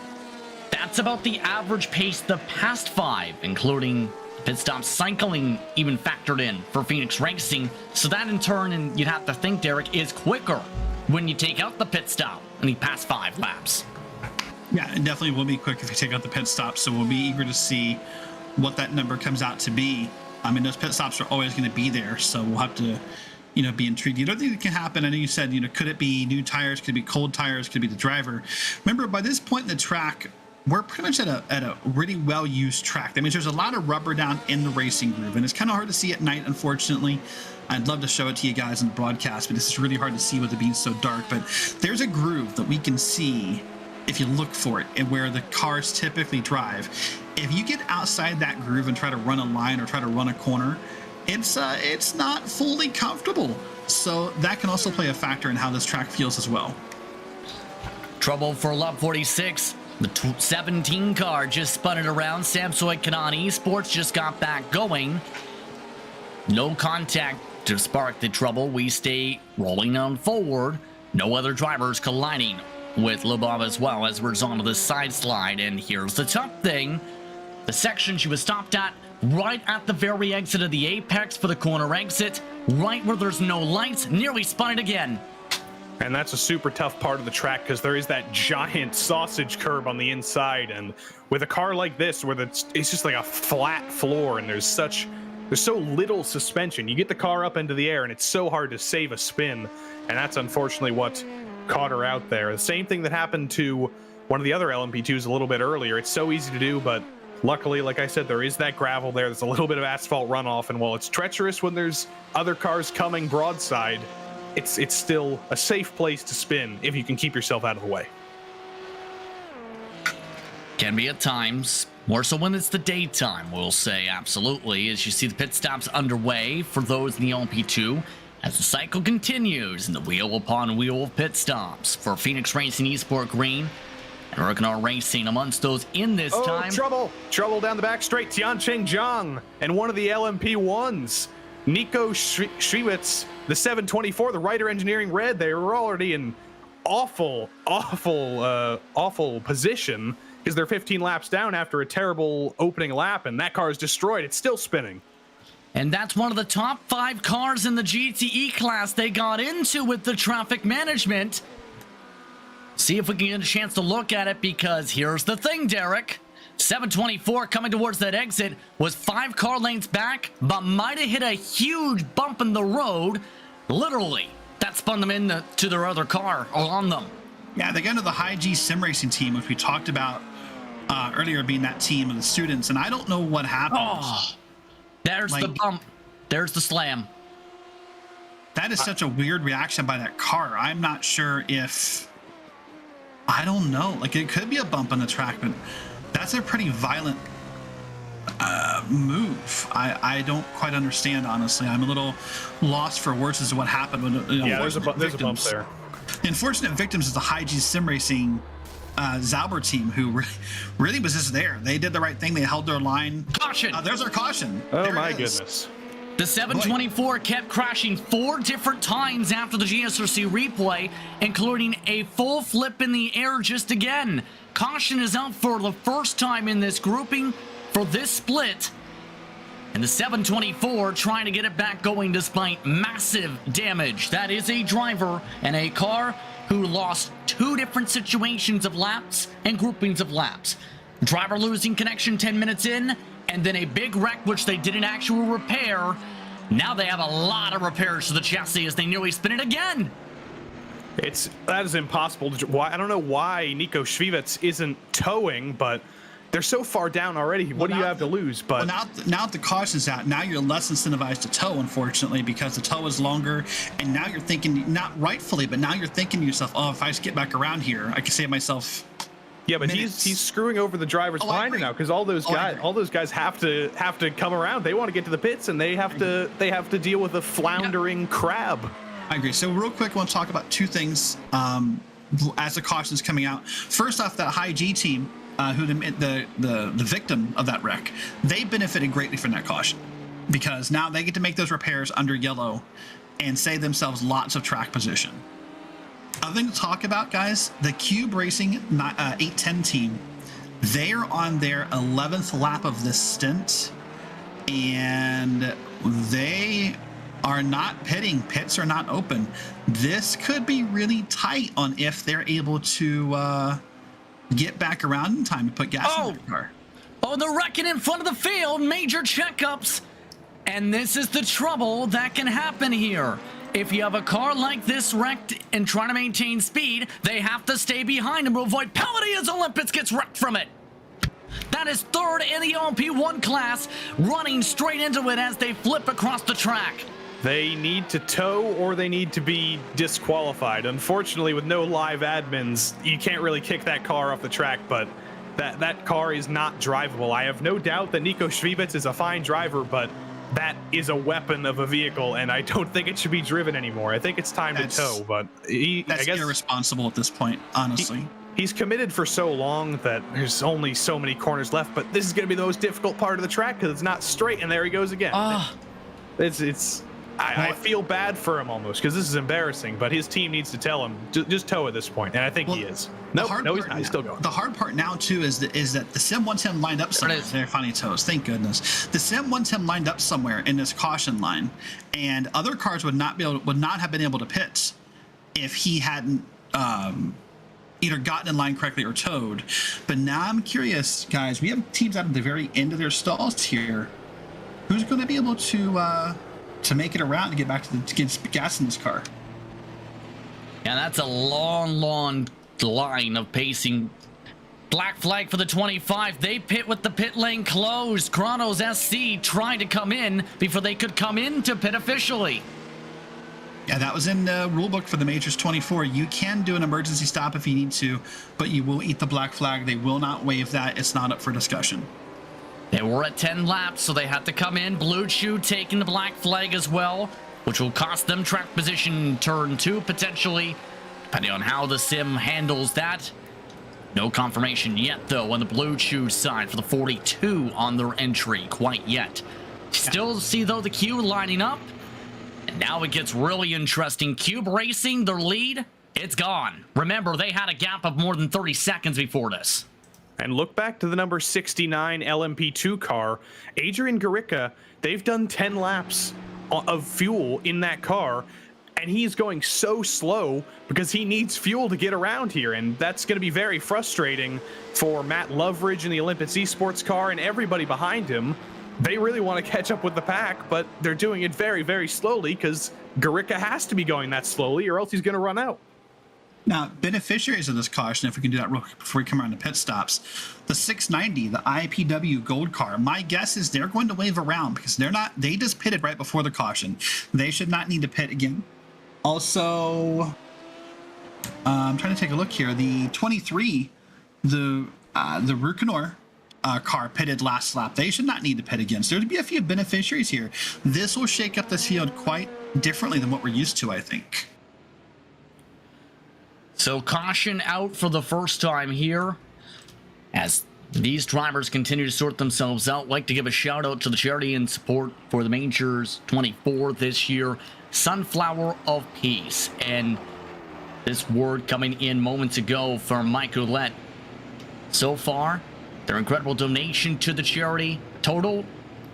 That's about the average pace the past 5, including pit stop cycling even factored in for Phoenix Racing. So that in turn, and you'd have to think, Derek, is quicker when you take out the pit stop in the past 5 laps.
Yeah, it definitely will be quick if you take out the pit stops. So we'll be eager to see what that number comes out to be. I mean, those pit stops are always going to be there, so we'll have to, you know, be intrigued. You don't think it can happen? I know you said, you know, could it be new tires? Could it be cold tires? Could it be the driver? Remember, by this point in the track, we're pretty much at a really well-used track. That means there's a lot of rubber down in the racing groove, and it's kind of hard to see at night, unfortunately. I'd love to show it to you guys in the broadcast, but this is really hard to see with it being so dark. But there's a groove that we can see if you look for it, and where the cars typically drive. If you get outside that groove and try to run a line or try to run a corner, it's not fully comfortable. So that can also play a factor in how this track feels as well.
Trouble for lap 46. The 17 car just spun it around. Samsoy Kanani Esports just got back going. No contact to spark the trouble. We stay rolling on forward. No other drivers colliding with Lubov as well as we're onto the side slide. And here's the tough thing. The section she was stopped at right at the very exit of the apex for the corner exit, right where there's no lights, nearly spun it again.
And that's a super tough part of the track because there is that giant sausage curb on the inside. And with a car like this, where it's just like a flat floor and there's so little suspension, you get the car up into the air and it's so hard to save a spin. And that's unfortunately what caught her out there. The same thing that happened to one of the other LMP2s a little bit earlier. It's so easy to do, but luckily, like I said, there is that gravel there. There's a little bit of asphalt runoff. And while it's treacherous when there's other cars coming broadside, it's still a safe place to spin if you can keep yourself out of the way.
Can be at times, more so when it's the daytime, we'll say, absolutely. As you see the pit stops underway for those in the LP2, as the cycle continues in the wheel upon wheel of pit stops for Phoenix Racing Esport Green and Urkanar Racing amongst those in this time.
Trouble down the back straight. Tiancheng Zhang and one of the LMP1s, Nico Schwiewitz, the 724, the Ryder Engineering Red. They were already in awful position because they're 15 laps down after a terrible opening lap, and that car is destroyed. It's still spinning.
And that's one of the top 5 cars in the GTE class they got into with the traffic management. See if we can get a chance to look at it, because here's the thing, Derek. 724 coming towards that exit was 5 car lengths back, but might have hit a huge bump in the road. Literally, that spun them into their other car or on them.
Yeah, they got into the High G SimRacing team, which we talked about earlier, being that team of the students, and I don't know what happened.
Oh, there's the bump. There's the slam.
That is such a weird reaction by that car. I'm not sure if... I don't know. Like, it could be a bump on the track, but that's a pretty violent move. I don't quite understand, honestly. I'm a little lost for words as to what happened. When,
there's a bump there.
The unfortunate victims is the High G SimRacing Zauber team, who really was just there. They did the right thing. They held their line.
Caution!
There's our caution.
Oh,
there
my goodness.
The 724 kept crashing 4 different times after the GSRC replay, including a full flip in the air just again. Caution is out for the first time in this grouping for this split. And the 724 trying to get it back going despite massive damage. That is a driver and a car who lost 2 different situations of laps and groupings of laps. Driver losing connection 10 minutes in, and then a big wreck which they did an actual repair. Now they have a lot of repairs to the chassis as they nearly spin it again.
That is impossible. I don't know why Nico Schwiewitz isn't towing, but they're so far down already. What do you have to lose? But
now that the caution's out, now you're less incentivized to tow, unfortunately, because the tow is longer. And now you're thinking, not rightfully, but now you're thinking to yourself, oh, if I just get back around here, I can save myself.
Yeah, but he's screwing over the drivers behind him now, because all those guys have to come around. They want to get to the pits, and they have to deal with a floundering crab.
I agree. So real quick, I want to talk about 2 things as the caution's coming out. First off, that High G team, who the victim of that wreck, they benefited greatly from that caution, because now they get to make those repairs under yellow and save themselves lots of track position. Other thing to talk about, guys, the Cube Racing 810 team, they're on their 11th lap of this stint, and they are not pitting. Pits are not open. This could be really tight on if they're able to get back around in time to put gas in their car.
Oh, they're wrecking in front of the field. Major checkups. And this is the trouble that can happen here. If you have a car like this wrecked and trying to maintain speed, they have to stay behind him to avoid penalty as Olympus gets wrecked from it. That is third in the LMP1 class, running straight into it as they flip across the track.
They need to tow or they need to be disqualified. Unfortunately, with no live admins, you can't really kick that car off the track, but that car is not drivable. I have no doubt that Nico Schwiebitz is a fine driver, but that is a weapon of a vehicle, and I don't think it should be driven anymore. I think it's time to tow, but
that's
I guess
irresponsible at this point, honestly.
He's committed for so long that there's only so many corners left, but this is going to be the most difficult part of the track because it's not straight, and there he goes again. I feel bad for him almost because this is embarrassing, but his team needs to tell him just tow at this point, and I think he is. No, he's not. He's still going.
The hard part now too is that the sim wants him lined up somewhere. There, finally tows. Thank goodness. The sim wants him lined up somewhere in this caution line, and other cars would not have been able to pit if he hadn't either gotten in line correctly or towed. But now I'm curious, guys. We have teams out at the very end of their stalls here. Who's going to be able to make it around and get back to get gas in this car?
Yeah, that's a long line of pacing. Black flag for the 25. They pit with the pit lane closed. Chronos SC trying to come in before they could come in to pit officially.
Yeah, that was in the rulebook for the Majors 24. You can do an emergency stop if you need to, but you will eat the black flag. They will not waive that. It's not up for discussion.
They were at 10 laps, so they had to come in. Blue Chew taking the black flag as well, which will cost them track position turn 2 potentially, depending on how the sim handles that. No confirmation yet, though, on the Blue Chew side for the 42 on their entry quite yet. Still see, though, the Cube lining up. And now it gets really interesting. Cube Racing, their lead, it's gone. Remember, they had a gap of more than 30 seconds before this.
And look back to the number 69 LMP2 car. Adrian Garicka, they've done 10 laps of fuel in that car, and he's going so slow because he needs fuel to get around here, and that's going to be very frustrating for Matt Loveridge in the Olympus Esports car and everybody behind him. They really want to catch up with the pack, but they're doing it very, very slowly because Garicka has to be going that slowly or else he's going to run out.
Now, beneficiaries of this caution, if we can do that real quick before we come around to pit stops, the 690, the IPW gold car, my guess is they're going to wave around because they just pitted right before the caution. They should not need to pit again. Also, I'm trying to take a look here. The 23, the Rukinor car pitted last lap. They should not need to pit again. So there'd be a few beneficiaries here. This will shake up this field quite differently than what we're used to, I think.
So caution out for the first time here as these drivers continue to sort themselves out. Like to give a shout out to the charity in support for the Majors 24 this year, Sunflower of Peace. And this word coming in moments ago from Mike Ouellette. So far, their incredible donation to the charity total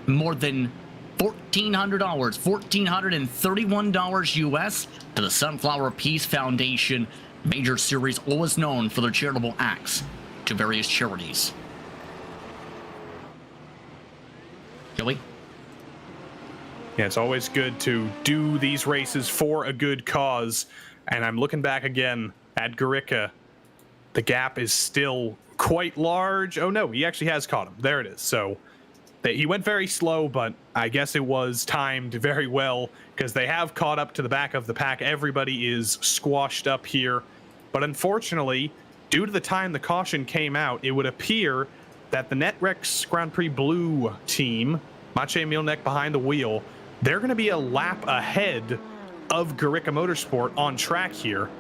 more than $1,400, $1,431 US to the Sunflower Peace Foundation. Major Series, always known for their charitable acts to various charities. Joey?
Yeah, it's always good to do these races for a good cause. And I'm looking back again at Garicka. The gap is still quite large. Oh, no, he actually has caught him. There it is. So he went very slow, but I guess it was timed very well because they have caught up to the back of the pack. Everybody is squashed up here. But unfortunately, due to the time the caution came out, it would appear that the Netrex Grand Prix Blue team, Maciej Milnek behind the wheel, they're going to be a lap ahead of Garicka Motorsport on track here.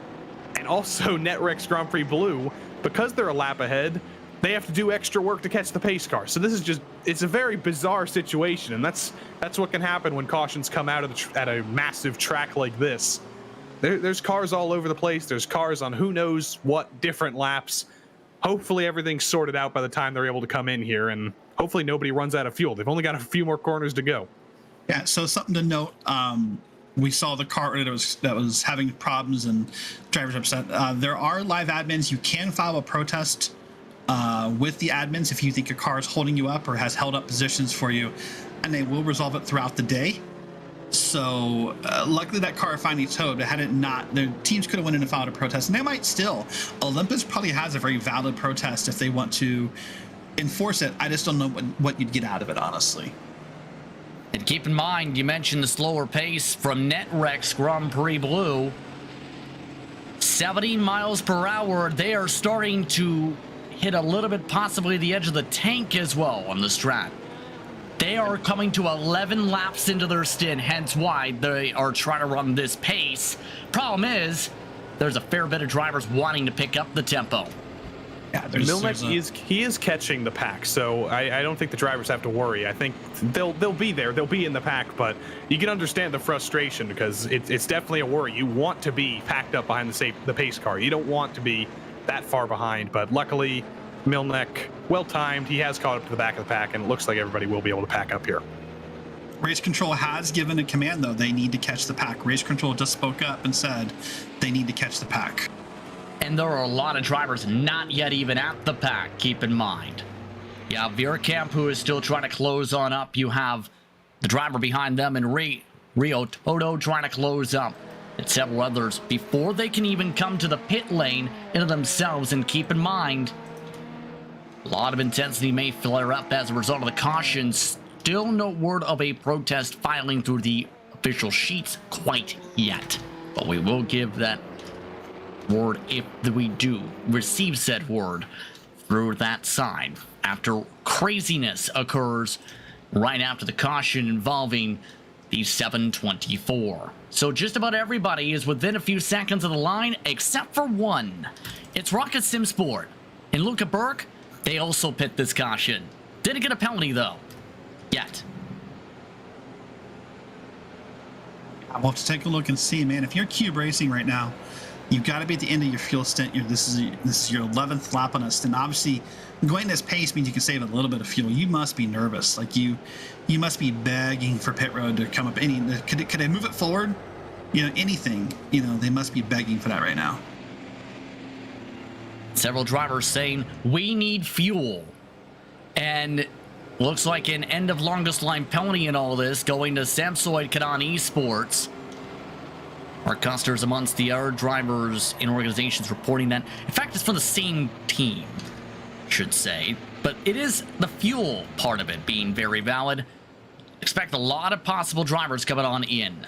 And also Netrex Grand Prix Blue, because they're a lap ahead, they have to do extra work to catch the pace car. So this is just, it's a very bizarre situation, and that's what can happen when cautions come out of at a massive track like this. There's cars all over the place. There's cars on who knows what different laps. Hopefully everything's sorted out by the time they're able to come in here, and hopefully nobody runs out of fuel. They've only got a few more corners to go.
Yeah, so something to note, we saw the car that was having problems and drivers upset. There are live admins. You can file a protest with the admins if you think your car is holding you up or has held up positions for you, and they will resolve it throughout the day. So luckily that car finally towed. Had it not, the teams could have went in and filed a protest, and they might still. Olympus probably has a very valid protest if they want to enforce it. I just don't know what you'd get out of it, honestly.
And keep in mind, you mentioned the slower pace from NetRex Grand Prix Blue. 70 miles per hour. They are starting to hit a little bit possibly the edge of the tank as well on the strat. They are coming to 11 laps into their stint, hence why they are trying to run this pace. Problem is, there's a fair bit of drivers wanting to pick up the tempo.
Yeah,
Milnek, he is catching the pack, so I don't think the drivers have to worry. I think they'll be there. They'll be in the pack, but you can understand the frustration because it's definitely a worry. You want to be packed up behind the pace car. You don't want to be that far behind, but luckily, Milnek, well-timed. He has caught up to the back of the pack, and it looks like everybody will be able to pack up here.
Race Control has given a command, though. They need to catch the pack. Race Control just spoke up and said they need to catch the pack.
And there are a lot of drivers not yet even at the pack, keep in mind. You have Vierkamp, who is still trying to close on up. You have the driver behind them and Rio Toto trying to close up. And several others before they can even come to the pit lane into themselves. And keep in mind, a lot of intensity may flare up as a result of the cautions. Still no word of a protest filing through the official sheets quite yet. But we will give that word if we do receive said word through that side after craziness occurs right after the caution involving the 724. So just about everybody is within a few seconds of the line except for one. It's Rocket Sim Sport and Luca Burke. They also pit this caution. Didn't get a penalty though yet.
I'll have to take a look and see, man. If you're Cube Racing right now, you've got to be at the end of your fuel stint. This is your 11th lap on a stint. Obviously, going this pace means you can save a little bit of fuel. You must be nervous. Like you must be begging for pit road to come up. Could they move it forward? Anything. They must be begging for that right now.
Several drivers saying we need fuel, and looks like an end of longest line penalty in all this going to Samsoid Kadan Esports. Our customers amongst the other drivers in organizations reporting that, in fact, it's for the same team, I should say. But it is the fuel part of it being very valid. Expect a lot of possible drivers coming on in.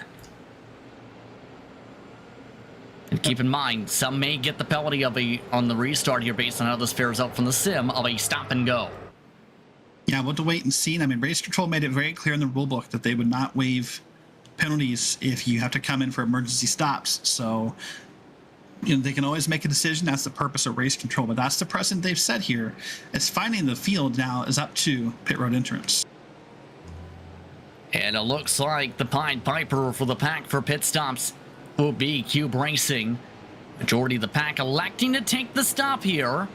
And keep in mind, some may get the penalty on the restart here based on how this fares out from the sim of a stop and go.
Yeah, we'll have to wait and see. I mean, Race Control made it very clear in the rulebook that they would not waive penalties if you have to come in for emergency stops. So, they can always make a decision. That's the purpose of Race Control. But that's the precedent they've set here. It's finding the field now is up to pit road entrance.
And it looks like the Pied Piper for the pack for pit stops will be Cube Racing. Majority of the pack electing to take the stop here.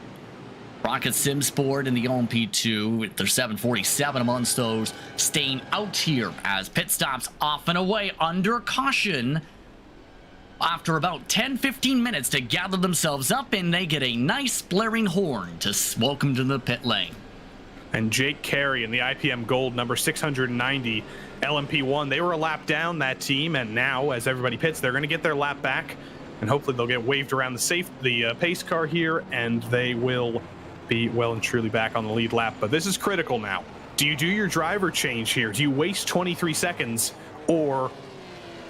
Rocket Sim Sport in the LMP2 with their 747 amongst those staying out here as pit stops off and away under caution after about 10-15 minutes to gather themselves up, and they get a nice blaring horn to welcome to the pit lane.
And Jake Carey in the IPM Gold number 690 LMP1, they were a lap down, that team, and now as everybody pits, they're going to get their lap back, and hopefully they'll get waved around the pace car here, and they will be well and truly back on the lead lap. But this is critical now. Do you do your driver change here? Do you waste 23 seconds? Or,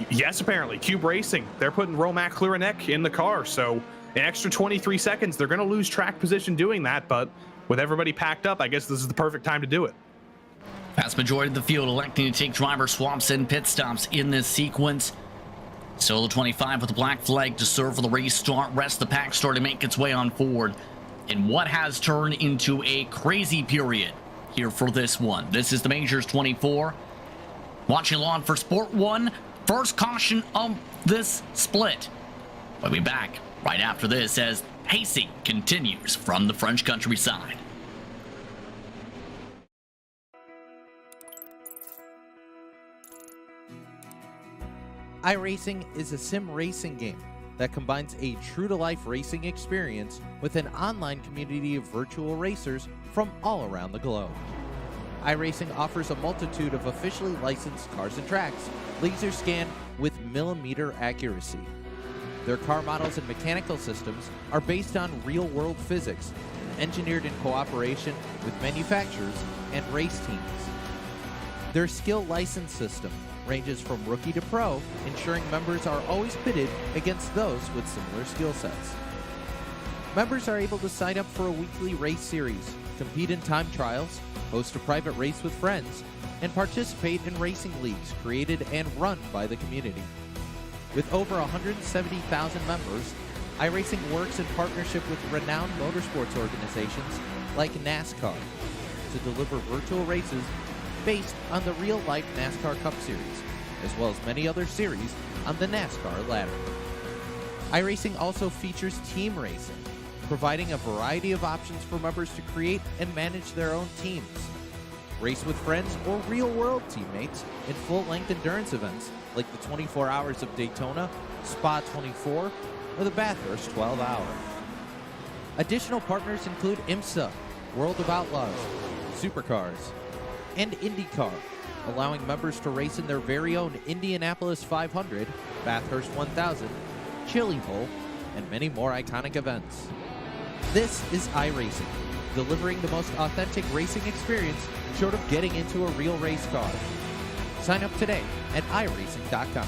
yes, apparently, Cube Racing, they're putting Romac Kluranek in the car. So an extra 23 seconds, they're going to lose track position doing that. But with everybody packed up, I guess this is the perfect time to do it.
Vast majority of the field electing to take driver swaps and pit stops in this sequence. Solo 25 with the black flag to serve for the restart. Rest of the pack starting to make its way on forward in what has turned into a crazy period here for this one. This is the Majors 24. Watching along for Sport 1. First caution of this split. We'll be back right after this as pacing continues from the French countryside.
iRacing is a sim racing game that combines a true-to-life racing experience with an online community of virtual racers from all around the globe. iRacing offers a multitude of officially licensed cars and tracks, laser scanned with millimeter accuracy. Their car models and mechanical systems are based on real-world physics engineered in cooperation with manufacturers and race teams. Their skill license system ranges from rookie to pro, ensuring members are always pitted against those with similar skill sets. Members are able to sign up for a weekly race series, compete in time trials, host a private race with friends, and participate in racing leagues created and run by the community. With over 170,000 members, iRacing works in partnership with renowned motorsports organizations like NASCAR to deliver virtual races based on the real-life NASCAR Cup Series, as well as many other series on the NASCAR ladder. iRacing also features team racing, providing a variety of options for members to create and manage their own teams. Race with friends or real-world teammates in full-length endurance events like the 24 Hours of Daytona, Spa 24, or the Bathurst 12 Hour. Additional partners include IMSA, World of Outlaws, Supercars, and IndyCar, allowing members to race in their very own Indianapolis 500, Bathurst 1000, Chili Bowl, and many more iconic events. This is iRacing, delivering the most authentic racing experience short of getting into a real race car. Sign up today at iRacing.com.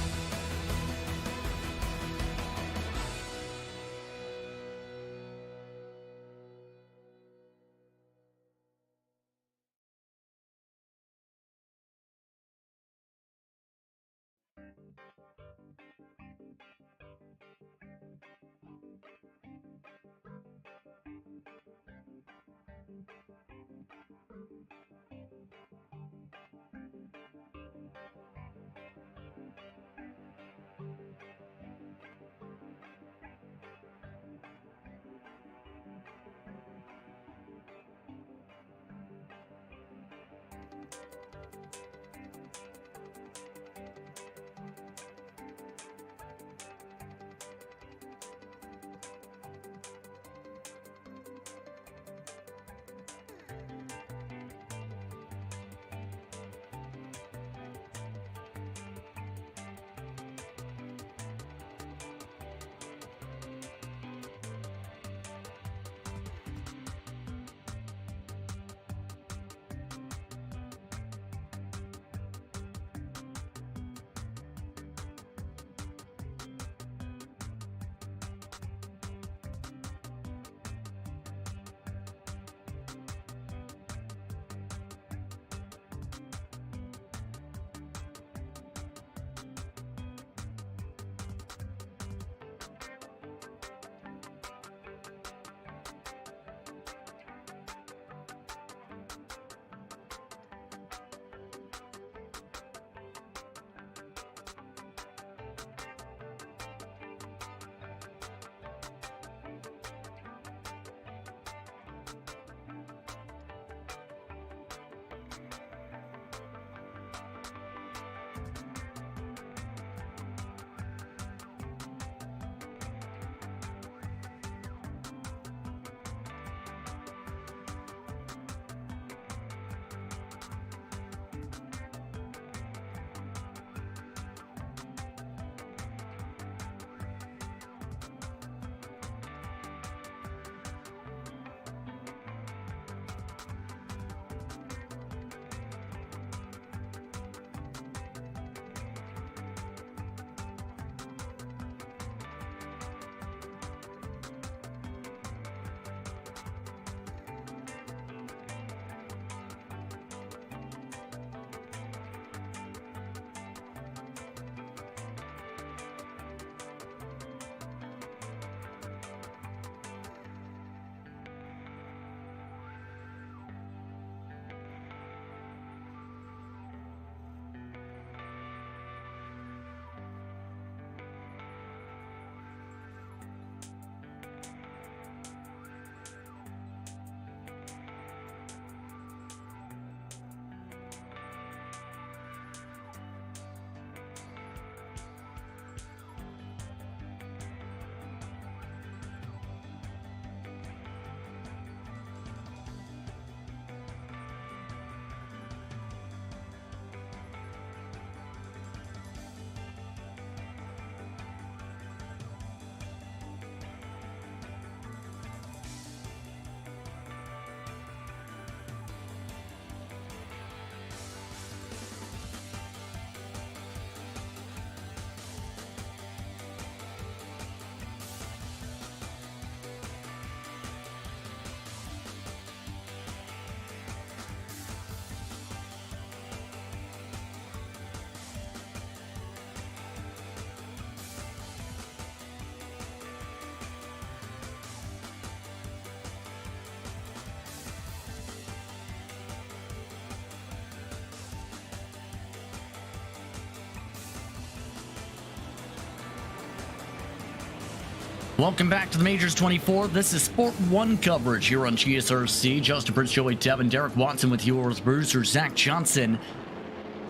Welcome back to the Majors 24. This is Sport 1 coverage here on GSRC. Justin Prince, Joey Devin, Derek Watson with yours, producer Zach Johnson.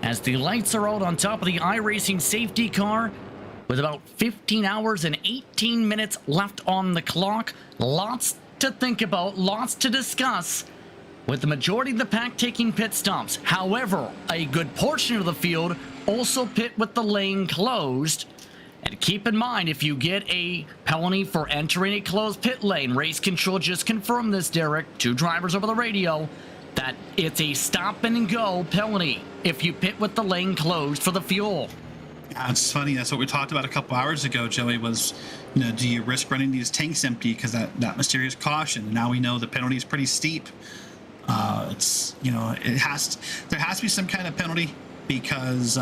As the lights are out on top of the iRacing safety car with about 15 hours and 18 minutes left on the clock. Lots to think about, lots to discuss, with the majority of the pack taking pit stops. However, a good portion of the field also pit with the lane closed. And keep in mind, if you get a penalty for entering a closed pit lane, Race Control just confirmed this, Derek, 2 drivers over the radio, that it's a stop and go penalty if you pit with the lane closed for the fuel.
Yeah, it's funny. That's what we talked about a couple hours ago, Joey, was, do you risk running these tanks empty because that mysterious caution? And now we know the penalty is pretty steep. It's, there has to be some kind of penalty because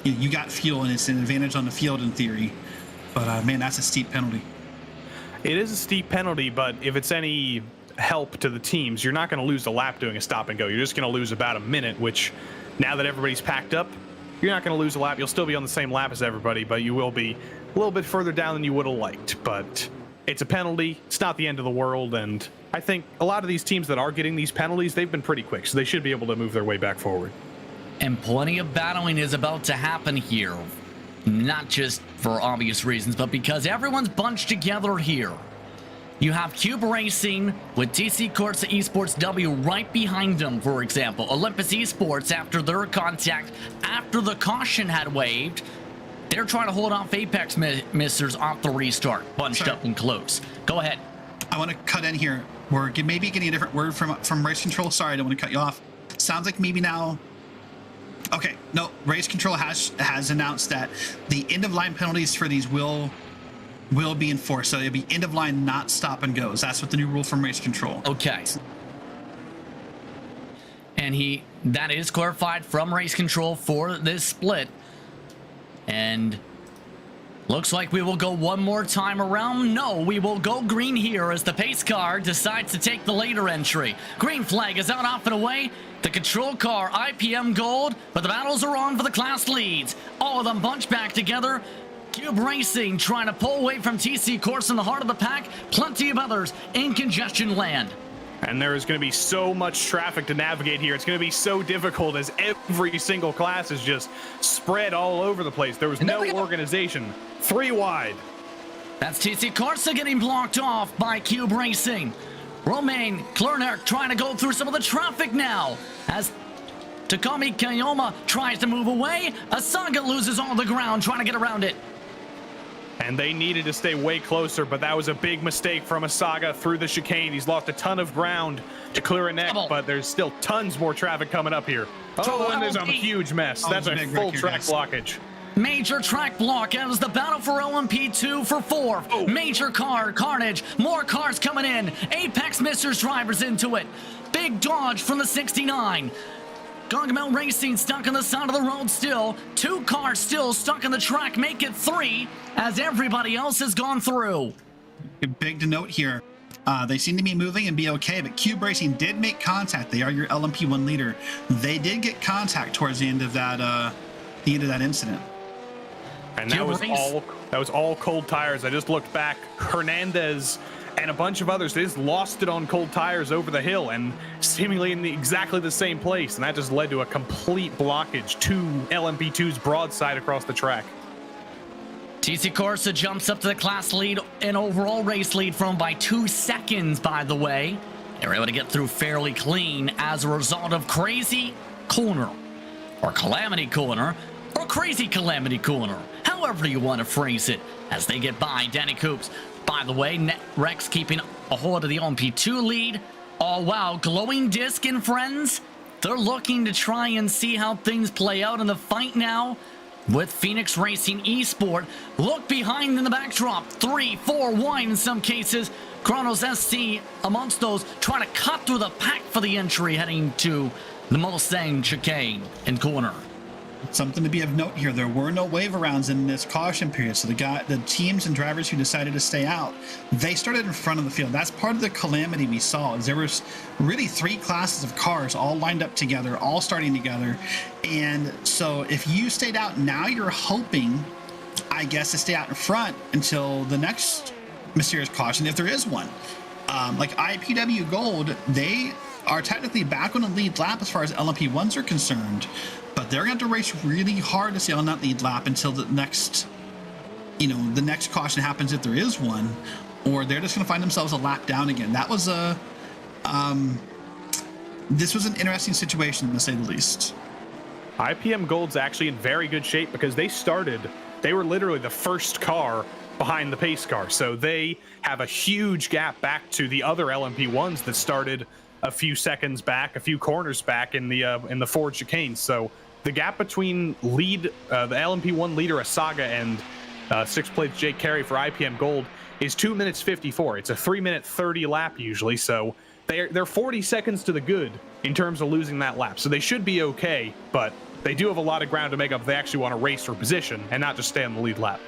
you got fuel and it's an advantage on the field in theory. But, man, that's a steep penalty.
It is a steep penalty, but if it's any help to the teams, you're not going to lose a lap doing a stop and go. You're just going to lose about a minute, which now that everybody's packed up, you're not going to lose a lap. You'll still be on the same lap as everybody, but you will be a little bit further down than you would have liked. But it's a penalty. It's not the end of the world. And I think a lot of these teams that are getting these penalties, they've been pretty quick, so they should be able to move their way back forward.
And plenty of battling is about to happen here. Not just for obvious reasons, but because everyone's bunched together here. You have Cube Racing with TC Corsa Esports W right behind them, for example. Olympus Esports, after their contact, after the caution had waved, they're trying to hold off Apex Misters off the restart, bunched up and close. Go ahead.
I want to cut in here. We're maybe getting a different word from Race Control. Sorry, I don't want to cut you off. Sounds like maybe now... Okay, no, Race Control has announced that the end-of-line penalties for these will be enforced. So it'll be end-of-line, not stop and goes. That's what the new rule from Race Control.
Okay. And that is clarified from Race Control for this split. And looks like we will go one more time around. No, we will go green here as the pace car decides to take the later entry. Green flag is out, off and away. The control car, IPM gold, but the battles are on for the class leads. All of them bunched back together. Cube Racing trying to pull away from TC Corsa in the heart of the pack. Plenty of others in congestion land.
And there is going to be so much traffic to navigate here. It's going to be so difficult as every single class is just spread all over the place. There was no organization. 3 wide.
That's TC Corsa getting blocked off by Cube Racing. Romain Klerner trying to go through some of the traffic now as Takami Kayoma tries to move away. Asaga loses all the ground trying to get around it.
And they needed to stay way closer, but that was a big mistake from Asaga through the chicane. He's lost a ton of ground to clear a neck, but there's still tons more traffic coming up here. Oh, and there's a huge mess. That's a full track blockage.
Major track block as the battle for LMP2 for 4th. Oh. Major car carnage. More cars coming in. Apex Misters drivers into it. Big dodge from the 69. Gargamel Racing stuck on the side of the road still. 2 cars still stuck on the track. Make it 3 as everybody else has gone through.
Big to note here. They seem to be moving and be okay, but Cube Racing did make contact. They are your LMP1 leader. They did get contact towards the end of that incident.
And that was all cold tires. I just looked back. Hernandez and a bunch of others, they just lost it on cold tires over the hill and seemingly in exactly the same place. And that just led to a complete blockage to LMP2's broadside across the track.
TC Corsa jumps up to the class lead and overall race lead from by 2 seconds, by the way. They were able to get through fairly clean as a result of Crazy Corner, or Calamity Corner, or Crazy Calamity Corner, however you want to phrase it, as they get by Danny Coops. By the way, Rex keeping a hold of the LMP2 lead. Oh, wow, Glowing Disc and friends, they're looking to try and see how things play out in the fight now with Phoenix Racing Esport. Look behind in the backdrop, 3, 4 wide in some cases. Chronos SC amongst those, trying to cut through the pack for the entry, heading to the Mustang chicane and corner.
Something to be of note here, there were no wave arounds in this caution period, so the teams and drivers who decided to stay out, they started in front of the field. That's part of the calamity we saw, is there was really 3 classes of cars all lined up together, all starting together. And so if you stayed out, now you're hoping, I guess, to stay out in front until the next mysterious caution, if there is one. Like IPW Gold, they are technically back on the lead lap as far as LMP1s are concerned, but they're going to have to race really hard to stay on that lead lap until the next, the next caution happens, if there is one, or they're just going to find themselves a lap down again. That was this was an interesting situation, to say the least.
IPM Gold's actually in very good shape because they were literally the first car behind the pace car. So they have a huge gap back to the other LMP1s that started a few seconds back, a few corners back in the Ford chicane. So the gap between the LMP1 leader Asaga and sixth place Jake Carey for IPM Gold is 2 minutes 54. It's a 3-minute 30 lap usually. So they're 40 seconds to the good in terms of losing that lap. So they should be okay, but they do have a lot of ground to make up if they actually want to race for position and not just stay on the lead lap.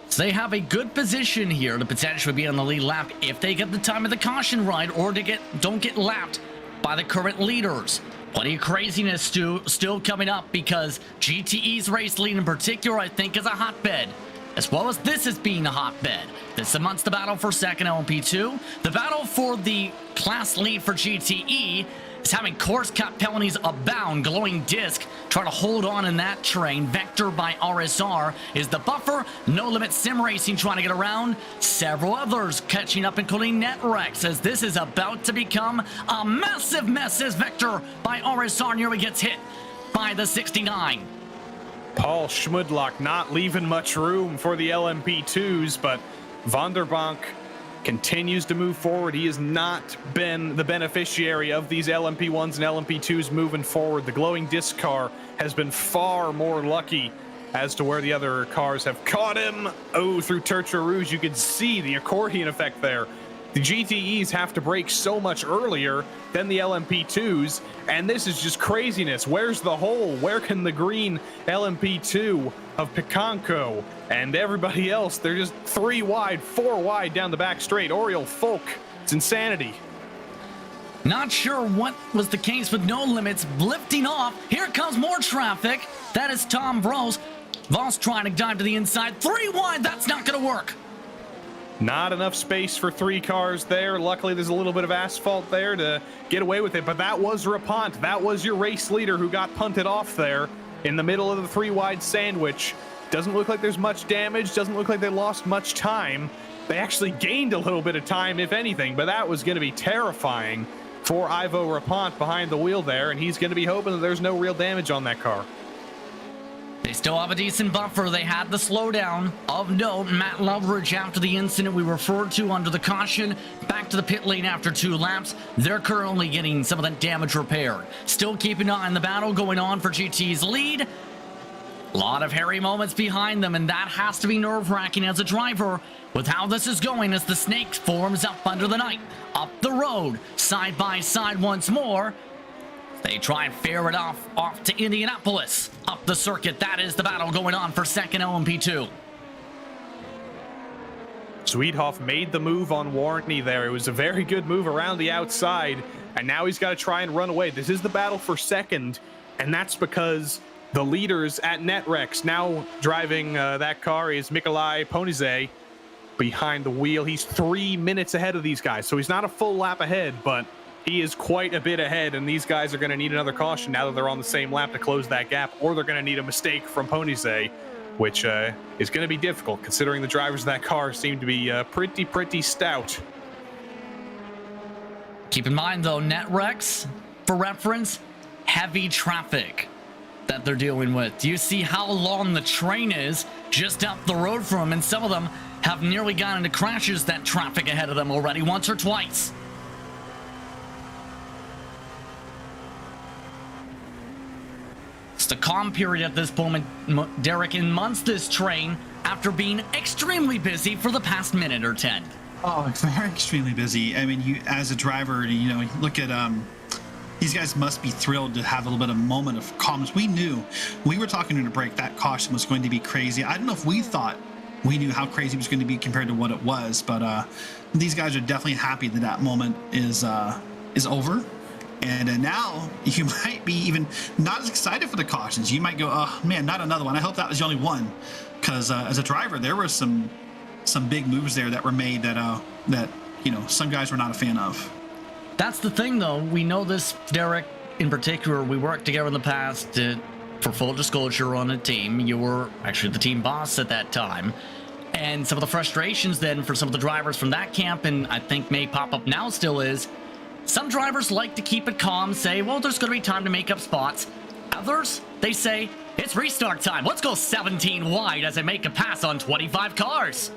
So they have a good position here to potentially be on the lead lap if they get the time of the caution ride or don't get lapped by the current leaders. Plenty of craziness still coming up because GTE's race lead in particular, I think, is a hotbed, as well as this is being a hotbed. This amongst the battle for second LMP2. The battle for the class lead for GTE is having course cut penalties abound. Glowing Disc trying to hold on in that train. Vector by RSR is the buffer. No Limit SimRacing trying to get around. Several others catching up, including NetRex, as this is about to become a massive mess as Vector by RSR nearly gets hit by the 69.
Paul Schmudlock not leaving much room for the LMP2s, but Vonderbank continues to move forward. He has not been the beneficiary of these LMP1s and LMP2s moving forward. The Glowing Disc car has been far more lucky as to where the other cars have caught him. Oh, through Tertre Rouge, you can see the accordion effect there. The GTEs have to brake so much earlier than the LMP2s, and this is just craziness. Where's the hole? Where can the green LMP2 of Picanco and everybody else? They're just 3 wide, 4 wide down the back straight. Oriole Folk, it's insanity.
Not sure what was the case with No Limits lifting off. Here comes more traffic. That is Tom Voss. Voss trying to dive to the inside. 3 wide, that's not going to work.
Not enough space for 3 cars there. Luckily, there's a little bit of asphalt there to get away with it, but that was Rapont. That was your race leader who got punted off there in the middle of the 3 wide sandwich. Doesn't look like there's much damage. Doesn't look like they lost much time. They actually gained a little bit of time, if anything, but that was going to be terrifying for Ivo Rapont behind the wheel there, and he's going to be hoping that there's no real damage on that car.
They still have a decent buffer. They had the slowdown. Of note, Matt Loveridge, after the incident we referred to under the caution, back to the pit lane after 2 laps. They're currently getting some of that damage repaired. Still keeping an eye on the battle going on for GT's lead. A lot of hairy moments behind them, and that has to be nerve-wracking as a driver with how this is going as the snake forms up under the night. Up the road, side by side once more. They try and fare it off to Indianapolis. Up the circuit, that is the battle going on for second LMP2.
Sweethoff made the move on Warney there. It was a very good move around the outside, and now he's got to try and run away. This is the battle for second, and that's because the leaders at NetRex, now driving that car, is Mikolai Ponize behind the wheel. He's 3 minutes ahead of these guys, so he's not a full lap ahead, but he is quite a bit ahead, and these guys are going to need another caution now that they're on the same lap to close that gap, or they're going to need a mistake from Ponize, which is going to be difficult considering the drivers of that car seem to be pretty stout.
Keep in mind, though, NetRex, for reference, heavy traffic that they're dealing with. Do you see how long the train is just up the road from them? And some of them have nearly gotten into crashes, that traffic ahead of them already, once or twice. It's a calm period at this moment, Derek, in months this train after being extremely busy for the past minute or 10.
Oh, it's very extremely busy. I mean, you as a driver, look at these guys must be thrilled to have a little bit of moment of calmness. We were talking in the break that caution was going to be crazy. I don't know if we thought we knew how crazy it was going to be compared to what it was, but these guys are definitely happy that that moment is over. And now you might be even not as excited for the cautions. You might go, oh man, not another one. I hope that was the only one. Because as a driver, there were some some big moves there that were made that some guys were not a fan of.
That's the thing, though. We know this, Derek, in particular. We worked together in the past. For full disclosure, on a team. You were actually the team boss at that time. And some of the frustrations then for some of the drivers from that camp, and I think may pop up now still, is some drivers like to keep it calm, say, well, there's going to be time to make up spots. Others, they say, it's restart time. Let's go 17 wide as I make a pass on 25 cars.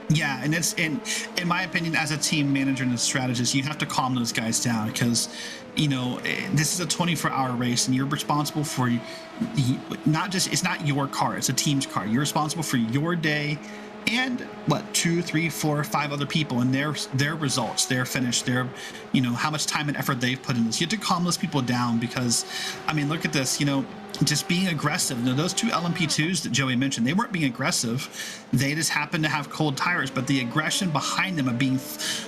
Yeah, and it's in my opinion, as a team manager and a strategist, you have to calm those guys down because, this is a 24-hour race and you're responsible for it's not your car, it's a team's car. You're responsible for your day and 2, 3, 4, 5 other people and their results, their finish, their, how much time and effort they've put in this. You have to calm those people down because, look at this, just being aggressive. Those 2 LMP2s that Joey mentioned, they weren't being aggressive. They just happened to have cold tires, but the aggression behind them of being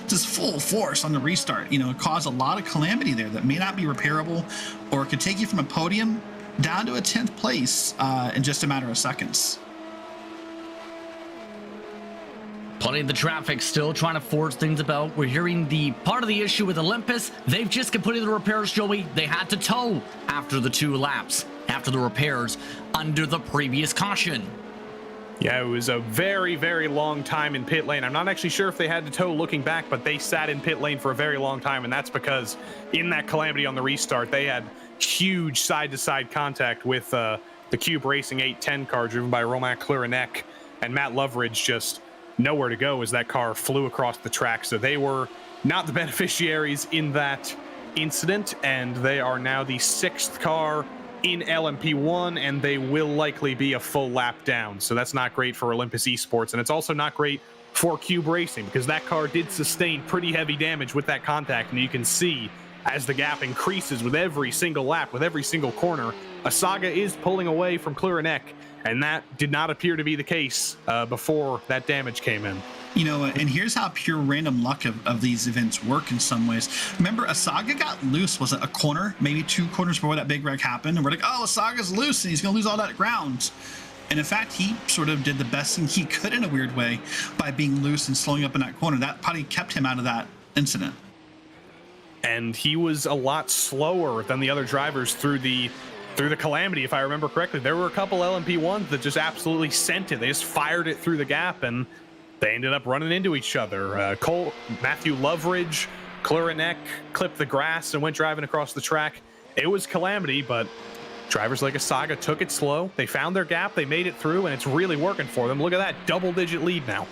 just full force on the restart, caused a lot of calamity there that may not be repairable or could take you from a podium down to a 10th place in just a matter of seconds.
Plenty of the traffic still trying to force things about. We're hearing the part of the issue with Olympus. They've just completed the repairs, Joey. They had to tow after the 2 laps, after the repairs, under the previous caution.
Yeah, it was a very, very long time in pit lane. I'm not actually sure if they had to tow looking back, but they sat in pit lane for a very long time, and that's because in that calamity on the restart, they had huge side-to-side contact with the Cube Racing 810 car driven by Romain Klurenek, and Matt Loveridge just nowhere to go as that car flew across the track. So they were not the beneficiaries in that incident, and they are now the 6th car in LMP1, and they will likely be a full lap down. So that's not great for Olympus Esports, and it's also not great for Cube Racing because that car did sustain pretty heavy damage with that contact, and you can see as the gap increases with every single lap, with every single corner, Asaga is pulling away from Klurenek, and that did not appear to be the case before that damage came in.
And here's how pure random luck of these events work in some ways. Remember, Asaga got loose, was it a corner, maybe 2 corners before that big wreck happened, and we're like, oh, Asaga's loose, and he's going to lose all that ground. And in fact, he sort of did the best thing he could in a weird way by being loose and slowing up in that corner. That probably kept him out of that incident.
And he was a lot slower than the other drivers through the calamity, if I remember correctly. There were a couple LMP1s that just absolutely sent it. They just fired it through the gap, and they ended up running into each other. Matthew Loveridge, Klurenek clipped the grass and went driving across the track. It was calamity, but drivers like Asaga took it slow. They found their gap, they made it through, and it's really working for them. Look at that double-digit lead now.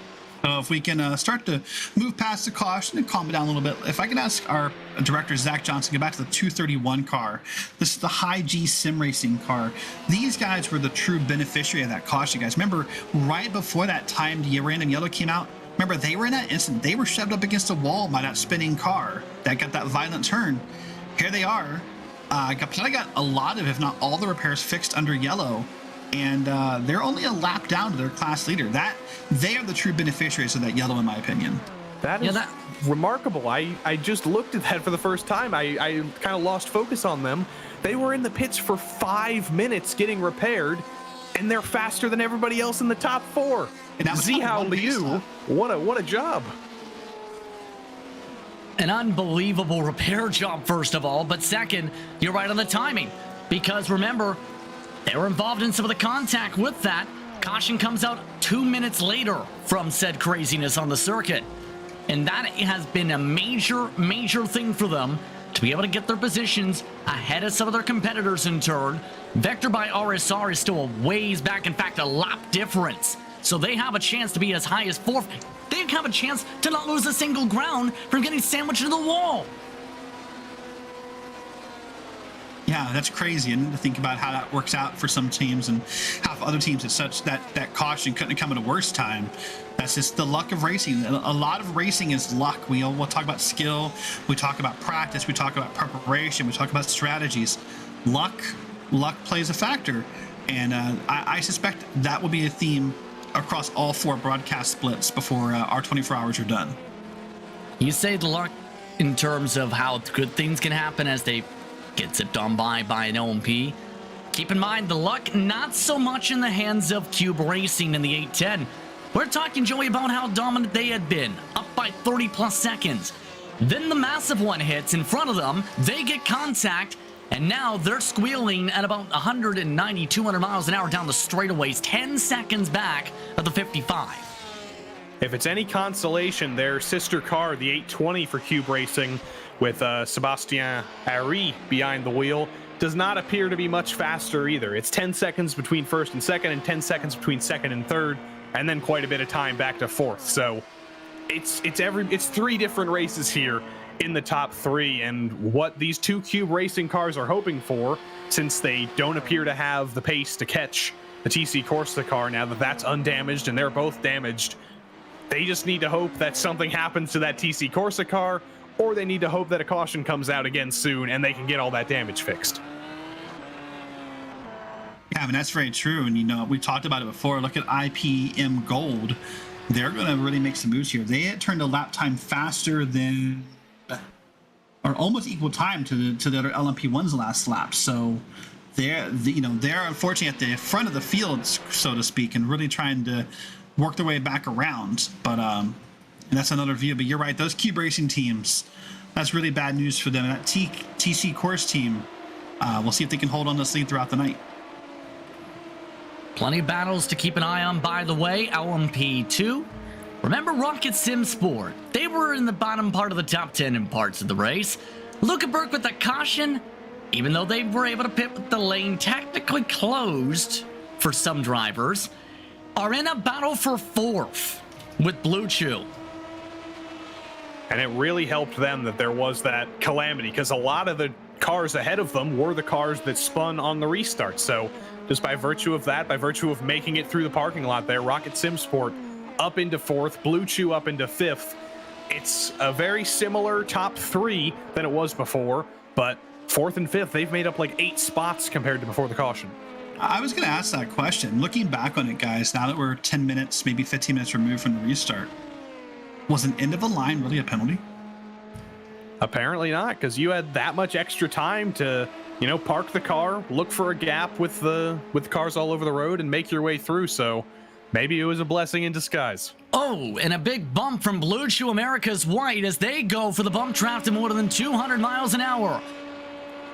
If we can start to move past the caution and calm it down a little bit, if I can ask our director, Zach Johnson, get back to the 231 car. This is the high G SimRacing car. These guys were the true beneficiary of that caution, guys. Remember, right before that timed random yellow came out, remember, they were in that instant. They were shoved up against a wall by that spinning car that got that violent turn. Here they are. Probably got a lot of, if not all the repairs fixed under yellow. And they're only a lap down to their class leader. They are the true beneficiaries of that yellow, in my opinion.
That is remarkable. I just looked at that for the first time. I kind of lost focus on them. They were in the pits for 5 minutes getting repaired, and they're faster than everybody else in the top 4. Zihao Liu, what a job.
An unbelievable repair job, first of all, but second, you're right on the timing. Because remember, they were involved in some of the contact with that. Caution comes out 2 minutes later from said craziness on the circuit. And that has been a major, major thing for them to be able to get their positions ahead of some of their competitors in turn. Vector by RSR is still a ways back, in fact, a lap difference. So they have a chance to be as high as 4th. They have a chance to not lose a single ground from getting sandwiched into the wall.
Yeah, that's crazy. And to think about how that works out for some teams and how for other teams it's such that caution couldn't have come at a worse time. That's just the luck of racing. A lot of racing is luck. We'll talk about skill. We talk about practice. We talk about preparation. We talk about strategies. Luck plays a factor. And I suspect that will be a theme across all 4 broadcast splits before our 24 hours are done.
You say the luck in terms of how good things can happen as they get zipped on by an LMP. Keep in mind, the luck not so much in the hands of Cube Racing in the 810. We're talking, Joey, about how dominant they had been, up by 30 plus seconds. Then the massive one hits in front of them, they get contact, and now they're squealing at about 190, 200 miles an hour down the straightaways, 10 seconds back of the 55.
If it's any consolation, their sister car, the 820 for Cube Racing, with Sebastien Ary behind the wheel, does not appear to be much faster either. It's 10 seconds between first and second, and 10 seconds between second and third, and then quite a bit of time back to fourth. So it's 3 different races here in the top 3, and what these 2 Cube Racing cars are hoping for, since they don't appear to have the pace to catch the TC Corsa car now that that's undamaged and they're both damaged, they just need to hope that something happens to that TC Corsa car, or they need to hope that a caution comes out again soon and they can get all that damage fixed.
Yeah, I mean, that's very true. And, you know, we talked about it before. Look at IPM Gold. They're going to really make some moves here. They had turned a lap time faster than, or almost equal time to the other LMP1's last lap. So they're unfortunately at the front of the field, so to speak, and really trying to work their way back around. But and that's another view. But you're right, those Cube Racing teams, that's really bad news for them. And that TC Course team, we'll see if they can hold on this lead throughout the night.
Plenty of battles to keep an eye on, by the way. LMP2. Remember Rocket Sim Sport? They were in the bottom part of the top 10 in parts of the race. Luckenberg with the caution, even though they were able to pit with the lane technically closed for some drivers, are in a battle for fourth with Blue Chew.
And it really helped them that there was that calamity, because a lot of the cars ahead of them were the cars that spun on the restart. So just by virtue of that, by virtue of making it through the parking lot there, Rocket Sim Sport up into fourth, Blue Chew up into fifth. It's a very similar top 3 than it was before, but fourth and fifth, they've made up like 8 spots compared to before the caution.
I was going to ask that question. Looking back on it, guys, now that we're 10 minutes, maybe 15 minutes removed from the restart, was an end of a line really a penalty?
Apparently not, because you had that much extra time to, you know, park the car, look for a gap with the cars all over the road, and make your way through. So maybe it was a blessing in disguise.
Oh, and a big bump from Blue Chew America's White as they go for the bump draft to more than 200 miles an hour.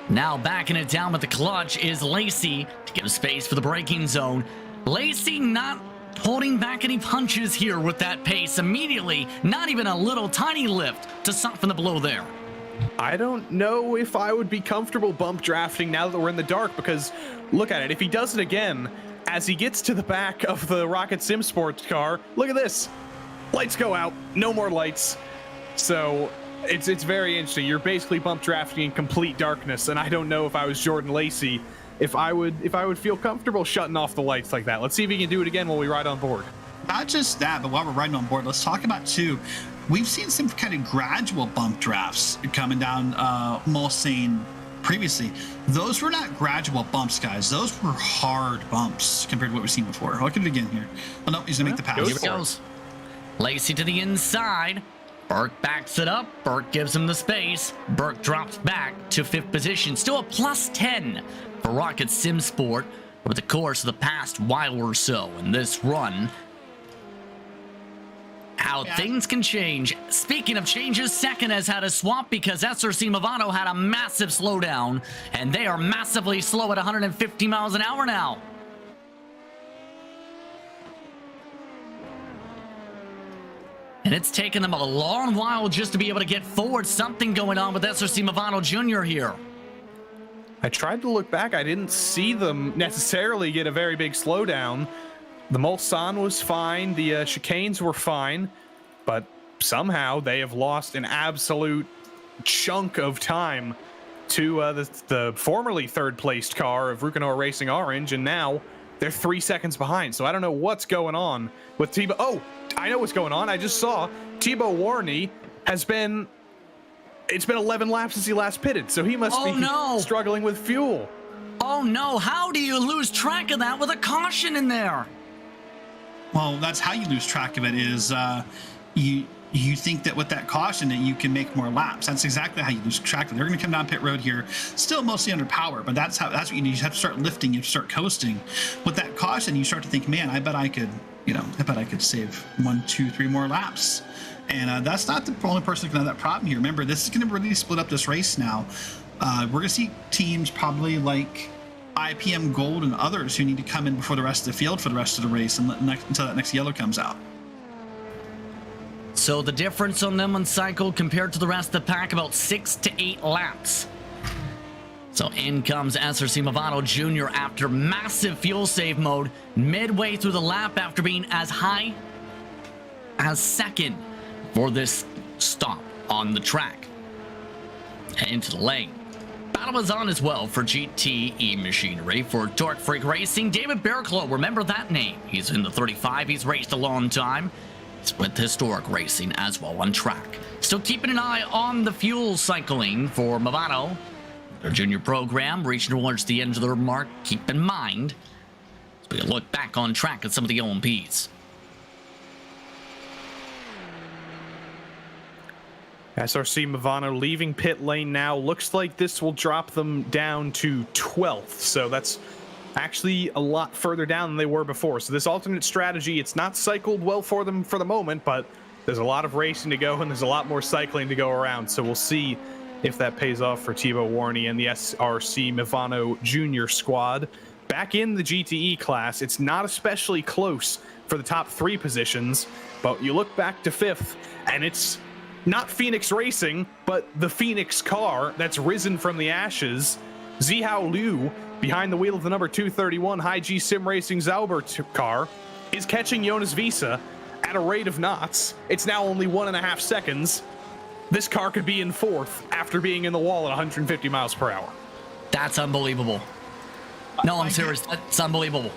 Now backing it down with the clutch is Lacey to give space for the braking zone. Lacey not holding back any punches here with that pace immediately. Not even a little tiny lift to soften the blow there.
I don't know if I would be comfortable bump drafting now that we're in the dark, because look at it. If he does it again, as he gets to the back of the Rocket Sim Sports car, look at this. Lights go out. No more lights. So it's very interesting. You're basically bump drafting in complete darkness, and I don't know if I was Jordan Lacey, if I would feel comfortable shutting off the lights like that. Let's see if he can do it again while we ride on board.
Not just that, but while we're riding on board, let's talk about too. We've seen some kind of gradual bump drafts coming down Mulsanne previously. Those were not gradual bumps, guys. Those were hard bumps compared to what we've seen before. Look at it again here. Oh no, he's gonna make the pass.
Here it goes. Lacey to the inside. Burke backs it up. Burke gives him the space. Burke drops back to 5th position. Still a plus 10 for Rocket Sim Sport over the course of the past while or so in this run. How things can change. Speaking of changes, second has had a swap because SRC Movado had a massive slowdown, and they are massively slow at 150 miles an hour now. And it's taken them a long while just to be able to get forward. Something going on with SRC Movado Jr. here.
I tried to look back. I didn't see them necessarily get a very big slowdown. The Mulsanne was fine. The chicanes were fine. But somehow they have lost an absolute chunk of time to the formerly third-placed car of Rucanoa Racing Orange, and now they're 3 seconds behind. So I don't know what's going on with Thibaut. Oh, I know what's going on. I just saw Thibaut Warney has been... It's been 11 laps since he last pitted, so he must be struggling with fuel.
Oh no, how do you lose track of that with a caution in there?
Well, that's how you lose track of it is you think that with that caution that you can make more laps. That's exactly how you lose track of it. They're going to come down pit road here, still mostly under power, but that's what you need. You have to start lifting, you have to start coasting. With that caution, you start to think, man, I bet I could I bet I could save 1, 2, 3 more laps. And that's not the only person who can have that problem here. Remember, this is going to really split up this race now. We're going to see teams probably like IPM Gold and others who need to come in before the rest of the field for the rest of the race until that next yellow comes out.
So the difference on them on cycle compared to the rest of the pack, about 6 to 8 laps. So in comes SRC Movado Jr. after massive fuel save mode midway through the lap after being as high as second for this stop on the track. Into the lane. Battle was on as well for GTE Machinery. For Torque Freak Racing, David Barraclough, remember that name. He's in the 35, he's raced a long time. He's with Historic Racing as well on track. Still keeping an eye on the fuel cycling for Movado. Their junior program reaching towards the end of their mark. Keep in mind, as we look back on track at some of the OMPs.
SRC Movado leaving pit lane now. Looks like this will drop them down to 12th. So that's actually a lot further down than they were before. So this alternate strategy, it's not cycled well for them for the moment, but there's a lot of racing to go and there's a lot more cycling to go around. So we'll see if that pays off for Thibaut Warney and the SRC Movado Junior squad. Back in the GTE class, it's not especially close for the top 3 positions, but you look back to 5th, and it's not Phoenix Racing, but the Phoenix car that's risen from the ashes. Zihao Liu, behind the wheel of the number 231 High-G SimRacing Zaubert car, is catching Jonas Visa at a rate of knots. It's now only 1.5 seconds. This car could be in 4th after being in the wall at 150 miles per hour.
That's unbelievable. No, I'm serious. That's unbelievable.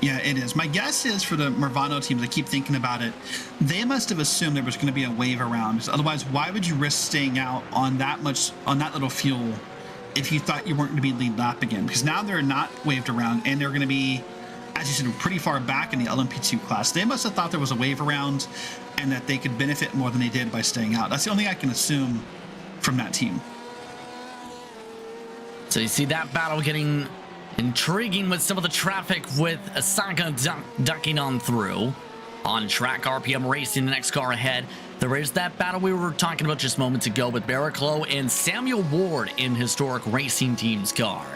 Yeah, it is. My guess is for the Movado teams, I keep thinking about it, they must have assumed there was going to be a wave around. Otherwise, why would you risk staying out on that little fuel if you thought you weren't going to be lead lap again? Because now they're not waved around, and they're going to be, as you said, pretty far back in the LMP2 class. They must have thought there was a wave around and that they could benefit more than they did by staying out. That's the only thing I can assume from that team.
So you see that battle getting intriguing with some of the traffic with Saga ducking on through. On track, RPM Racing, the next car ahead. There is that battle we were talking about just moments ago with Barraclough and Samuel Ward in Historic Racing Team's car.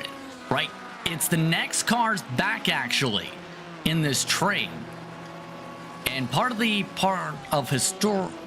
Right? It's the next cars back, actually, in this train. And part of the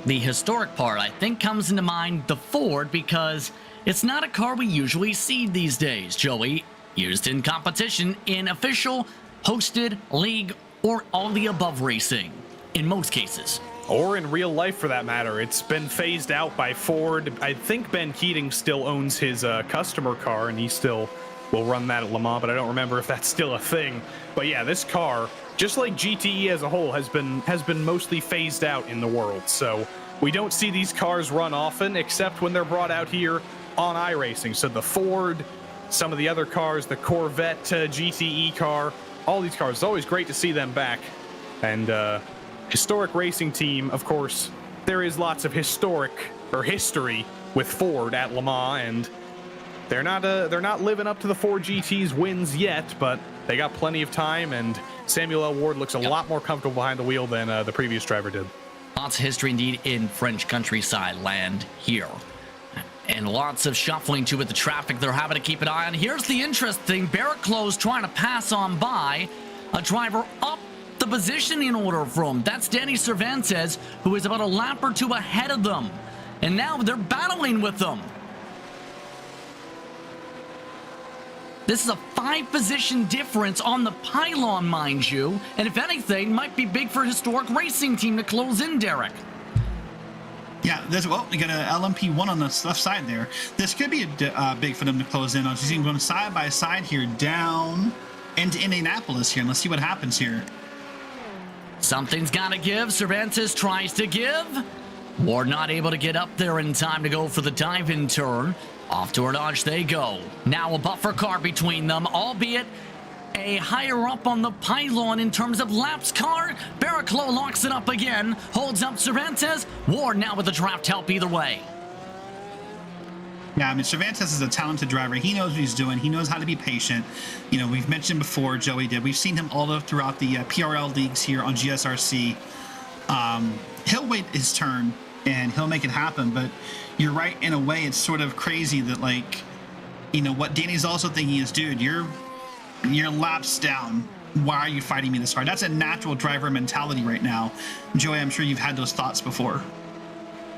historic part, I think, comes into mind the Ford, because it's not a car we usually see these days, Joey. Used in competition, in official, hosted, league, or all the above racing, in most cases.
Or in real life, for that matter. It's been phased out by Ford. I think Ben Keating still owns his customer car, and he still will run that at Le Mans, but I don't remember if that's still a thing. But yeah, this car, just like GTE as a whole, has been mostly phased out in the world. So we don't see these cars run often, except when they're brought out here on iRacing. So the Ford, some of the other cars, the Corvette GTE car, all these cars, it's always great to see them back. And Historic Racing Team, of course, there is lots of history with Ford at Le Mans, and they're not living up to the Ford GT's wins yet, but they got plenty of time, and Samuel L. Ward looks a lot more comfortable behind the wheel than the previous driver did.
Lots of history indeed in French countryside land here. And lots of shuffling too with the traffic they're having to keep an eye on. Here's the interesting, Barraclough's trying to pass on by a driver up the positioning order from. That's Danny Cervantes, who is about a lap or two ahead of them. And now they're battling with them. This is a 5-position difference on the pylon, mind you. And if anything, might be big for Historic Racing Team to close in, Derek.
Yeah, we got an LMP1 on the left side there. This could be big for them to close in on. So you see them going side by side here down into Indianapolis here. And let's see what happens here.
Something's got to give. Cervantes tries to give. Ward not able to get up there in time to go for the dive-in turn. Off to a dodge they go. Now a buffer car between them, albeit a higher up on the pylon in terms of laps car. Barraclough locks it up again, holds up Cervantes. Ward now with the draft help either way.
Yeah, I mean, Cervantes is a talented driver. He knows what he's doing. He knows how to be patient. You know, we've mentioned before, Joey did. We've seen him all throughout the PRL leagues here on GSRC. He'll wait his turn, and he'll make it happen. But you're right, in a way, it's sort of crazy that, like, you know, what Danny's also thinking is, dude, you're laps down. Why are you fighting me this hard? That's a natural driver mentality right now. Joey, I'm sure you've had those thoughts before.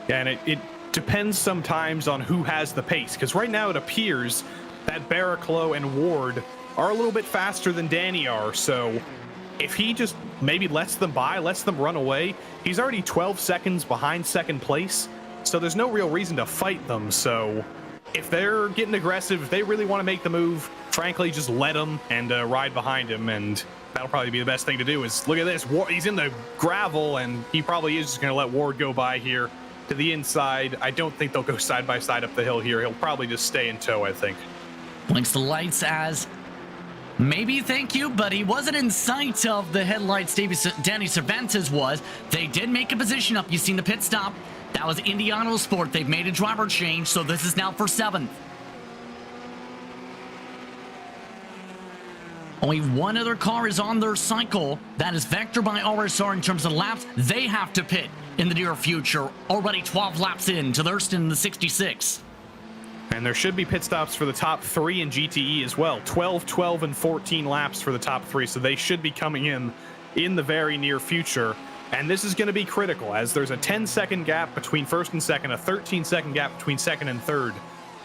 Yeah, and it depends sometimes on who has the pace, because right now it appears that Barraclough and Ward are a little bit faster than Danny are, so if he just maybe lets them run away, he's already 12 seconds behind second place, so there's no real reason to fight them. So if they're getting aggressive, if they really want to make the move, frankly, just let him and ride behind him, and that'll probably be the best thing to do. Is look at this, he's in the gravel, and he probably is just going to let Ward go by here to the inside. I don't think they'll go side by side up the hill here. He'll probably just stay in tow, I think.
Blinks the lights as maybe thank you, but he wasn't in sight of the headlights. Danny Cervantes was. They did make a position up. You've seen the pit stop. That was Indy Motorsport. They've made a driver change, so this is now for 7th. Only one other car is on their cycle. That is Vector by RSR in terms of laps. They have to pit in the near future. Already 12 laps in to Thurston in the 66.
And there should be pit stops for the top 3 in GTE as well. 12, 12, and 14 laps for the top 3. So they should be coming in the very near future. And this is going to be critical, as there's a 10-second gap between first and second, a 13-second gap between second and third.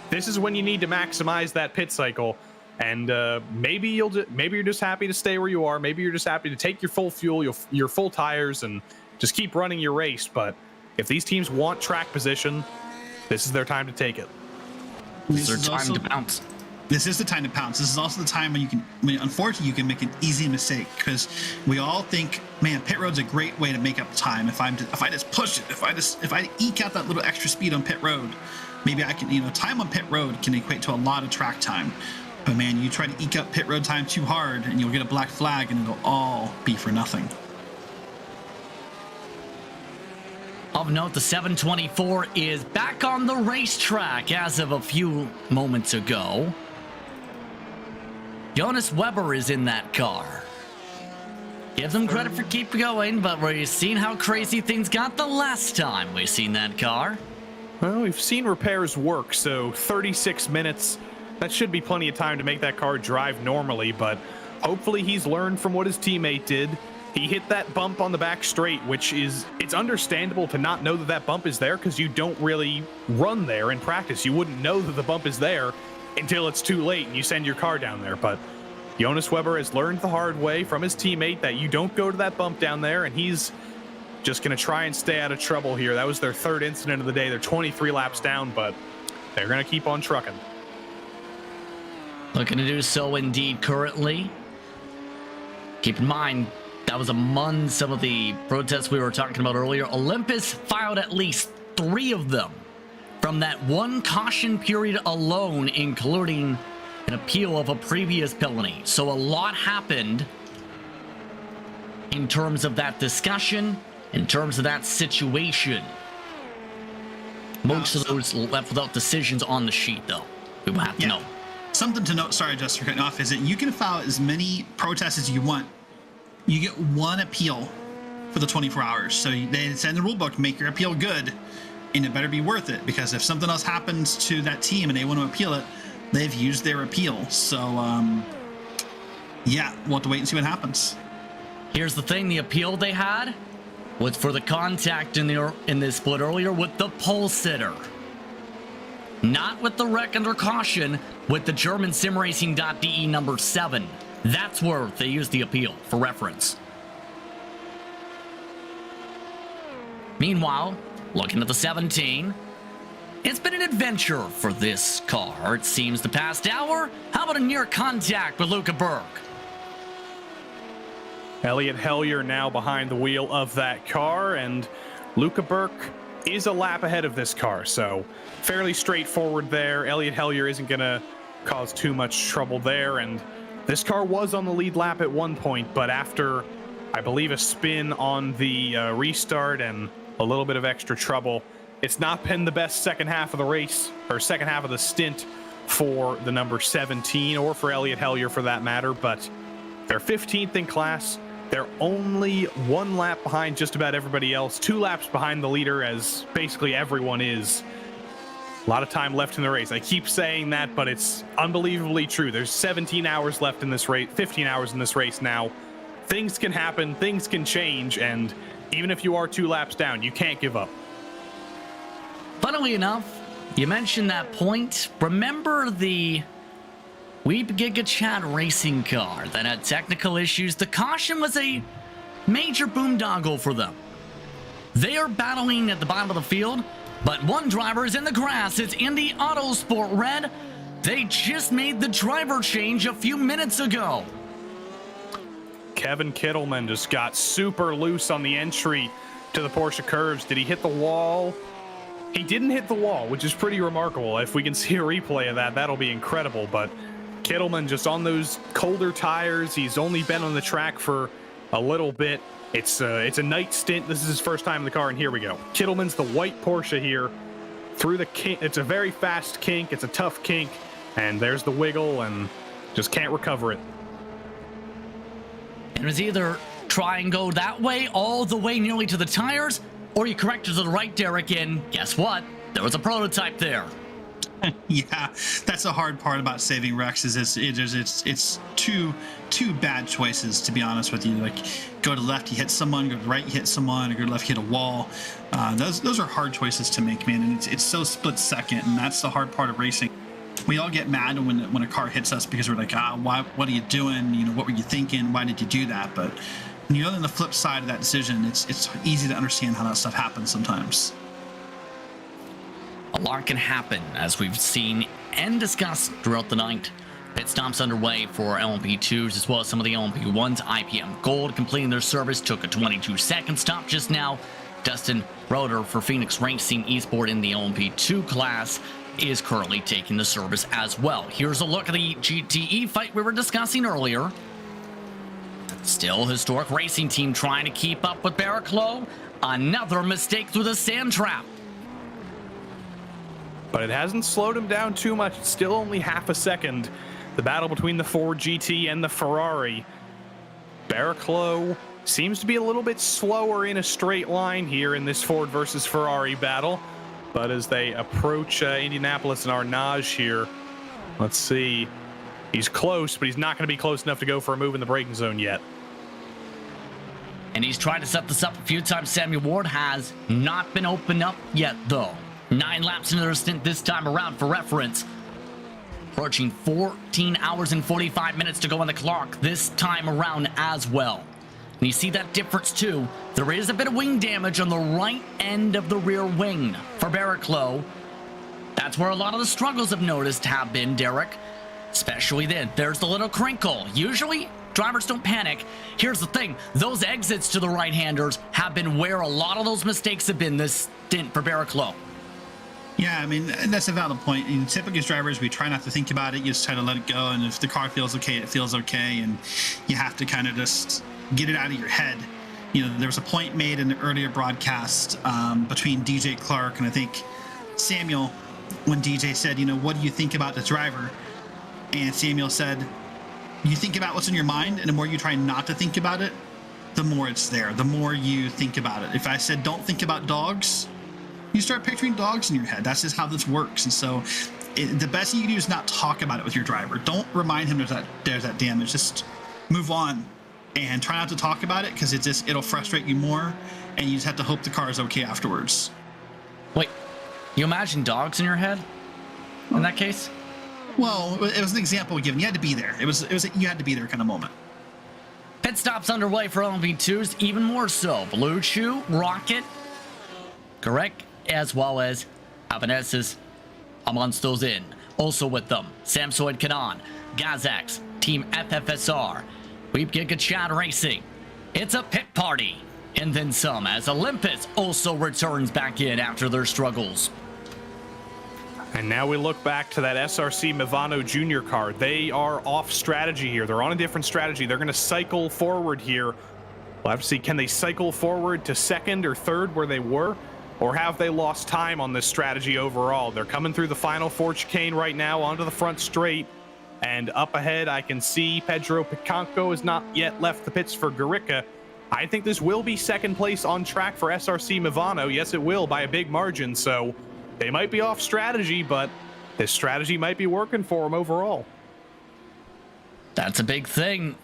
This is when you need to maximize that pit cycle. And maybe you're just happy to stay where you are. Maybe you're just happy to take your full fuel, your full tires, and just keep running your race. But if these teams want track position, this is their time to take it.
This is their time to pounce.
This is the time to pounce. This is also the time when unfortunately, you can make an easy mistake, because we all think, man, pit road's a great way to make up time. If I just push it, if I eke out that little extra speed on pit road, maybe I can, time on pit road can equate to a lot of track time. But man, you try to eke up pit road time too hard, and you'll get a black flag, and it'll all be for nothing.
Of note, the 724 is back on the racetrack as of a few moments ago. Jonas Weber is in that car. Give them credit for keep going, but we've seen how crazy things got the last time we've seen that car.
Well, we've seen repairs work, so 36 minutes, that should be plenty of time to make that car drive normally, but hopefully he's learned from what his teammate did. He hit that bump on the back straight, which is, it's understandable to not know that that bump is there, because you don't really run there in practice. You wouldn't know that the bump is there until it's too late and you send your car down there. But Jonas Weber has learned the hard way from his teammate that you don't go to that bump down there, and he's just going to try and stay out of trouble here. That was their 3rd incident of the day. They're 23 laps down, but they're going to keep on trucking.
Looking to do so indeed currently. Keep in mind, that was among some of the protests we were talking about earlier. Olympus filed at least 3 of them from that one caution period alone, including an appeal of a previous penalty. So a lot happened in terms of that discussion, in terms of that situation. Most of those left without decisions on the sheet, though. We will have to know.
Something to note, sorry, just for cutting off, is that you can file as many protests as you want. You get 1 appeal for the 24 hours. So they say in the rule book, make your appeal good, and it better be worth it, because if something else happens to that team and they want to appeal it, they've used their appeal. So, yeah, we'll have to wait and see what happens.
Here's the thing, the appeal they had was for the contact in the split earlier with the pole sitter. Not with the wreck under caution, with the German SimRacing.de number 7. That's where they used the appeal for reference. Meanwhile, looking at the 17, it's been an adventure for this car, it seems, the past hour. How about a near contact with Luca Berg?
Elliot Hellier now behind the wheel of that car, and Luca Burke is a lap ahead of this car, so fairly straightforward there. Elliot Hellier isn't going to cause too much trouble there, and this car was on the lead lap at one point, but after, I believe, a spin on the restart and a little bit of extra trouble, It's not been the best second half of the race, or second half of the stint for the number 17, or for Elliott Hellier for that matter, but they're 15th in class. They're only 1 lap behind just about everybody else, 2 laps behind the leader, as basically everyone is. A lot of time left in the race. I keep saying that, but it's unbelievably true. There's 17 hours left in this race, 15 hours in this race now. Things can happen, things can change, and even if you are 2 laps down, you can't give up.
Funnily enough, you mentioned that point. Remember the Weeb Giga Chat racing car that had technical issues? The caution was a major boondoggle for them. They are battling at the bottom of the field, but one driver is in the grass. It's Indy Autosport Red. They just made the driver change a few minutes ago.
Kevin Kittleman just got super loose on the entry to the Porsche curves. Did he hit the wall? He didn't hit the wall, which is pretty remarkable. If we can see a replay of that, that'll be incredible. But Kittleman just on those colder tires. He's only been on the track for a little bit. It's a night stint. This is his first time in the car, and here we go. Kittleman's the white Porsche here through the kink. It's a very fast kink. It's a tough kink, and there's the wiggle, and just can't recover it.
It was either try and go that way all the way nearly to the tires, or you corrected to the right, Derek, and guess what? There was a prototype there.
Yeah, that's the hard part about saving Rex is it's two bad choices, to be honest with you. Like, go to left, you hit someone; go to right, you hit someone; or go to left, you hit a wall. Those are hard choices to make, man, and it's so split second, and that's the hard part of racing. We all get mad when a car hits us because we're like, what are you doing? You know, what were you thinking? Why did you do that? But when you're on the flip side of that decision, it's easy to understand how that stuff happens sometimes.
A lot can happen, as we've seen and discussed throughout the night. Pit stops underway for LMP2s as well as some of the LMP1s. IPM Gold completing their service took a 22-second stop just now. Dustin Roeder for Phoenix Racing Esport in the LMP2 class is currently taking the service as well. Here's a look at the GTE fight we were discussing earlier. Still historic racing team trying to keep up with Barrichello. Another mistake through the sand trap.
But it hasn't slowed him down too much. It's still only half a second. The battle between the Ford GT and the Ferrari. Barrichello seems to be a little bit slower in a straight line here in this Ford versus Ferrari battle. But as they approach Indianapolis and Arnage here, let's see. He's close, but he's not going to be close enough to go for a move in the braking zone yet.
And he's tried to set this up a few times. Samuel Ward has not been opened up yet, though. 9 laps into their stint this time around for reference. Approaching 14 hours and 45 minutes to go on the clock this time around as well. And you see that difference too. There is a bit of wing damage on the right end of the rear wing for Barrichello. That's where a lot of the struggles I've noticed have been, Derek. Especially then. There's the little crinkle. Usually, drivers don't panic. Here's the thing. Those exits to the right-handers have been where a lot of those mistakes have been this stint for Barrichello.
Yeah, I mean, that's a valid point. And typically as drivers, we try not to think about it. You just try to let it go. And if the car feels okay, it feels okay. And you have to kind of just get it out of your head. You know, there was a point made in the earlier broadcast between DJ Clark and I think Samuel when DJ said, you know, what do you think about the driver? And Samuel said, you think about what's in your mind, and the more you try not to think about it, the more it's there, the more you think about it. If I said, don't think about dogs, you start picturing dogs in your head. That's just how this works. And so the best thing you can do is not talk about it with your driver. Don't remind him there's that damage. Just move on and try not to talk about it because it'll frustrate you more, and you just have to hope the car is okay afterwards.
Wait, you imagine dogs in your head in that case?
Well, it was an example given. You had to be there. It was you had to be there kind of moment.
Pit stops underway for LMP2s, even more so. Blue Chew, Rocket, correct, as well as Avanessis amongst those in. Also with them, Samsoid Kanan, Gazax, Team FFSR, Weeb Giga Chat Racing. It's a pit party. And then some, as Olympus also returns back in after their struggles.
And now we look back to that SRC Movano Junior car. They are off strategy here. They're on a different strategy. They're going to cycle forward here. We'll have to see, can they cycle forward to second or third where they were? or have they lost time on this strategy overall? They're coming through the final 4 chicane right now onto the front straight, and up ahead I can see Pedro Picanco has not yet left the pits for Garica. I think this will be second place on track for SRC Movano. Yes, it will, by a big margin, so they might be off strategy, but this strategy might be working for them overall.
That's a big thing.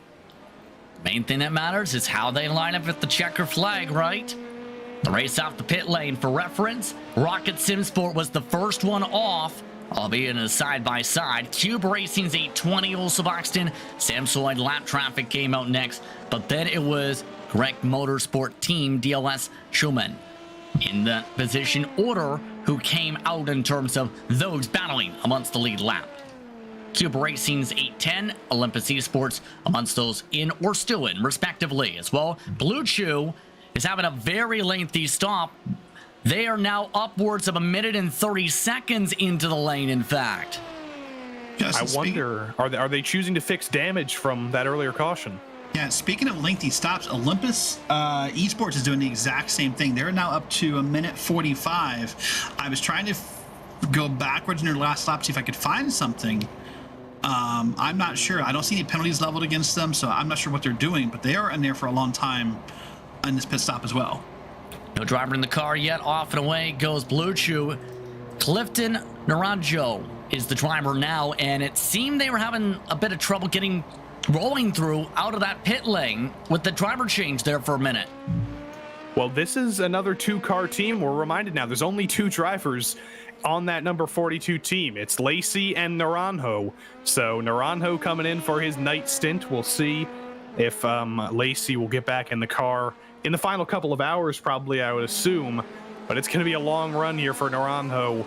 Main thing that matters is how they line up at the checker flag, right? The race off the pit lane. For reference, Rocket Simsport was the first one off, albeit in a side-by-side. Cube Racing's 820 also boxed in. Samsung lap traffic came out next, but then it was Correct Motorsport Team DLS Schumann in the position order who came out in terms of those battling amongst the lead lap. Cube Racing's 810, Olympus Esports amongst those in or still in, respectively, as well. Blue Chew is having a very lengthy stop. They are now upwards of 1 minute and 30 seconds into the lane, in fact.
I wonder, are they choosing to fix damage from that earlier caution?
Yeah, speaking of lengthy stops, Olympus Esports is doing the exact same thing. They're now up to 1 minute 45. I was trying to go backwards in their last lap, see if I could find something. I'm not sure. I don't see any penalties leveled against them, so I'm not sure what they're doing, but they are in there for a long time on this pit stop as well.
No driver in the car yet. Off and away goes Blue Chew. Clifton Naranjo is the driver now, and it seemed they were having a bit of trouble rolling through out of that pit lane with the driver change there for a minute.
Well, this is another 2-car team. We're reminded now there's only 2 drivers on that number 42 team. It's Lacey and Naranjo. So Naranjo coming in for his night stint. We'll see if Lacey will get back in the car in the final couple of hours, probably, I would assume. But it's going to be a long run here for Naranjo.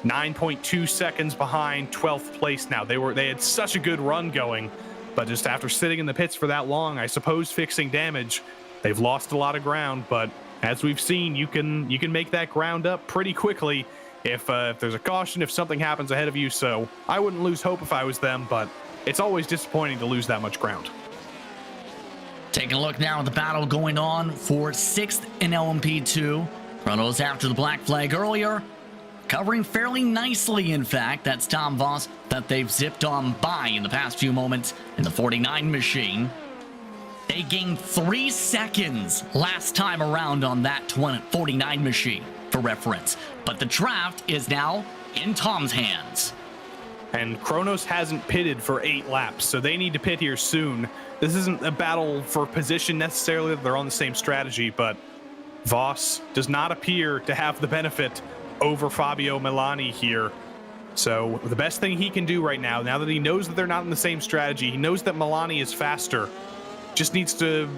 9.2 seconds behind 12th place now. They had such a good run going, but just after sitting in the pits for that long, I suppose fixing damage, they've lost a lot of ground. But as we've seen, you can make that ground up pretty quickly if there's a caution, if something happens ahead of you. So I wouldn't lose hope if I was them, but it's always disappointing to lose that much ground.
Taking a look now at the battle going on for 6th in LMP2. Chronos after the black flag earlier. Covering fairly nicely, in fact. That's Tom Voss that they've zipped on by in the past few moments in the 49 machine. They gained 3 seconds last time around on that 49 machine, for reference. But the draft is now in Tom's hands.
And Kronos hasn't pitted for 8 laps, so they need to pit here soon. This isn't a battle for position necessarily. They're on the same strategy, but Voss does not appear to have the benefit over Fabio Milani here. So the best thing he can do right now that he knows that they're not in the same strategy, he knows that Milani is faster, just needs to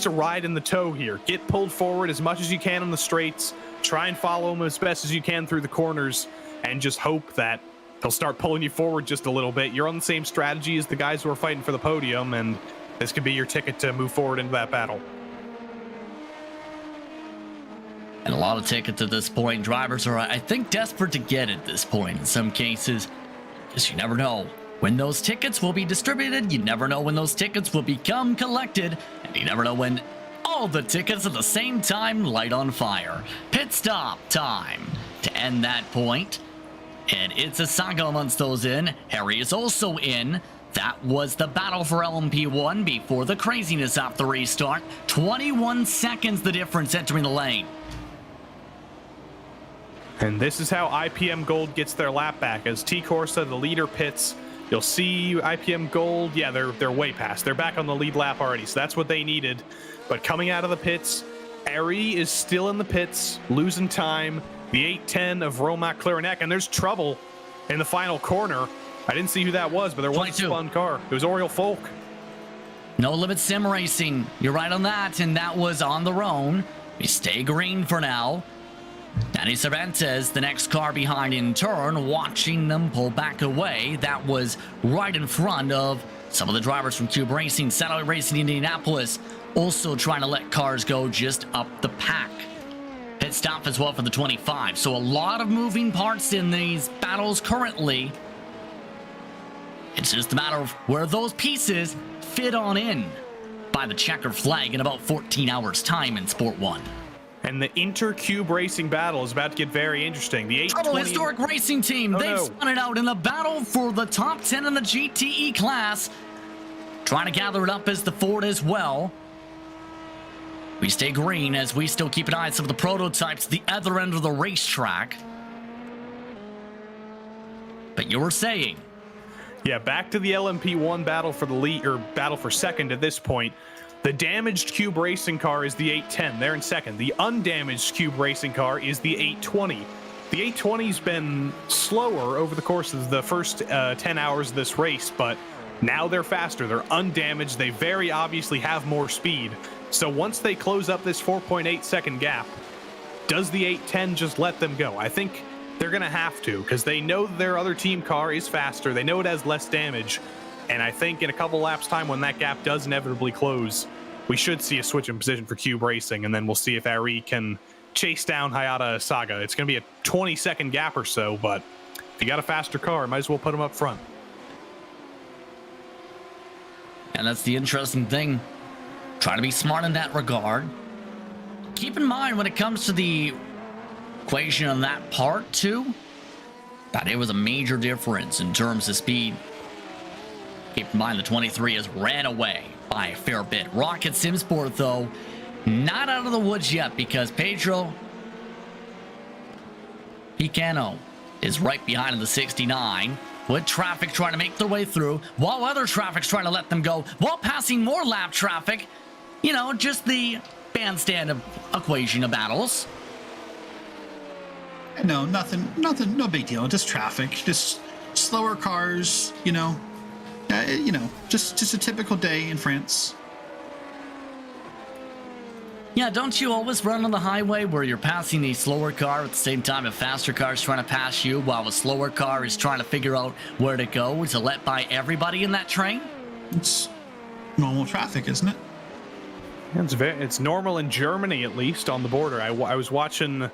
ride in the toe here. Get pulled forward as much as you can on the straights, try and follow him as best as you can through the corners, and just hope that he'll start pulling you forward just a little bit. You're on the same strategy as the guys who are fighting for the podium, and this could be your ticket to move forward into that battle.
And a lot of tickets at this point. Drivers are, I think, desperate to get at this point in some cases, because you never know when those tickets will be distributed. You never know when those tickets will become collected, and you never know when all the tickets at the same time light on fire. Pit stop time to end that point. And it's a saga amongst those in. Harry is also in. That was the battle for LMP1 before the craziness off the restart. 21 seconds the difference entering the lane.
And this is how IPM Gold gets their lap back. As T Corsa, the leader, pits, you'll see IPM Gold, yeah, they're way past. They're back on the lead lap already, so that's what they needed. But coming out of the pits, Ari is still in the pits, losing time. The 810 of Romac Clarinet, and there's trouble in the final corner. I didn't see who that was, but there was
22.
a spun car. It was Oriole Folk.
No Limit Sim Racing. You're right on that, and that was on their own. We stay green for now. Danny Cervantes, the next car behind in turn, watching them pull back away. That was right in front of some of the drivers from Cube Racing, Satellite Racing Indianapolis, also trying to let cars go just up the pack. Pit stop as well for the 25. So a lot of moving parts in these battles currently. It's just a matter of where those pieces fit on in by the checker flag in about 14 hours time in Sport 1.
And the Intercube Racing battle is about to get very interesting. The
Trouble
820
Historic Racing Team, they've spun it out in the battle for the top 10 in the GTE class. Trying to gather it up as the Ford as well. We stay green as we still keep an eye on some of the prototypes at the other end of the racetrack. But you were saying...
Yeah, back to the LMP1 battle for the lead, or battle for second at this point. The damaged Cube Racing car is the 810. They're in second. The undamaged Cube Racing car is the 820. The 820's been slower over the course of the first 10 hours of this race, but now they're faster. They're undamaged. They very obviously have more speed. So once they close up this 4.8 second gap, does the 810 just let them go? I think they're going to have to, because they know their other team car is faster. They know it has less damage. And I think in a couple laps time, when that gap does inevitably close, we should see a switch in position for Cube Racing, and then we'll see if Ari can chase down Hayata Saga. It's going to be a 20-second gap or so, but if you got a faster car, might as well put them up front.
And that's the interesting thing. Try to be smart in that regard. Keep in mind when it comes to the equation on that part too, that it was a major difference in terms of speed. Keep in mind the 23 has ran away by a fair bit. Rocket Simsport, though, not out of the woods yet, because Pedro Picano is right behind in the 69, with traffic trying to make their way through, while other traffic's trying to let them go, while passing more lap traffic. You know, just the bandstand of equation of battles.
No, nothing, no big deal. Just traffic, just slower cars, you know, just a typical day in France.
Yeah, don't you always run on the highway where you're passing a slower car at the same time a faster car is trying to pass you, while a slower car is trying to figure out where to go to let by everybody in that train?
It's normal traffic, isn't it?
It's normal in Germany, at least, on the border. I was watching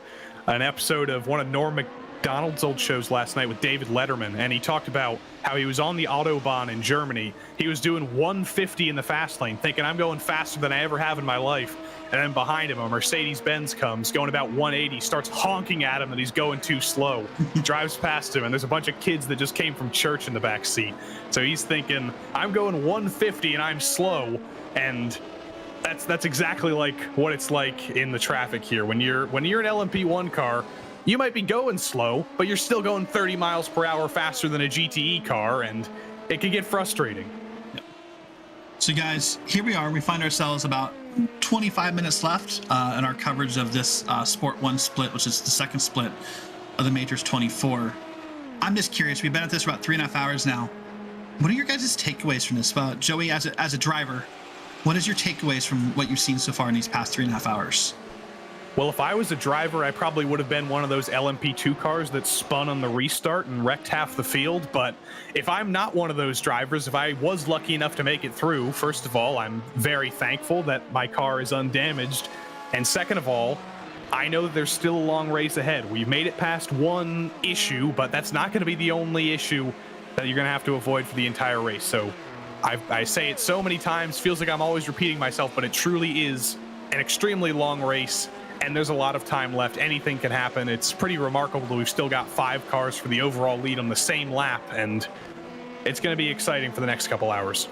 an episode of one of Norm Macdonald's old shows last night with David Letterman, and he talked about how he was on the Autobahn in Germany. He was doing 150 in the fast lane, thinking, I'm going faster than I ever have in my life. And then behind him, a Mercedes-Benz comes, going about 180, starts honking at him that he's going too slow. Drives past him, and there's a bunch of kids that just came from church in the back seat. So he's thinking, I'm going 150 and I'm slow. And that's exactly like what it's like in the traffic here. When you're an LMP1 car, you might be going slow, but you're still going 30 miles per hour faster than a GTE car, and it can get frustrating.
Yep. So guys, here we are. We find ourselves about 25 minutes left in our coverage of this Sport 1 split, which is the second split of the Majors 24. I'm just curious. We've been at this for about 3.5 hours now. What are your guys' takeaways from this? Joey, as a driver, what is your takeaways from what you've seen so far in these past 3.5 hours?
Well, if I was a driver, I probably would have been one of those LMP2 cars that spun on the restart and wrecked half the field. But if I'm not one of those drivers, if I was lucky enough to make it through, first of all, I'm very thankful that my car is undamaged. And second of all, I know that there's still a long race ahead. We've made it past one issue, but that's not going to be the only issue that you're going to have to avoid for the entire race. So I say it so many times, feels like I'm always repeating myself, but it truly is an extremely long race. And there's a lot of time left. Anything can happen. It's pretty remarkable that we've still got 5 cars for the overall lead on the same lap, and it's going to be exciting for the next couple hours.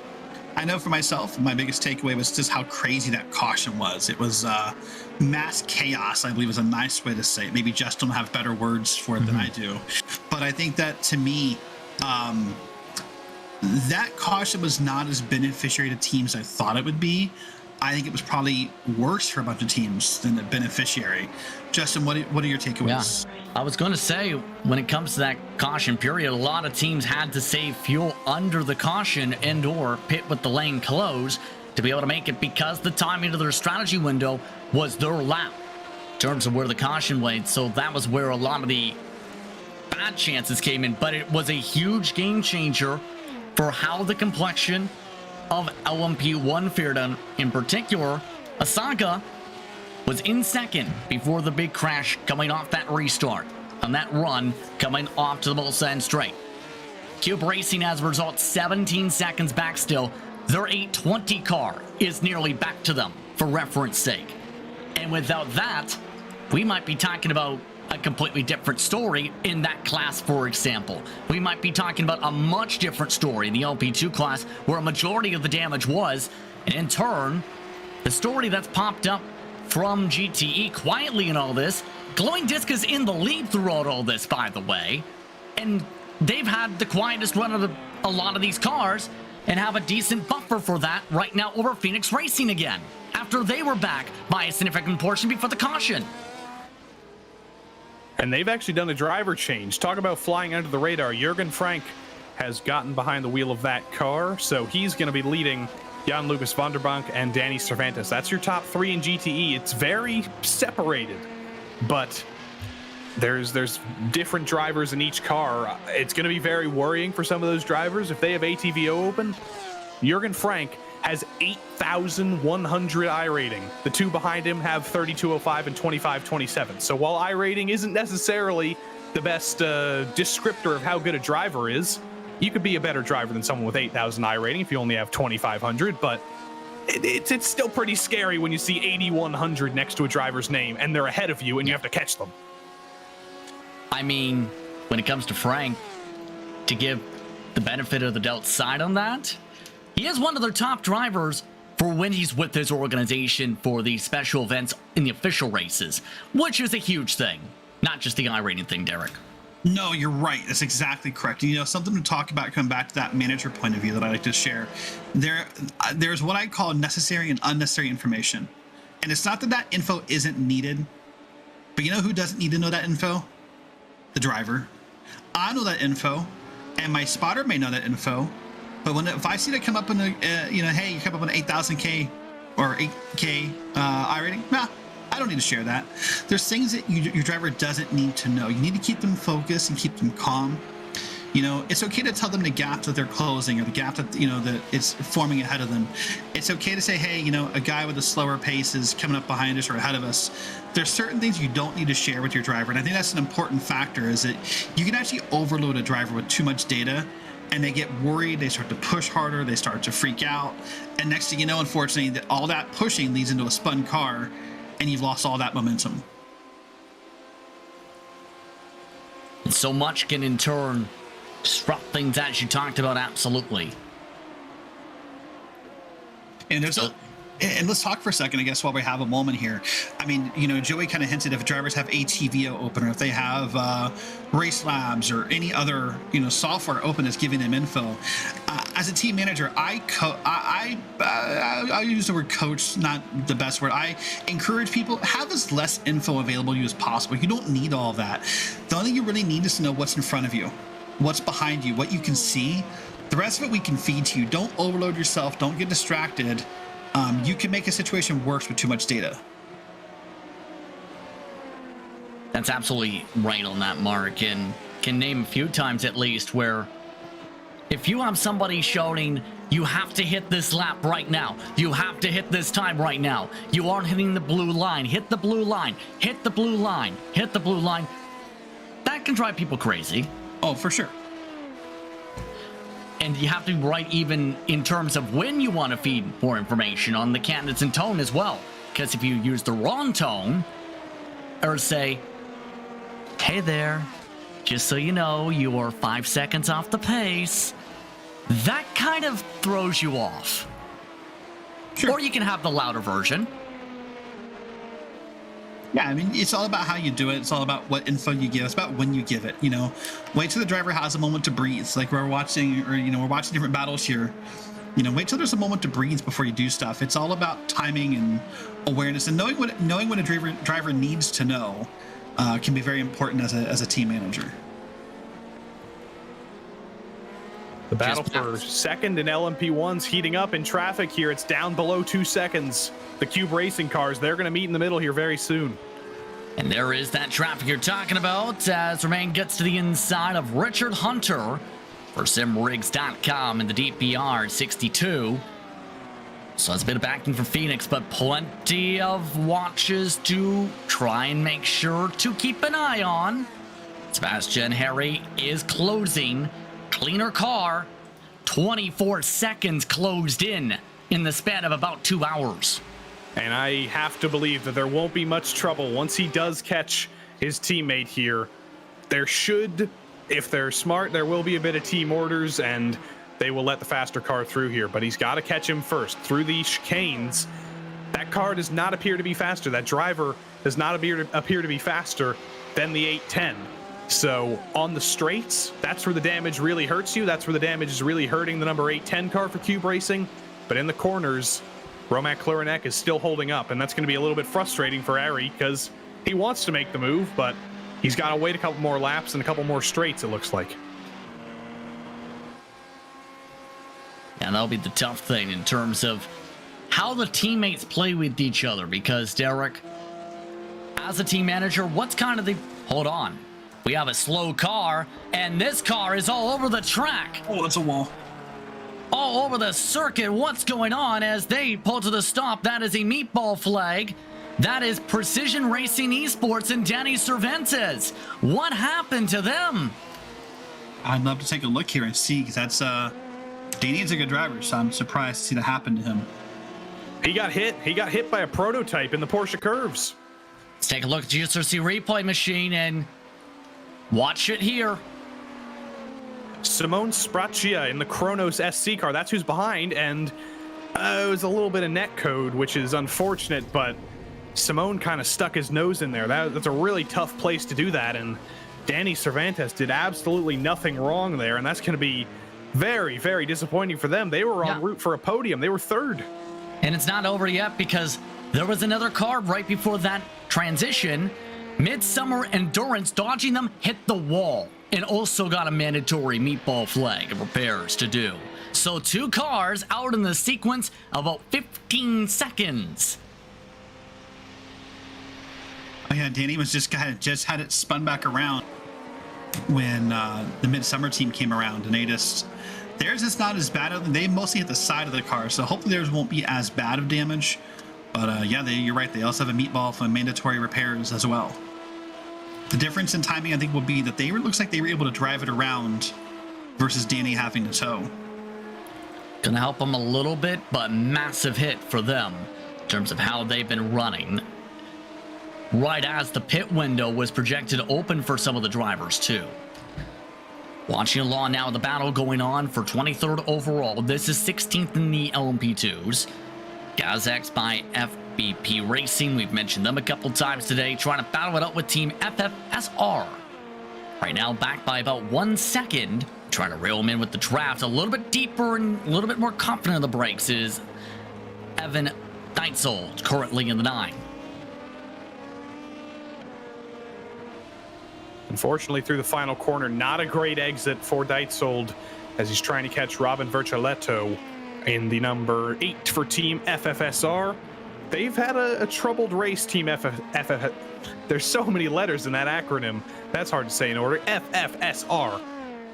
I know for myself, my biggest takeaway was just how crazy that caution was. It was mass chaos, I believe is a nice way to say it. Maybe Justin will have better words for it than I do. But I think that, to me, that caution was not as beneficiary to teams as I thought it would be. I think it was probably worse for a bunch of teams than the beneficiary. Justin, what are your takeaways?
Yeah, I was going to say, when it comes to that caution period, a lot of teams had to save fuel under the caution and or pit with the lane closed to be able to make it, because the timing of their strategy window was their lap in terms of where the caution went. So that was where a lot of the bad chances came in. But it was a huge game changer for how the complexion of LMP1 fared. In particular, Asaga was in second before the big crash coming off that restart on that run coming off to the Mulsanne straight. Cube Racing, as a result, 17 seconds back still. Their 820 car is nearly back to them, for reference sake. And without that, we might be talking about a completely different story in that class, for example. We might be talking about a much different story in the LP2 class where a majority of the damage was, and in turn, the story that's popped up from GTE quietly in all this, Glowing Disc is in the lead throughout all this, by the way, and they've had the quietest run of a lot of these cars and have a decent buffer for that right now over Phoenix Racing again, after they were back by a significant portion before the caution.
And they've actually done a driver change. Talk about flying under the radar. Jürgen Frank has gotten behind the wheel of that car, so he's going to be leading Jan Lucas van der Bank and Danny Cervantes. That's your top three in GTE. It's very separated, but there's different drivers in each car. It's going to be very worrying for some of those drivers. If they have ATVO open, Jürgen Frank has 8,100 iRating. The two behind him have 3,205 and 2,527. So while iRating isn't necessarily the best descriptor of how good a driver is, you could be a better driver than someone with 8,000 iRating if you only have 2,500, but it's still pretty scary when you see 8,100 next to a driver's name and they're ahead of you and you have to catch them.
I mean, when it comes to Frank, to give the benefit of the doubt side on that, he is one of their top drivers for when he's with his organization for the special events in the official races, which is a huge thing. Not just the iRating thing, Derek.
No, you're right. That's exactly correct. You know, something to talk about, coming back to that manager point of view that I like to share. There's what I call necessary and unnecessary information. And it's not that that info isn't needed, but you know who doesn't need to know that info? The driver. I know that info, and my spotter may know that info. But if I see that come up in the, hey, you come up on 8,000K or 8K iRating, nah, I don't need to share that. There's things that your driver doesn't need to know. You need to keep them focused and keep them calm. You know, it's okay to tell them the gap that they're closing or the gap that, that it's forming ahead of them. It's okay to say, hey, a guy with a slower pace is coming up behind us or ahead of us. There's certain things you don't need to share with your driver. And I think that's an important factor, is that you can actually overload a driver with too much data, and they get worried, they start to push harder, they start to freak out. And next thing you know, unfortunately, that all that pushing leads into a spun car, and you've lost all that momentum.
And so much can in turn disrupt things, as you talked about, absolutely.
And and let's talk for a second, I guess, while we have a moment here. I mean, Joey kind of hinted if drivers have ATVO open, or if they have Race Labs or any other, software open that's giving them info. As a team manager, I use the word coach, not the best word. I encourage people, have as less info available to you as possible. You don't need all that. The only thing you really need is to know what's in front of you, what's behind you, what you can see. The rest of it we can feed to you. Don't overload yourself. Don't get distracted. You can make a situation worse with too much data.
That's absolutely right on that, Mark, and can name a few times at least where if you have somebody shouting, you have to hit this lap right now, you have to hit this time right now, you aren't hitting the blue line, hit the blue line, hit the blue line, hit the blue line, that can drive people crazy.
Oh, for sure.
And you have to be right even in terms of when you want to feed more information on the cadence and tone as well. Because if you use the wrong tone, or say, hey there, just so you know, you are 5 seconds off the pace, that kind of throws you off. Sure. Or you can have the louder version.
Yeah, I mean, it's all about how you do it. It's all about what info you give. It's about when you give it, Wait till the driver has a moment to breathe. It's like we're watching, or, we're watching different battles here. Wait till there's a moment to breathe before you do stuff. It's all about timing and awareness, and knowing what a driver needs to know can be very important as a team manager.
The battle for second in LMP1's heating up in traffic here. It's down below 2 seconds. The Cube Racing cars, they're going to meet in the middle here very soon.
And there is that traffic you're talking about as Romain gets to the inside of Richard Hunter for simrigs.com in the DPR 62. So it's a bit of backing for Phoenix, but plenty of watches to try and make sure to keep an eye on. Sebastian Harry is closing. Cleaner car, 24 seconds closed in the span of about 2 hours.
And I have to believe that there won't be much trouble once he does catch his teammate here. There should, if they're smart, there will be a bit of team orders, and they will let the faster car through here. But he's got to catch him first through these chicanes. That car does not appear to be faster. That driver does not appear to be faster than the 810. So on the straights, that's where the damage really hurts you. That's where the damage is really hurting the number 810 car for Cube Racing. But in the corners, Romac Klurenek is still holding up, and that's going to be a little bit frustrating for Ari because he wants to make the move, but he's got to wait a couple more laps and a couple more straights, it looks like.
And that'll be the tough thing in terms of how the teammates play with each other, because Derek, as a team manager, what's kind of the... Hold on. We have a slow car, and this car is all over the track.
Oh, it's a wall.
All over the circuit. What's going on as they pull to the stop? That is a meatball flag. That is Precision Racing Esports and Danny Cervantes. What happened to them?
I'd love to take a look here and see, because that's Danny's a good driver, so I'm surprised to see that happen to him.
He got hit. He got hit by a prototype in the Porsche curves.
Let's take a look at the GSRC replay machine and watch it here.
Simone Spraccia in the Kronos SC car. That's who's behind, and it was a little bit of net code, which is unfortunate, but Simone kind of stuck his nose in there. That's a really tough place to do that, and Danny Cervantes did absolutely nothing wrong there, and that's going to be very, very disappointing for them. They were en route for a podium. They were third.
And it's not over yet, because there was another car right before that transition. Midsummer Endurance, dodging them, hit the wall, and also got a mandatory meatball flag of repairs to do. So 2 cars out in the sequence of about 15 seconds.
Oh yeah, Danny was just had it spun back around when the Midsummer team came around, and theirs is not as bad. They mostly hit the side of the car, so hopefully theirs won't be as bad of damage. But yeah, you're right. They also have a meatball for mandatory repairs as well. The difference in timing, I think, will be that looks like they were able to drive it around versus Danny having to tow.
Gonna help them a little bit, but massive hit for them in terms of how they've been running. Right as the pit window was projected open for some of the drivers too. Watching along now, the battle going on for 23rd overall. This is 16th in the LMP2s. Gazx by FBP Racing. We've mentioned them a couple times today, trying to battle it out with Team FFSR. Right now, back by about 1 second. Trying to reel them in with the draft a little bit deeper and a little bit more confident in the brakes is Evan Deitzold, currently in the 9.
Unfortunately, through the final corner, not a great exit for Deitzold as he's trying to catch Robin Vercioletto in the number 8 for Team FFSR. They've had a troubled race, Team FFSR. There's so many letters in that acronym. That's hard to say in order. FFSR.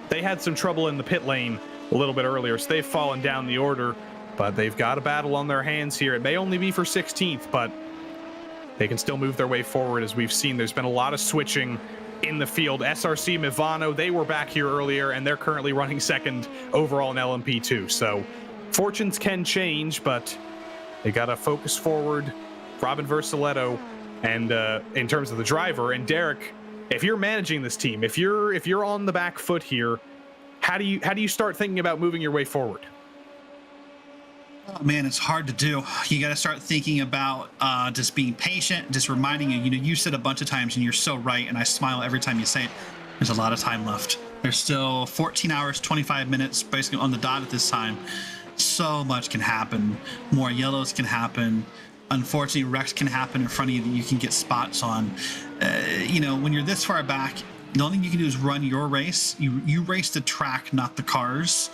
They had some trouble in the pit lane a little bit earlier, so they've fallen down the order, but they've got a battle on their hands here. It may only be for 16th, but they can still move their way forward. As we've seen, there's been a lot of switching in the field. SRC Mivano, they were back here earlier, and they're currently running second overall in LMP2. So fortunes can change, but they got to focus forward. Robin Vercioletto, and in terms of the driver, and Derek, if you're managing this team, if you're on the back foot here, how do you start thinking about moving your way forward?
Oh, man, it's hard to do. You got to start thinking about just being patient, just reminding you, you said a bunch of times, and you're so right, and I smile every time you say it, there's a lot of time left. There's still 14 hours, 25 minutes basically on the dot at this time. So much can happen. More yellows can happen. Unfortunately, wrecks can happen in front of you that you can get spots on. When you're this far back, the only thing you can do is run your race. You race the track, not the cars,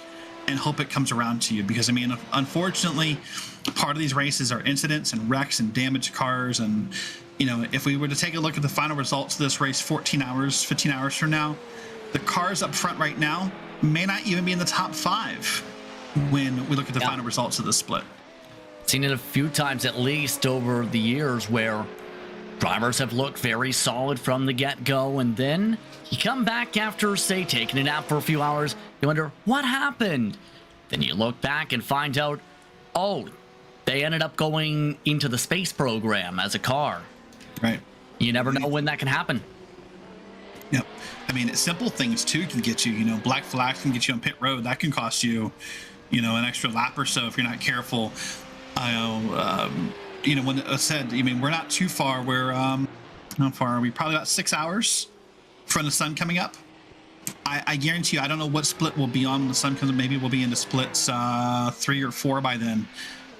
and hope it comes around to you. Because, unfortunately, part of these races are incidents and wrecks and damaged cars. And, if we were to take a look at the final results of this race 15 hours from now, the cars up front right now may not even be in the top 5 when we look at the final results of the split.
Seen it a few times at least over the years where drivers have looked very solid from the get-go, and then you come back after, say, taking a nap for a few hours, you wonder, what happened? Then you look back and find out, oh, they ended up going into the space program as a car.
Right.
You never know when that can happen.
Yep. I mean, simple things too can get you, black flags can get you on pit road. That can cost you, an extra lap or so if you're not careful. When I said, we're not too far. We're, how far are we? Probably about 6 hours from the sun coming up. I guarantee you, I don't know what split we'll be on when the sun comes up. Maybe we'll be in the splits 3 or 4 by then.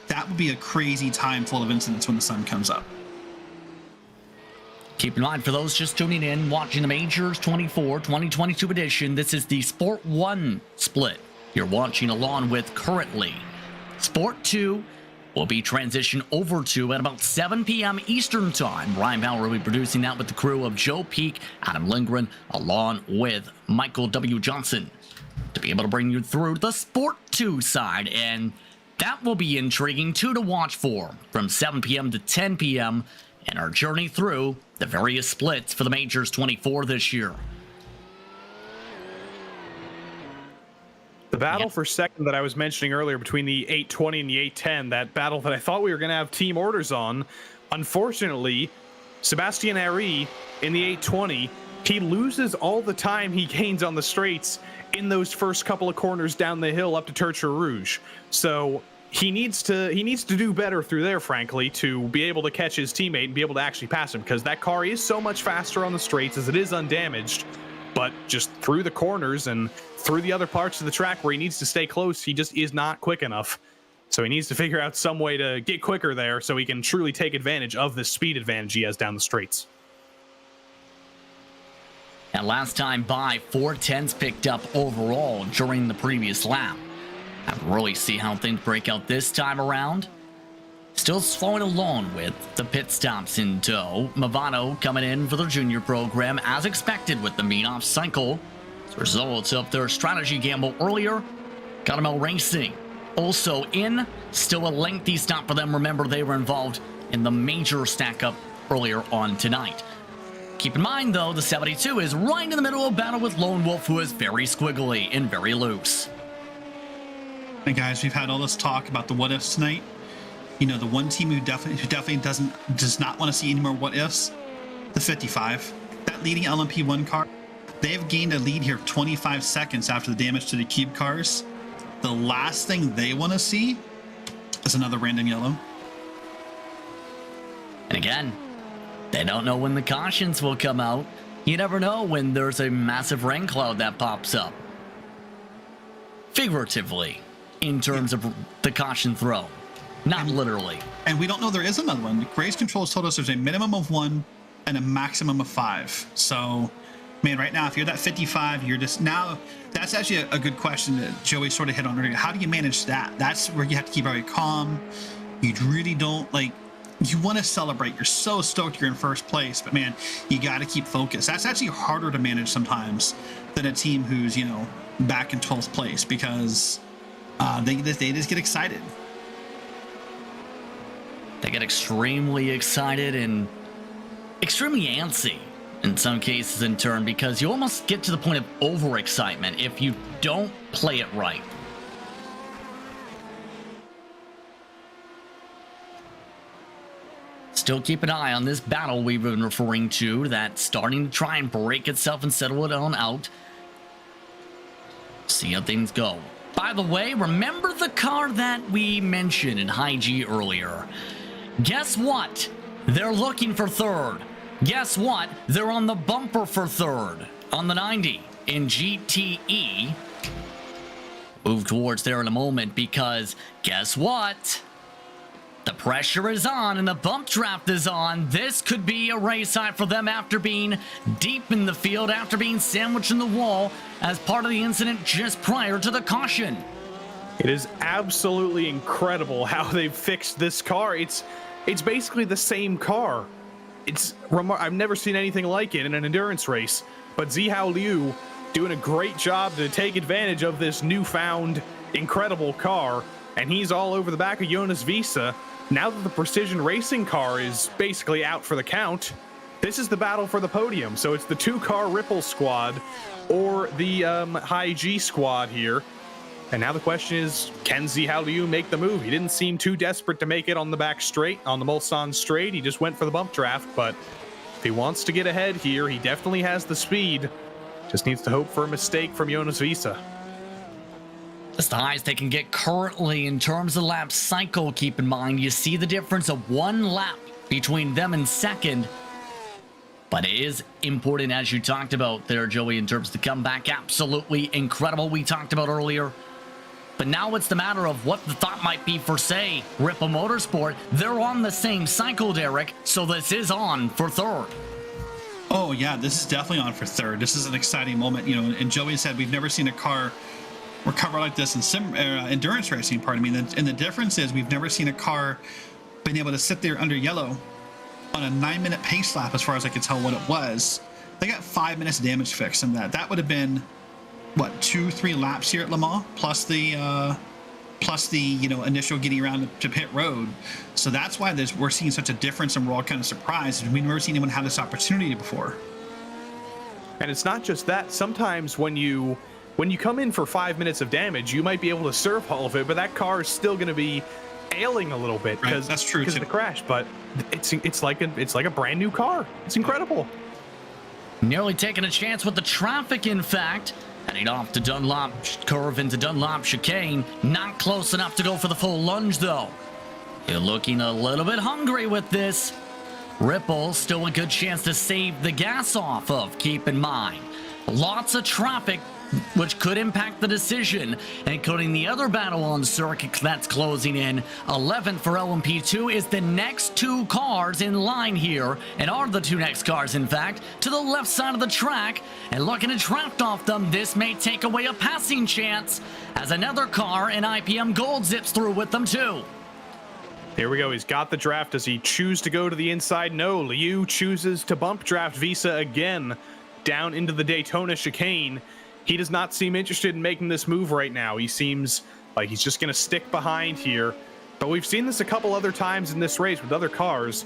That would be a crazy time full of incidents when the sun comes up.
Keep in mind, for those just tuning in, watching the Majors 24 2022 edition, this is the Sport 1 split you're watching along with currently. Sport 2 will be transitioned over to at about 7 p.m. Eastern Time. Ryan Bauer will be producing that with the crew of Joe Peak, Adam Lindgren, along with Michael W. Johnson, to be able to bring you through the Sport 2 side. And that will be intriguing, too, to watch for from 7 p.m. to 10 p.m. in our journey through the various splits for the Majors 24 this year.
The battle for second that I was mentioning earlier between the 820 and the 810, that battle that I thought we were going to have team orders on, unfortunately, Sebastian Harry in the 820, he loses all the time he gains on the straights in those first couple of corners down the hill up to Tertre Rouge. So he needs to do better through there, frankly, to be able to catch his teammate and be able to actually pass him, because that car is so much faster on the straights as it is undamaged. But just through the corners and through the other parts of the track where he needs to stay close, he just is not quick enough. So he needs to figure out some way to get quicker there so he can truly take advantage of the speed advantage he has down the straights.
And last time by, 410s picked up overall during the previous lap. I really see how things break out this time around. Still following along with the pit stops in tow. Movado coming in for the junior program as expected with the mean-off cycle. As a result of their strategy gamble earlier, Caramel Racing also in. Still a lengthy stop for them. Remember, they were involved in the major stack-up earlier on tonight. Keep in mind, though, the 72 is right in the middle of battle with Lone Wolf, who is very squiggly and very loose.
Hey guys, we've had all this talk about the what ifs tonight. The one team who definitely does not want to see any more what ifs, the 55. That leading LMP1 car, they have gained a lead here of 25 seconds after the damage to the cube cars. The last thing they want to see is another random yellow.
And again, they don't know when the cautions will come out. You never know when there's a massive rain cloud that pops up. Figuratively, in terms of the caution throw. Not literally. And
we don't know there is another one. Race Controls told us there's a minimum of 1 and a maximum of 5. So, man, right now, if you're that 55, you're just now. That's actually a good question that Joey sort of hit on earlier. How do you manage that? That's where you have to keep very calm. You really don't you want to celebrate. You're so stoked you're in first place, but man, you got to keep focused. That's actually harder to manage sometimes than a team who's, back in 12th place, because they just get excited.
They get extremely excited and extremely antsy in some cases in turn, because you almost get to the point of overexcitement if you don't play it right. Still keep an eye on this battle we've been referring to that's starting to try and break itself and settle it on out. See how things go. By the way, remember the car that we mentioned in High G earlier? Guess what? They're looking for third. Guess what? They're on the bumper for third on the 90 in GTE. Move towards there in a moment, because guess what? The pressure is on and the bump draft is on. This could be a race high for them after being deep in the field, after being sandwiched in the wall as part of the incident just prior to the caution.
It is absolutely incredible how they've fixed this car. It's basically the same car. I've never seen anything like it in an endurance race. But Zihao Liu doing a great job to take advantage of this newfound incredible car, and he's all over the back of Jonas Visa. Now that the Precision Racing car is basically out for the count, this is the battle for the podium. So it's the 2-car Ripple squad or the High G squad here. And now the question is, can Zihao Liu make the move? He didn't seem too desperate to make it on the back straight, on the Mulsanne straight. He just went for the bump draft, but if he wants to get ahead here, he definitely has the speed. Just needs to hope for a mistake from Jonas Visa.
That's the highest they can get currently in terms of lap cycle. Keep in mind, you see the difference of 1 lap between them and second. But it is important, as you talked about there, Joey, in terms of the comeback. Absolutely incredible, we talked about earlier. But now it's the matter of what the thought might be for, say, Ripple Motorsport. They're on the same cycle, Derek, so this is on for third.
Oh, yeah, this is definitely on for third. This is an exciting moment. You know, and Joey said we've never seen a car recover like this in endurance racing, pardon me. And the difference is we've never seen a car being able to sit there under yellow on a 9-minute pace lap, as far as I can tell what it was. They got 5 minutes damage fix in that. That would have been, what, 2-3 laps here at Le Mans, plus the initial getting around to pit road. So that's why we're seeing such a difference, and we're all kind of surprised. We've never seen anyone have this opportunity before.
And it's not just that. Sometimes when you come in for 5 minutes of damage, you might be able to surf all of it, but that car is still going to be ailing a little bit because
that's true
because of the crash. But it's like a brand new car. It's incredible.
Nearly taking a chance with the traffic, in fact. Heading off to Dunlop curve into Dunlop chicane. Not close enough to go for the full lunge, though. You're looking a little bit hungry with this. Ripple, still a good chance to save the gas off of, keep in mind. Lots of traffic, which could impact the decision, including the other battle on circuit that's closing in. 11th for LMP2 is the next 2 cars in line here, and are the 2 next cars, in fact, to the left side of the track. And looking to draft off them, this may take away a passing chance, as another car in IPM Gold zips through with them too.
Here we go. He's got the draft. Does he choose to go to the inside? No. Liu chooses to bump draft Visa again down into the Daytona chicane. He does not seem interested in making this move right now. He seems like he's just going to stick behind here. But we've seen this a couple other times in this race with other cars.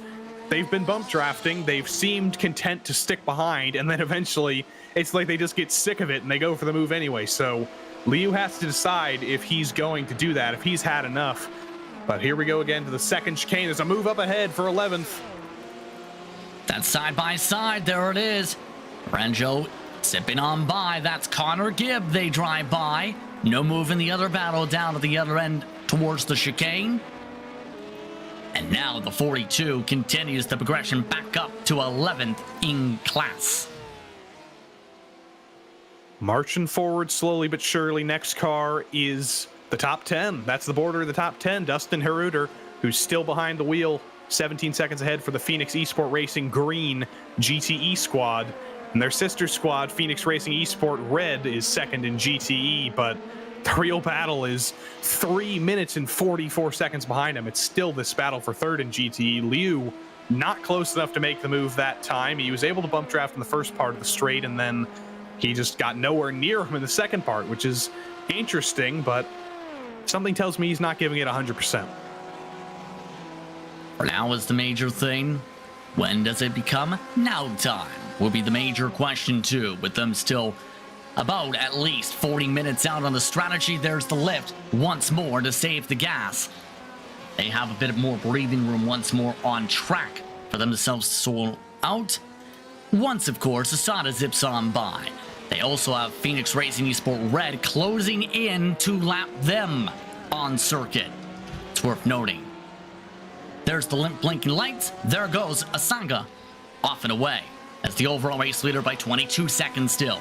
They've been bump drafting. They've seemed content to stick behind. And then eventually, it's like they just get sick of it and they go for the move anyway. So Liu has to decide if he's going to do that, if he's had enough. But here we go again to the second chicane. There's a move up ahead for 11th.
That's side by side. There it is. Ranjo sipping on by. That's Connor Gibb. They drive by. No move in the other battle down at the other end towards the chicane. And now the 42 continues the progression back up to 11th in class.
Marching forward slowly but surely. Next car is the top 10. That's the border of the top 10. Dustin Heruter, who's still behind the wheel, 17 seconds ahead for the Phoenix Esport Racing Green GTE squad. And their sister squad, Phoenix Racing Esport Red, is second in GTE, but the real battle is 3 minutes and 44 seconds behind him. It's still this battle for third in GTE. Liu, not close enough to make the move that time. He was able to bump draft in the first part of the straight, and then he just got nowhere near him in the second part, which is interesting, but something tells me he's not giving it 100%.
For now is the major thing. When does it become now time? Will be the major question too, with them still about at least 40 minutes out on the strategy. There's the lift once more to save the gas. They have a bit of more breathing room once more on track for them to self-soul out. Once, of course, Asada zips on by. They also have Phoenix Racing Esport Red closing in to lap them on circuit. It's worth noting. There's the limp blinking lights. There goes Asanga off and away as the overall race leader by 22 seconds still.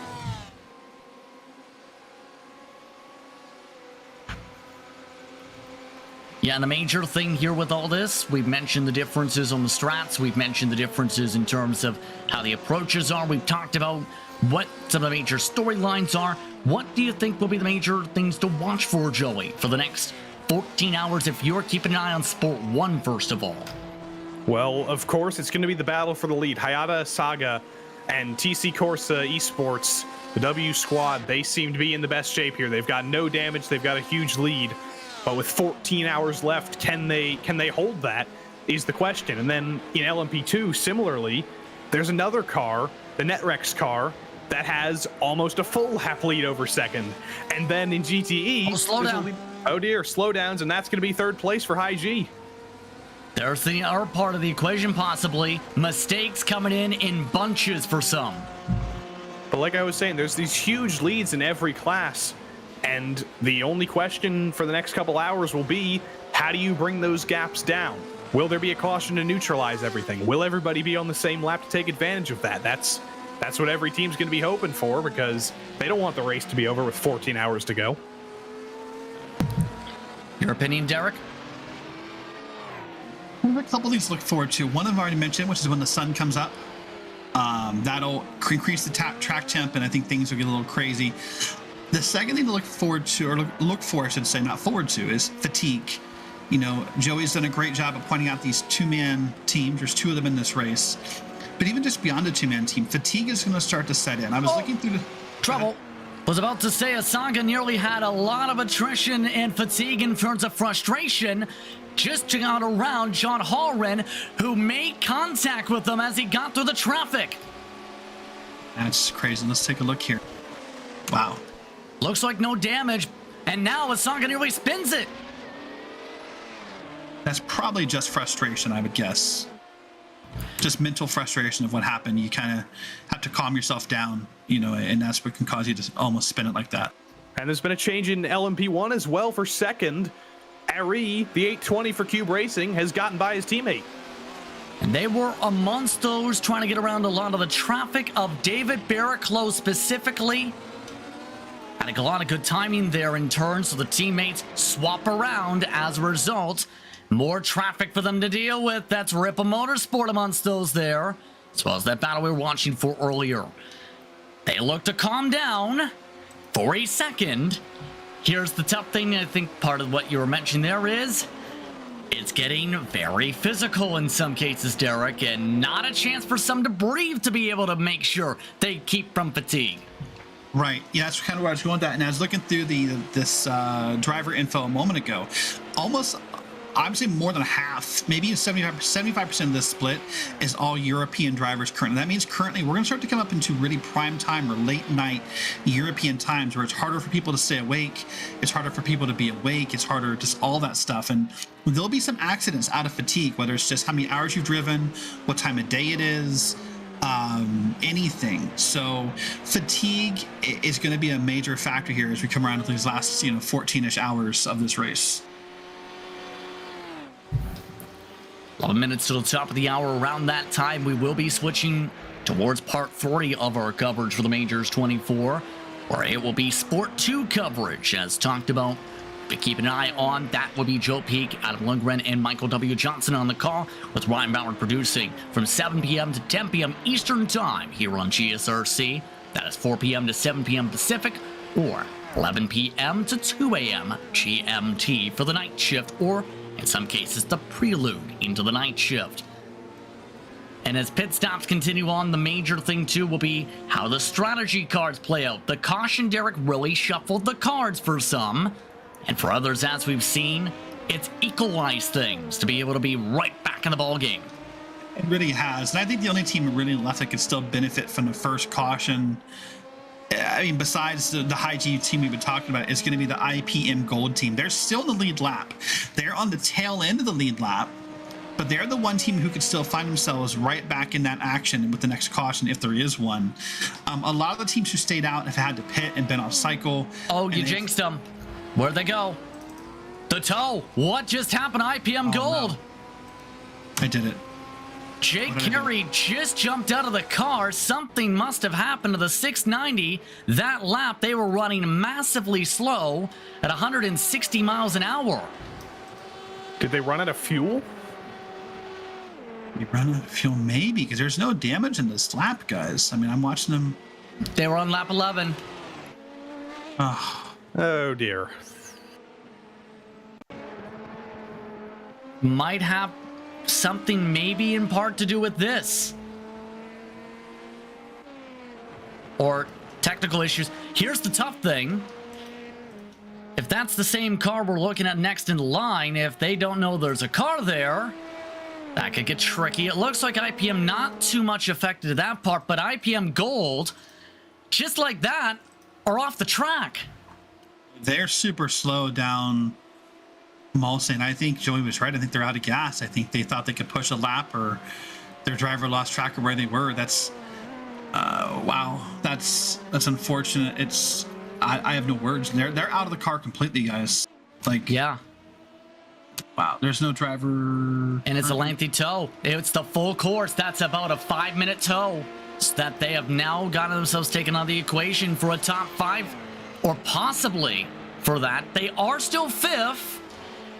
Yeah, and the major thing here with all this, we've mentioned the differences on the strats. We've mentioned the differences in terms of how the approaches are. We've talked about what some of the major storylines are. What do you think will be the major things to watch for, Joey, for the next 14 hours if you're keeping an eye on Sport 1, first of all?
Well, of course, it's going to be the battle for the lead. Hayata Saga and TC Corsa Esports, the W squad, they seem to be in the best shape here. They've got no damage. They've got a huge lead. But with 14 hours left, can they hold that is the question. And then in LMP2, similarly, there's another car, the Netrex car, that has almost a full lap lead over second. And then in GTE,
slow down.
Oh dear, slowdowns, and that's going to be third place for High G.
There's the other part of the equation, possibly. Mistakes coming in bunches for some.
But like I was saying, there's these huge leads in every class. And the only question for the next couple hours will be, how do you bring those gaps down? Will there be a caution to neutralize everything? Will everybody be on the same lap to take advantage of that? That's what every team's going to be hoping for, because they don't want the race to be over with 14 hours to go.
Your opinion, Derek?
There's a couple things to look forward to. One I've already mentioned, which is when the sun comes up. That'll increase the track temp, and I think things will get a little crazy. The second thing to look forward to, or look for, I should say, not forward to, is fatigue. You know, Joey's done a great job of pointing out these two-man teams. There's two of them in this race. But even just beyond a two-man team, fatigue is going to start to set in. I was looking through the...
Trouble. Was about to say Asaga nearly had a lot of attrition and fatigue in terms of frustration. Just got around John Hallren, who made contact with him as he got through the traffic.
That's crazy. Let's take a look here. Wow.
Looks like no damage, and now Asaga nearly spins it.
That's probably just frustration, I would guess. Just mental frustration of what happened. You kind of have to calm yourself down, you know, and that's what can cause you to almost spin it like that.
And there's been a change in LMP1 as well for second. Ari, the 820 for Cube Racing, has gotten by his teammate.
And they were amongst those trying to get around a lot of the traffic of David Barraclough specifically. Had a lot of good timing there in turn, so the teammates swap around as a result. More traffic for them to deal with. That's Ripple Motorsport amongst those there, as well as that battle we were watching for earlier. They look to calm down for a second. Here's the tough thing, I think part of what you were mentioning there is, it's getting very physical in some cases, Derek, and not a chance for some to breathe to be able to make sure they keep from fatigue.
Right. Yeah, that's kind of where I was going with that. And I was looking through this driver info a moment ago. Almost, I would say more than half, maybe 75% of this split is all European drivers currently. That means currently we're going to start to come up into really prime time or late night European times where it's harder for people to stay awake. It's harder for people to be awake. It's harder, just all that stuff. And there'll be some accidents out of fatigue, whether it's just how many hours you've driven, what time of day it is, anything. So fatigue is going to be a major factor here as we come around to these last 14-ish hours of this race.
11 minutes to the top of the hour. Around that time, we will be switching towards part 3 of our coverage for the Majors 24, where it will be Sport 2 coverage, as talked about. But keep an eye on that. Will be Joe Peak, Adam Lundgren, and Michael W. Johnson on the call, with Ryan Bauer producing from 7 p.m. to 10 p.m. Eastern Time here on GSRC. That is 4 p.m. to 7 p.m. Pacific, or 11 p.m. to 2 a.m. GMT for the night shift, or in some cases, the prelude into the night shift. And as pit stops continue on, the major thing too will be how the strategy cards play out. The caution Derek really shuffled the cards for some, and for others, as we've seen, it's equalized things to be able to be right back in the ball game.
It really has, and I think the only team really left that could still benefit from the first caution, I mean, besides the high G team we've been talking about, is going to be the IPM Gold team. They're still in the lead lap. They're on the tail end of the lead lap, but they're the one team who could still find themselves right back in that action with the next caution, if there is one. A lot of the teams who stayed out have had to pit and been off cycle.
Oh, you jinxed them. Where'd they go? The toe. What just happened? IPM Gold.
No. I did it.
Jake Carey just jumped out of the car. Something must have happened to the 690. That lap, they were running massively slow at 160 miles an hour.
Did they run out of fuel?
You run out of fuel, maybe, because there's no damage in this lap, guys. I mean, I'm watching them.
They were on lap 11.
Oh, dear.
Might have something maybe in part to do with this. Or technical issues. Here's the tough thing. If that's the same car we're looking at next in line, if they don't know there's a car there, that could get tricky. It looks like IPM not too much affected to that part, but IPM Gold just like that, are off the track.
They're super slow down Mulsanne. I think Joey was right. I think they're out of gas. I think they thought they could push a lap, or their driver lost track of where they were. That's wow. That's unfortunate. I have no words. They're out of the car completely, guys. Like,
yeah.
Wow, there's no driver.
And it's a lengthy tow. It's the full course. That's about a 5-minute tow. So that they have now gotten themselves taken out of the equation for a top 5, or possibly for that. They are still 5th.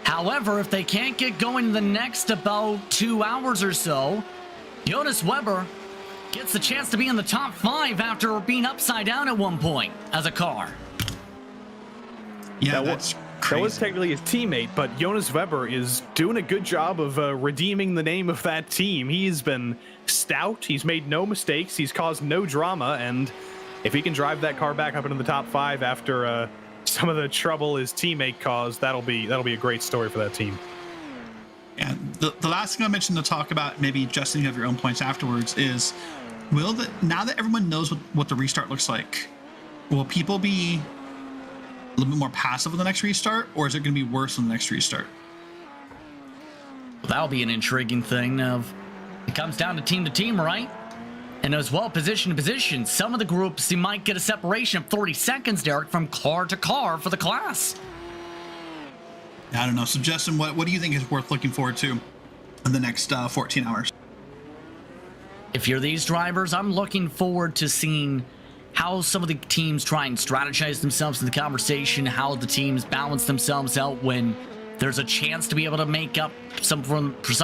However, if they can't get going in the next about 2 hours or so, Jonas Weber gets the chance to be in the top 5 after being upside down at one point as a car.
Yeah,
that was technically his teammate, but Jonas Weber is doing a good job of redeeming the name of that team. He's been stout. He's made no mistakes. He's caused no drama, and if he can drive that car back up into the top 5 after some of the trouble his teammate caused, that'll be a great story for that team.
Yeah, the last thing I mentioned to talk about, maybe Justin, you have your own points afterwards, is now that everyone knows what the restart looks like, will people be a little bit more passive on the next restart, or is it going to be worse on the next restart?
Well, that'll be an intriguing thing. It comes down to team, right? And as well, position to position. Some of the groups, you might get a separation of 30 seconds, Derek, from car to car for the class.
I don't know. So, Justin, what do you think is worth looking forward to in the next 14 hours?
If you're these drivers, I'm looking forward to seeing how some of the teams try and strategize themselves in the conversation, how the teams balance themselves out when there's a chance to be able to make up for some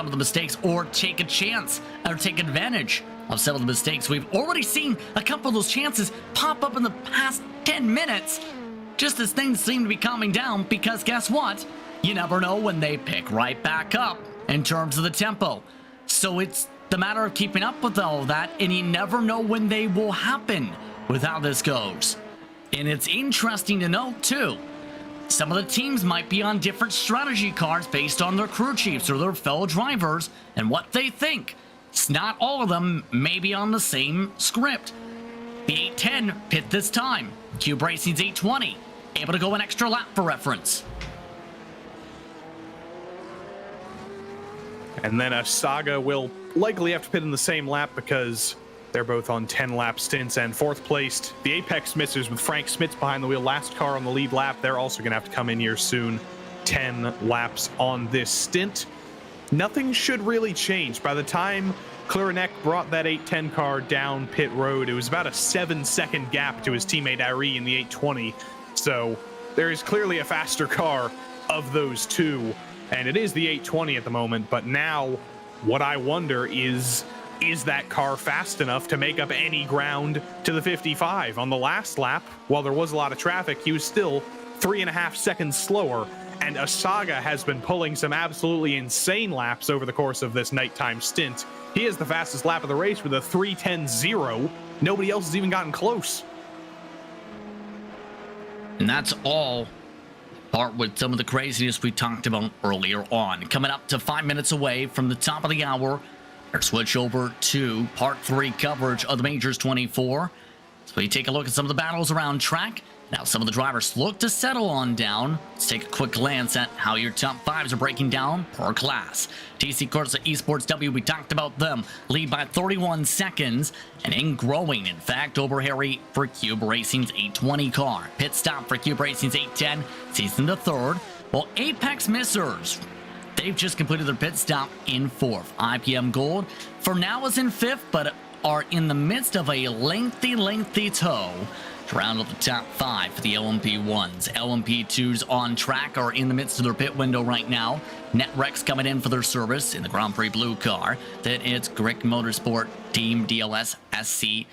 of the mistakes, or take a chance or take advantage of some of the mistakes. We've already seen a couple of those chances pop up in the past 10 minutes, just as things seem to be calming down, because guess what? You never know when they pick right back up in terms of the tempo. So it's the matter of keeping up with all of that, and you never know when they will happen with how this goes. And it's interesting to note, too, some of the teams might be on different strategy cards based on their crew chiefs or their fellow drivers and what they think. It's not all of them may be on the same script. The 810 pit this time. Cube Racing's 820, able to go an extra lap for reference.
And then a Saga will likely have to pit in the same lap because they're both on 10-lap stints. And 4th placed, the Apex Missers with Frank Smits behind the wheel, last car on the lead lap. They're also going to have to come in here soon. 10 laps on this stint. Nothing should really change. By the time Klerenek brought that 810 car down pit road, it was about a 7-second gap to his teammate Ari in the 820. So there is clearly a faster car of those two, and it is the 820 at the moment. But now what I wonder is that car fast enough to make up any ground to the 55? On the last lap, while there was a lot of traffic, he was still 3.5 seconds slower, and Asaga has been pulling some absolutely insane laps over the course of this nighttime stint. He is the fastest lap of the race with a 3:10.0. Nobody else has even gotten close.
And that's all part with some of the craziness we talked about earlier on. Coming up to 5 minutes away from the top of the hour, our switch over to part 3 coverage of the Majors 24. So we take a look at some of the battles around track. Now some of the drivers look to settle on down. Let's take a quick glance at how your top 5s are breaking down per class. TC Corsa Esports W, we talked about them. Lead by 31 seconds and in growing, in fact, over Harry for Cube Racing's 820 car. Pit stop for Cube Racing's 810, season to 3rd. Well, Apex Missers, they've just completed their pit stop in 4th. IPM Gold for now is in 5th, but are in the midst of a lengthy tow to round out the top 5 for the LMP1s. LMP2s on track are in the midst of their pit window right now. NetRex coming in for their service in the Grand Prix Blue car. Then it's Grick Motorsport Team DLS SC.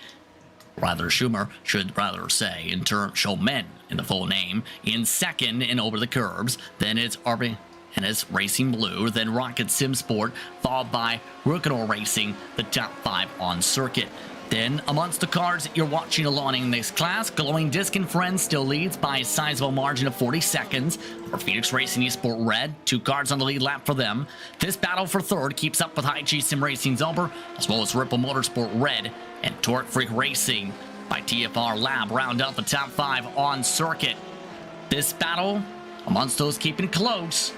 Schumer should rather say, in turn, Showmen in the full name, in 2nd and over the curbs. Then it's RB and it's Racing Blue, then Rocket Sim Sport, followed by Rukinor Racing, the top 5 on circuit. Then, amongst the cars that you're watching along in this class, Glowing Disc and Friends still leads by a sizable margin of 40 seconds. For Phoenix Racing Esport Red, 2 cars on the lead lap for them. This battle for 3rd keeps up with IG SimRacing Zelber, as well as Ripple Motorsport Red and Torque Freak Racing by TFR Lab round out the top 5 on circuit. This battle amongst those keeping close,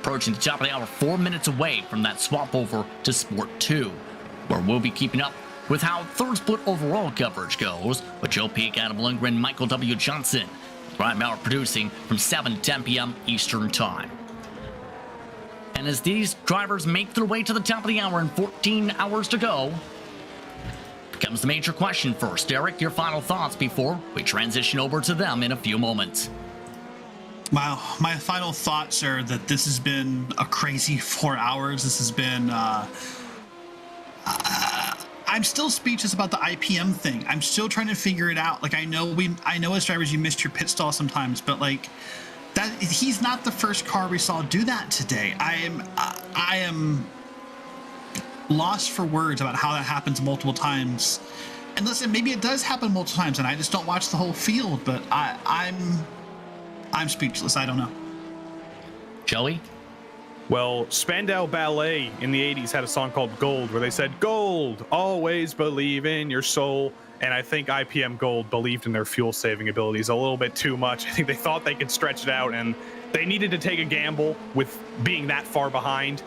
approaching the top of the hour, 4 minutes away from that swap over to Sport 2, where we'll be keeping up with how third split overall coverage goes with Joe Peak, Adam Lundgren, Michael W. Johnson, Ryan Maurer producing from 7 to 10 p.m. Eastern Time. And as these drivers make their way to the top of the hour and 14 hours to go, comes the major question first. Derek, your final thoughts before we transition over to them in a few moments.
Wow, my final thoughts are that this has been a crazy 4 hours. This has been I'm still speechless about the IPM thing. I'm still trying to figure it out. Like, I know as drivers you missed your pit stall sometimes, but like that, he's not the first car we saw do that today. I am lost for words about how that happens multiple times. And listen, maybe it does happen multiple times and I just don't watch the whole field, but I'm speechless. I don't know.
Joey?
Well, Spandau Ballet in the 80s had a song called Gold, where they said, "Gold, always believe in your soul." And I think IPM Gold believed in their fuel-saving abilities a little bit too much. I think they thought they could stretch it out, and they needed to take a gamble with being that far behind,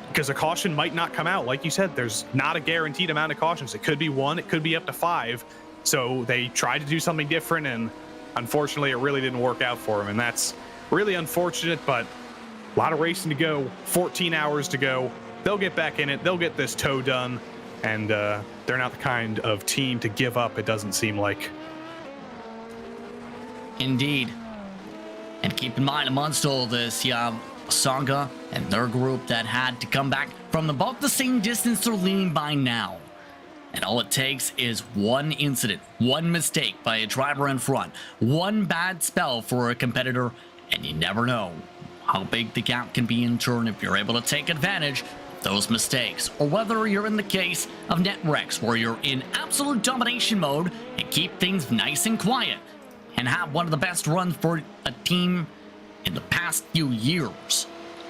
because a caution might not come out. Like you said, there's not a guaranteed amount of cautions. It could be 1, it could be up to 5. So they tried to do something different, and unfortunately, it really didn't work out for them. And that's really unfortunate, but a lot of racing to go, 14 hours to go. They'll get back in it. They'll get this tow done. And they're not the kind of team to give up, it doesn't seem like.
Indeed. And keep in mind, amongst all this, you have Sangha and their group that had to come back from about the same distance they're leading by now. And all it takes is one incident, one mistake by a driver in front, one bad spell for a competitor, and you never know how big the gap can be in turn if you're able to take advantage of those mistakes. Or whether you're in the case of net wrecks, where you're in absolute domination mode and keep things nice and quiet and have one of the best runs for a team in the past few years.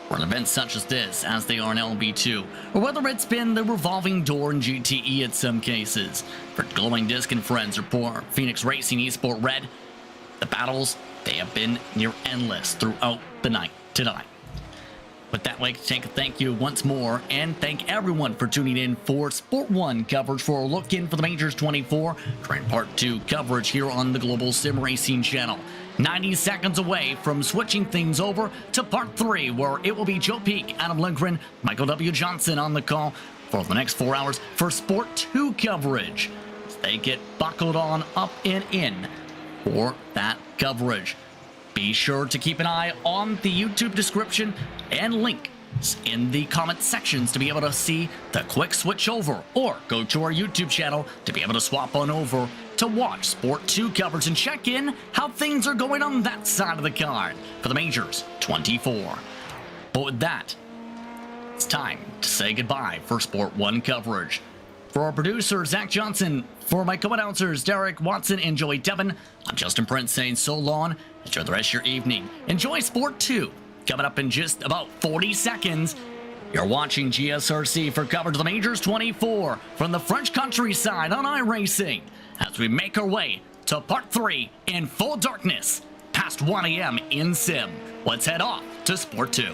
Or an event such as this, as they are in LB2, or whether it's been the revolving door in GTE in some cases. For Glowing Disc and friends, or Phoenix Racing Esport Red, the battles, they have been near endless throughout the night tonight. With that, I'd like to take a thank you once more and thank everyone for tuning in for Sport 1 coverage for a look in for the Majors 24, current Part 2 coverage here on the Global Sim Racing channel. 90 seconds away from switching things over to Part 3, where it will be Joe Peak, Adam Lundgren, Michael W. Johnson on the call for the next 4 hours for Sport 2 coverage. They get buckled on up and in for that coverage. Be sure to keep an eye on the YouTube description and links in the comment sections to be able to see the quick switch over, or go to our YouTube channel to be able to swap on over to watch Sport 2 coverage and check in how things are going on that side of the card for the Majors 24. But with that, it's time to say goodbye for Sport 1 coverage. For our producer, Zach Johnson, for my co-announcers, Derek Watson and Joey Devon, I'm Justin Prince saying so long. Enjoy the rest of your evening. Enjoy Sport 2. Coming up in just about 40 seconds, you're watching GSRC for coverage of the Majors 24 from the French countryside on iRacing, as we make our way to Part 3 in full darkness, past 1 a.m. in Sim. Let's head off to Sport 2.